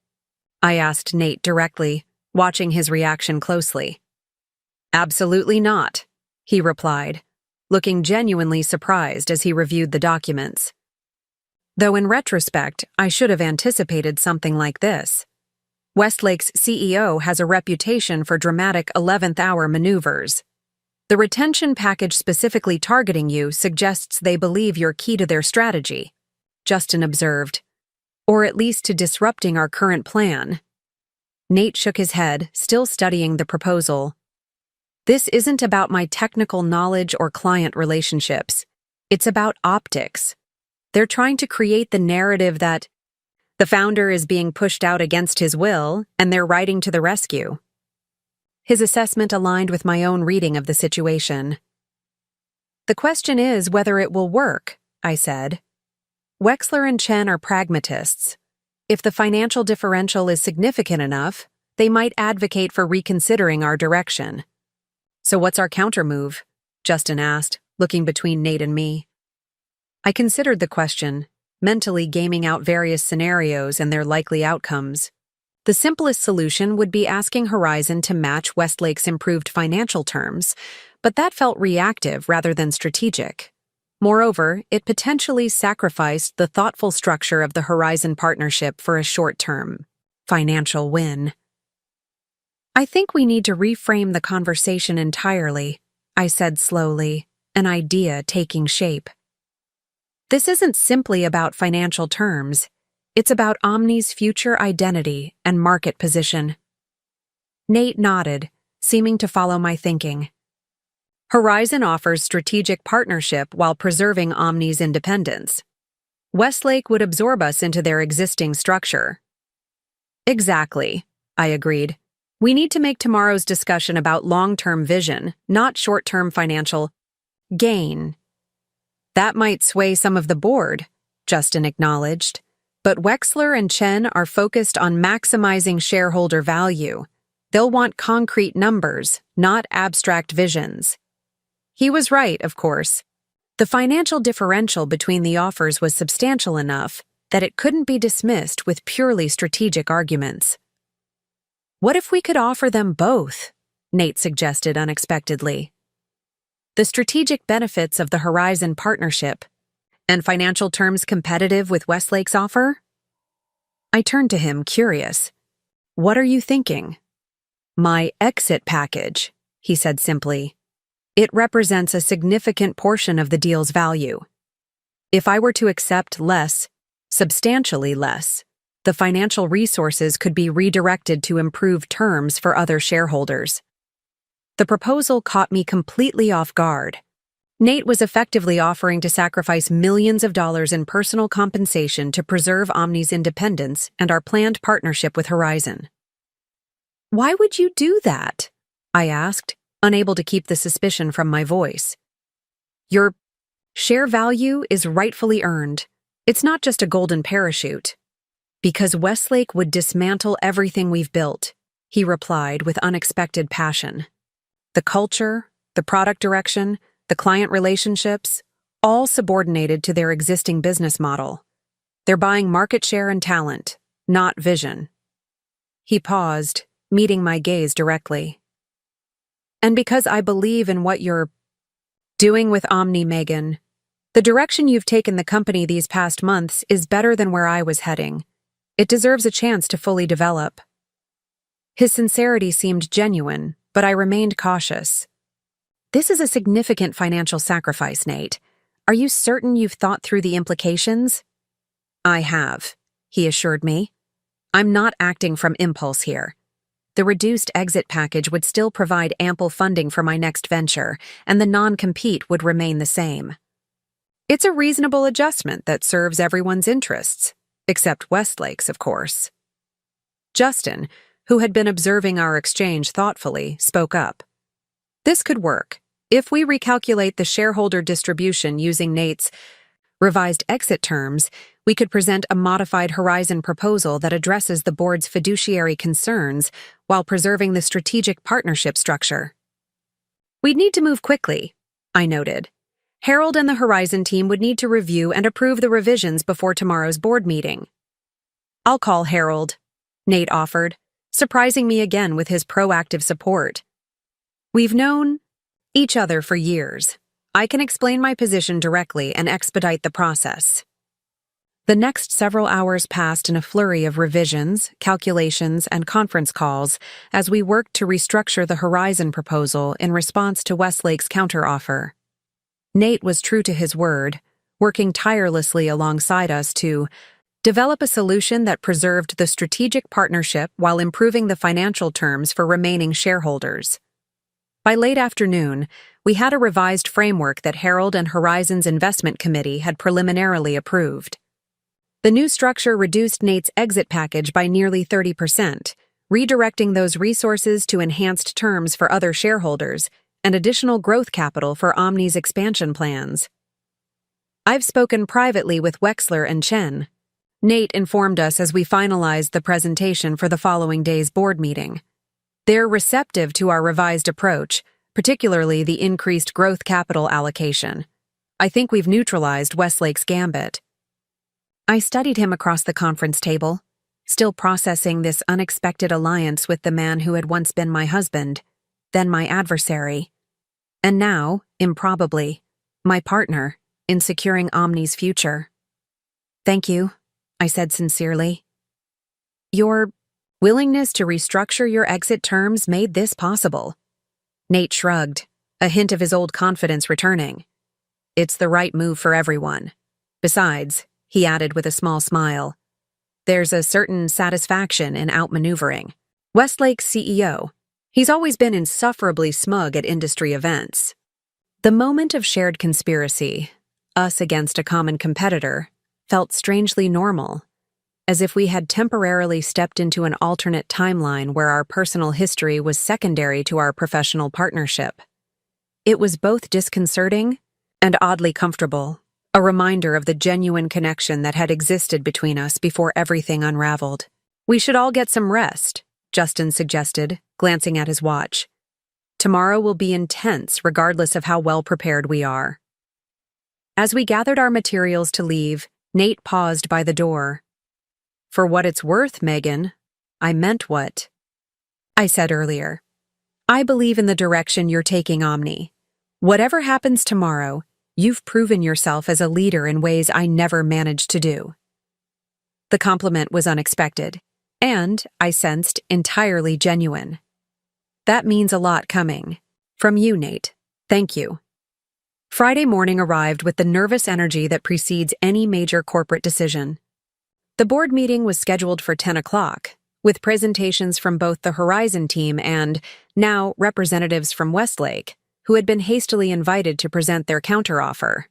I asked Nate directly, watching his reaction closely. "Absolutely not," he replied, looking genuinely surprised as he reviewed the documents. Though in retrospect, I should have anticipated something like this. Westlake's CEO has a reputation for dramatic 11th-hour maneuvers. The retention package specifically targeting you suggests they believe you're key to their strategy, Justin observed, or at least to disrupting our current plan. Nate shook his head, still studying the proposal. This isn't about my technical knowledge or client relationships. It's about optics. They're trying to create the narrative that the founder is being pushed out against his will, and they're riding to the rescue. His assessment aligned with my own reading of the situation. The question is whether it will work, I said. Wexler and Chen are pragmatists. If the financial differential is significant enough, they might advocate for reconsidering our direction. So what's our countermove? Justin asked, looking between Nate and me. I considered the question, mentally gaming out various scenarios and their likely outcomes. The simplest solution would be asking Horizon to match Westlake's improved financial terms, but that felt reactive rather than strategic. Moreover, it potentially sacrificed the thoughtful structure of the Horizon partnership for a short-term financial win. I think we need to reframe the conversation entirely, I said slowly, an idea taking shape. This isn't simply about financial terms. It's about Omni's future identity and market position. Nate nodded, seeming to follow my thinking. Horizon offers strategic partnership while preserving Omni's independence. Westlake would absorb us into their existing structure. Exactly, I agreed. We need to make tomorrow's discussion about long-term vision, not short-term financial gain. That might sway some of the board, Justin acknowledged, but Wexler and Chen are focused on maximizing shareholder value. They'll want concrete numbers, not abstract visions. He was right, of course. The financial differential between the offers was substantial enough that it couldn't be dismissed with purely strategic arguments. What if we could offer them both? Nate suggested unexpectedly. The strategic benefits of the Horizon partnership, and financial terms competitive with Westlake's offer? I turned to him, curious. What are you thinking? My exit package, he said simply. It represents a significant portion of the deal's value. If I were to accept less, substantially less, the financial resources could be redirected to improve terms for other shareholders. The proposal caught me completely off guard. Nate was effectively offering to sacrifice millions of dollars in personal compensation to preserve Omni's independence and our planned partnership with Horizon. Why would you do that? I asked, unable to keep the suspicion from my voice. Your share value is rightfully earned. It's not just a golden parachute. Because Westlake would dismantle everything we've built, he replied with unexpected passion. The culture, the product direction, the client relationships, all subordinated to their existing business model. They're buying market share and talent, not vision. He paused, meeting my gaze directly. And because I believe in what you're doing with Omni, Megan, the direction you've taken the company these past months is better than where I was heading. It deserves a chance to fully develop. His sincerity seemed genuine, but I remained cautious. This is a significant financial sacrifice, Nate. Are you certain you've thought through the implications? I have, he assured me. I'm not acting from impulse here. The reduced exit package would still provide ample funding for my next venture, and the non-compete would remain the same. It's a reasonable adjustment that serves everyone's interests, except Westlake's, of course. Justin, who had been observing our exchange thoughtfully, spoke up. This could work. If we recalculate the shareholder distribution using Nate's revised exit terms, we could present a modified Horizon proposal that addresses the board's fiduciary concerns while preserving the strategic partnership structure. We'd need to move quickly, I noted. Harold and the Horizon team would need to review and approve the revisions before tomorrow's board meeting. I'll call Harold, Nate offered, surprising me again with his proactive support. We've known each other for years. I can explain my position directly and expedite the process. The next several hours passed in a flurry of revisions, calculations, and conference calls as we worked to restructure the Horizon proposal in response to Westlake's counteroffer. Nate was true to his word, working tirelessly alongside us to develop a solution that preserved the strategic partnership while improving the financial terms for remaining shareholders. By late afternoon, we had a revised framework that Harold and Horizon's investment committee had preliminarily approved. The new structure reduced Nate's exit package by nearly 30%, redirecting those resources to enhanced terms for other shareholders and additional growth capital for Omni's expansion plans. I've spoken privately with Wexler and Chen. Nate informed us as we finalized the presentation for the following day's board meeting. They're receptive to our revised approach, particularly the increased growth capital allocation. I think we've neutralized Westlake's gambit. I studied him across the conference table, still processing this unexpected alliance with the man who had once been my husband, then my adversary, and now, improbably, my partner in securing Omni's future. Thank you, I said sincerely. Your willingness to restructure your exit terms made this possible. Nate shrugged, a hint of his old confidence returning. It's the right move for everyone. Besides, he added with a small smile, there's a certain satisfaction in outmaneuvering Westlake's CEO. He's always been insufferably smug at industry events. The moment of shared conspiracy, us against a common competitor, felt strangely normal, as if we had temporarily stepped into an alternate timeline where our personal history was secondary to our professional partnership. It was both disconcerting and oddly comfortable, a reminder of the genuine connection that had existed between us before everything unraveled. We should all get some rest, Justin suggested, glancing at his watch. Tomorrow will be intense regardless of how well prepared we are. As we gathered our materials to leave, Nate paused by the door. For what it's worth, Megan, I meant what I said earlier. I believe in the direction you're taking Omni. Whatever happens tomorrow, you've proven yourself as a leader in ways I never managed to do. The compliment was unexpected, and, I sensed, entirely genuine. That means a lot coming. From you, Nate. Thank you. Friday morning arrived with the nervous energy that precedes any major corporate decision. The board meeting was scheduled for 10 o'clock, with presentations from both the Horizon team and, now, representatives from Westlake, who had been hastily invited to present their counteroffer.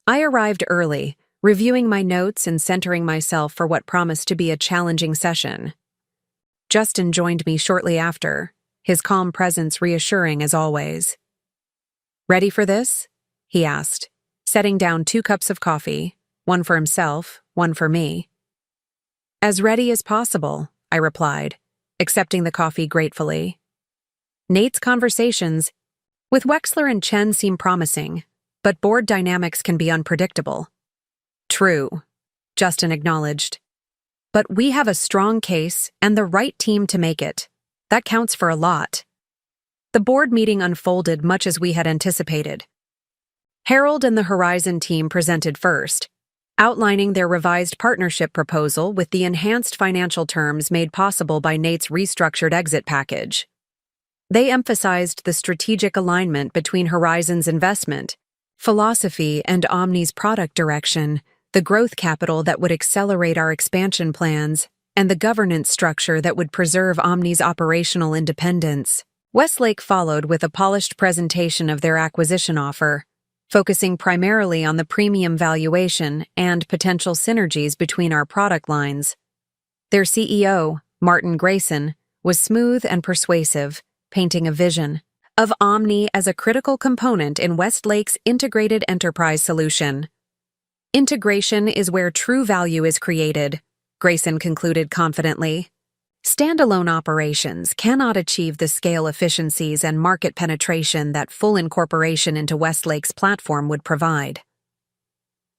I arrived early, reviewing my notes and centering myself for what promised to be a challenging session. Justin joined me shortly after, his calm presence reassuring as always. Ready for this? He asked, setting down 2 cups of coffee, one for himself, one for me. As ready as possible, I replied, accepting the coffee gratefully. Nate's conversations with Wexler and Chen seem promising, but board dynamics can be unpredictable. True, Justin acknowledged. But we have a strong case and the right team to make it. That counts for a lot. The board meeting unfolded much as we had anticipated. Harold and the Horizon team presented first, outlining their revised partnership proposal with the enhanced financial terms made possible by Nate's restructured exit package. They emphasized the strategic alignment between Horizon's investment, philosophy, and Omni's product direction, the growth capital that would accelerate our expansion plans, and the governance structure that would preserve Omni's operational independence. Westlake followed with a polished presentation of their acquisition offer, focusing primarily on the premium valuation and potential synergies between our product lines. Their CEO, Martin Grayson, was smooth and persuasive, painting a vision of Omni as a critical component in Westlake's integrated enterprise solution. Integration is where true value is created, Grayson concluded confidently. Standalone operations cannot achieve the scale efficiencies and market penetration that full incorporation into Westlake's platform would provide.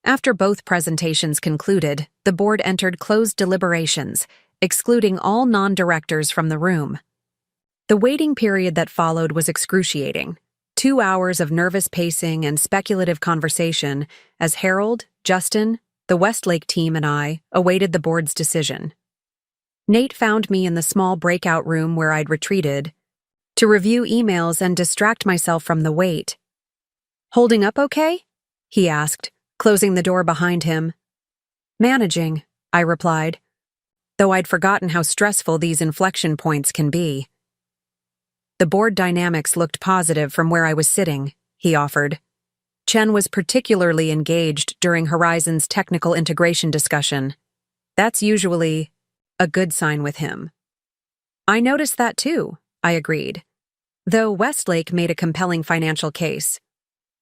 After both presentations concluded, the board entered closed deliberations, excluding all non-directors from the room. The waiting period that followed was excruciating. 2 hours of nervous pacing and speculative conversation as Harold, Justin, the Westlake team, and I awaited the board's decision. Nate found me in the small breakout room where I'd retreated to review emails and distract myself from the wait. "Holding up okay?" he asked, closing the door behind him. "Managing," I replied, though I'd forgotten how stressful these inflection points can be. "The board dynamics looked positive from where I was sitting," he offered. Chen was particularly engaged during Horizon's technical integration discussion. That's usually a good sign with him. "I noticed that too," I agreed, though Westlake made a compelling financial case.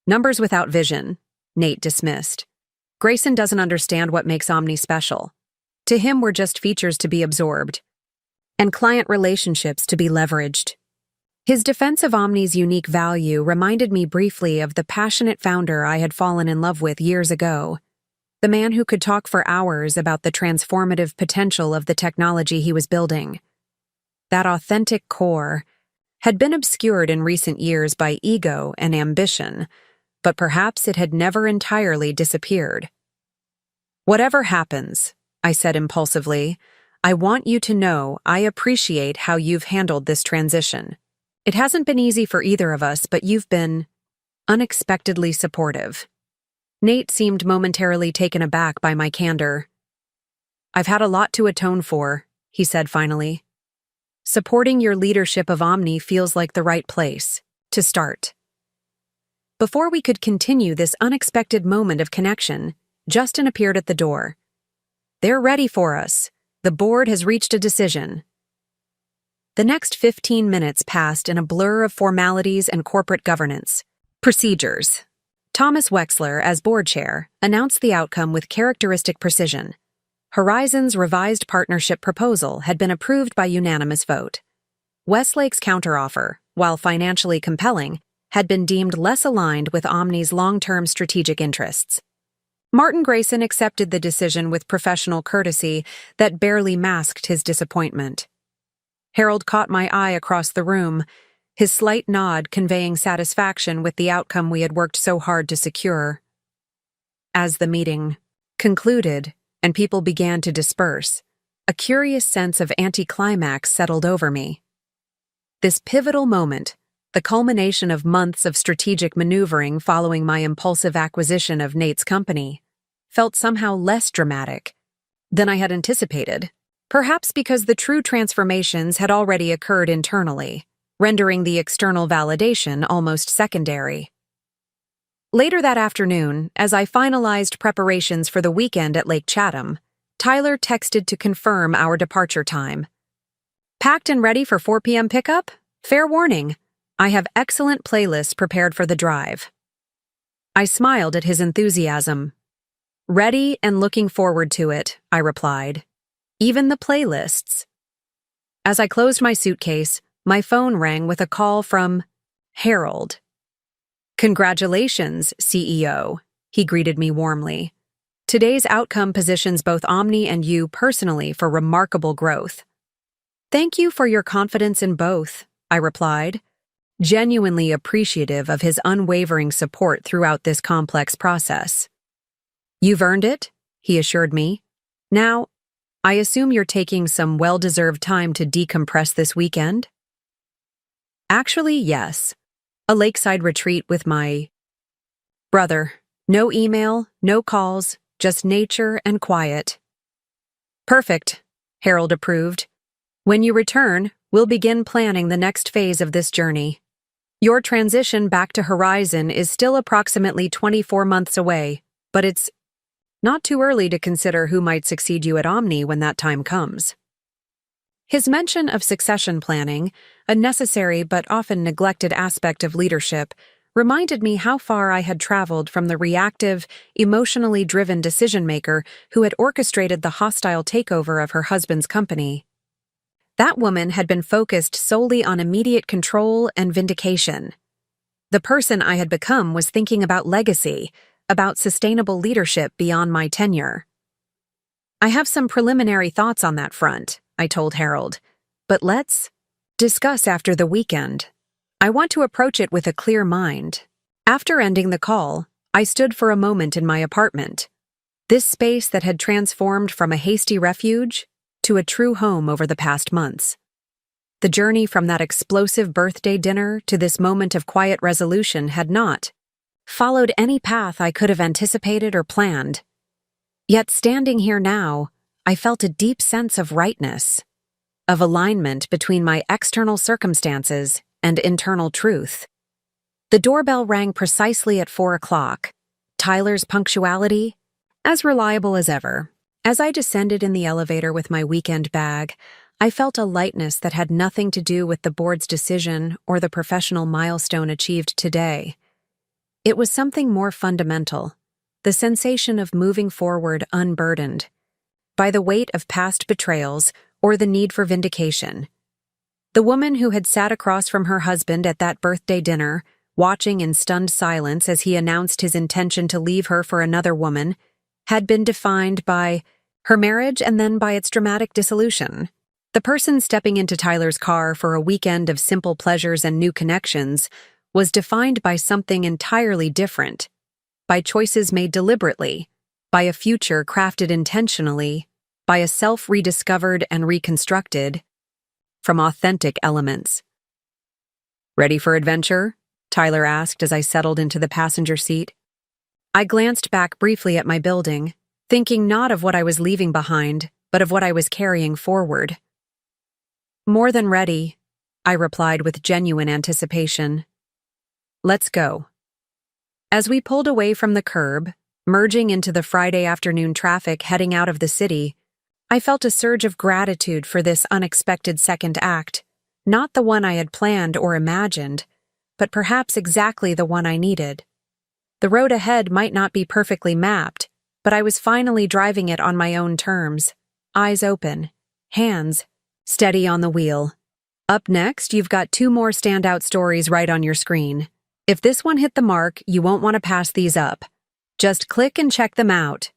"Numbers without vision," Nate dismissed. "Grayson doesn't understand what makes Omni special. To him, we're just features to be absorbed and client relationships to be leveraged." His defense of Omni's unique value reminded me briefly of the passionate founder I had fallen in love with years ago, the man who could talk for hours about the transformative potential of the technology he was building. That authentic core had been obscured in recent years by ego and ambition, but perhaps it had never entirely disappeared. "Whatever happens," I said impulsively, "I want you to know I appreciate how you've handled this transition. It hasn't been easy for either of us, but you've been unexpectedly supportive." Nate seemed momentarily taken aback by my candor. "I've had a lot to atone for," he said finally. "Supporting your leadership of Omni feels like the right place to start." Before we could continue this unexpected moment of connection, Justin appeared at the door. "They're ready for us. The board has reached a decision." The next 15 minutes passed in a blur of formalities and corporate governance. Procedures. Thomas Wexler, as board chair, announced the outcome with characteristic precision. Horizon's revised partnership proposal had been approved by unanimous vote. Westlake's counteroffer, while financially compelling, had been deemed less aligned with Omni's long-term strategic interests. Martin Grayson accepted the decision with professional courtesy that barely masked his disappointment. Harold caught my eye across the room, his slight nod conveying satisfaction with the outcome we had worked so hard to secure. As the meeting concluded and people began to disperse, a curious sense of anticlimax settled over me. This pivotal moment, the culmination of months of strategic maneuvering following my impulsive acquisition of Nate's company, felt somehow less dramatic than I had anticipated. Perhaps because the true transformations had already occurred internally, rendering the external validation almost secondary. Later that afternoon, as I finalized preparations for the weekend at Lake Chatham, Tyler texted to confirm our departure time. "Packed and ready for 4 p.m. pickup? Fair warning, I have excellent playlists prepared for the drive." I smiled at his enthusiasm. "Ready and looking forward to it," I replied. "Even the playlists." As I closed my suitcase, my phone rang with a call from Harold. "Congratulations, CEO," he greeted me warmly. "Today's outcome positions both Omni and you personally for remarkable growth." "Thank you for your confidence in both," I replied, genuinely appreciative of his unwavering support throughout this complex process. "You've earned it," he assured me. "Now, I assume you're taking some well-deserved time to decompress this weekend?" "Actually, yes. A lakeside retreat with my brother. No email, no calls, just nature and quiet." "Perfect," Harold approved. "When you return, we'll begin planning the next phase of this journey. Your transition back to Horizon is still approximately 24 months away, but it's not too early to consider who might succeed you at Omni when that time comes." His mention of succession planning, a necessary but often neglected aspect of leadership, reminded me how far I had traveled from the reactive, emotionally driven decision-maker who had orchestrated the hostile takeover of her husband's company. That woman had been focused solely on immediate control and vindication. The person I had become was thinking about legacy, about sustainable leadership beyond my tenure. "I have some preliminary thoughts on that front," I told Harold, "but let's discuss after the weekend." I want to approach it with a clear mind. After ending the call, I stood for a moment in my apartment. This space that had transformed from a hasty refuge to a true home over the past months. The journey from that explosive birthday dinner to this moment of quiet resolution had not followed any path I could have anticipated or planned. Yet standing here now, I felt a deep sense of rightness, of alignment between my external circumstances and internal truth. The doorbell rang precisely at 4 o'clock. Tyler's punctuality, as reliable as ever. As I descended in the elevator with my weekend bag, I felt a lightness that had nothing to do with the board's decision or the professional milestone achieved today. It was something more fundamental, the sensation of moving forward unburdened by the weight of past betrayals or the need for vindication. The woman who had sat across from her husband at that birthday dinner, watching in stunned silence as he announced his intention to leave her for another woman, had been defined by her marriage and then by its dramatic dissolution. The person stepping into Tyler's car for a weekend of simple pleasures and new connections was defined by something entirely different, by choices made deliberately, by a future crafted intentionally, by a self rediscovered and reconstructed from authentic elements. "Ready for adventure?" Tyler asked as I settled into the passenger seat. I glanced back briefly at my building, thinking not of what I was leaving behind, but of what I was carrying forward. "More than ready," I replied with genuine anticipation. "Let's go." As we pulled away from the curb, merging into the Friday afternoon traffic heading out of the city, I felt a surge of gratitude for this unexpected second act, not the one I had planned or imagined, but perhaps exactly the one I needed. The road ahead might not be perfectly mapped, but I was finally driving it on my own terms, eyes open, hands steady on the wheel. Up next, you've got 2 more standout stories right on your screen. If this one hit the mark, you won't want to pass these up. Just click and check them out.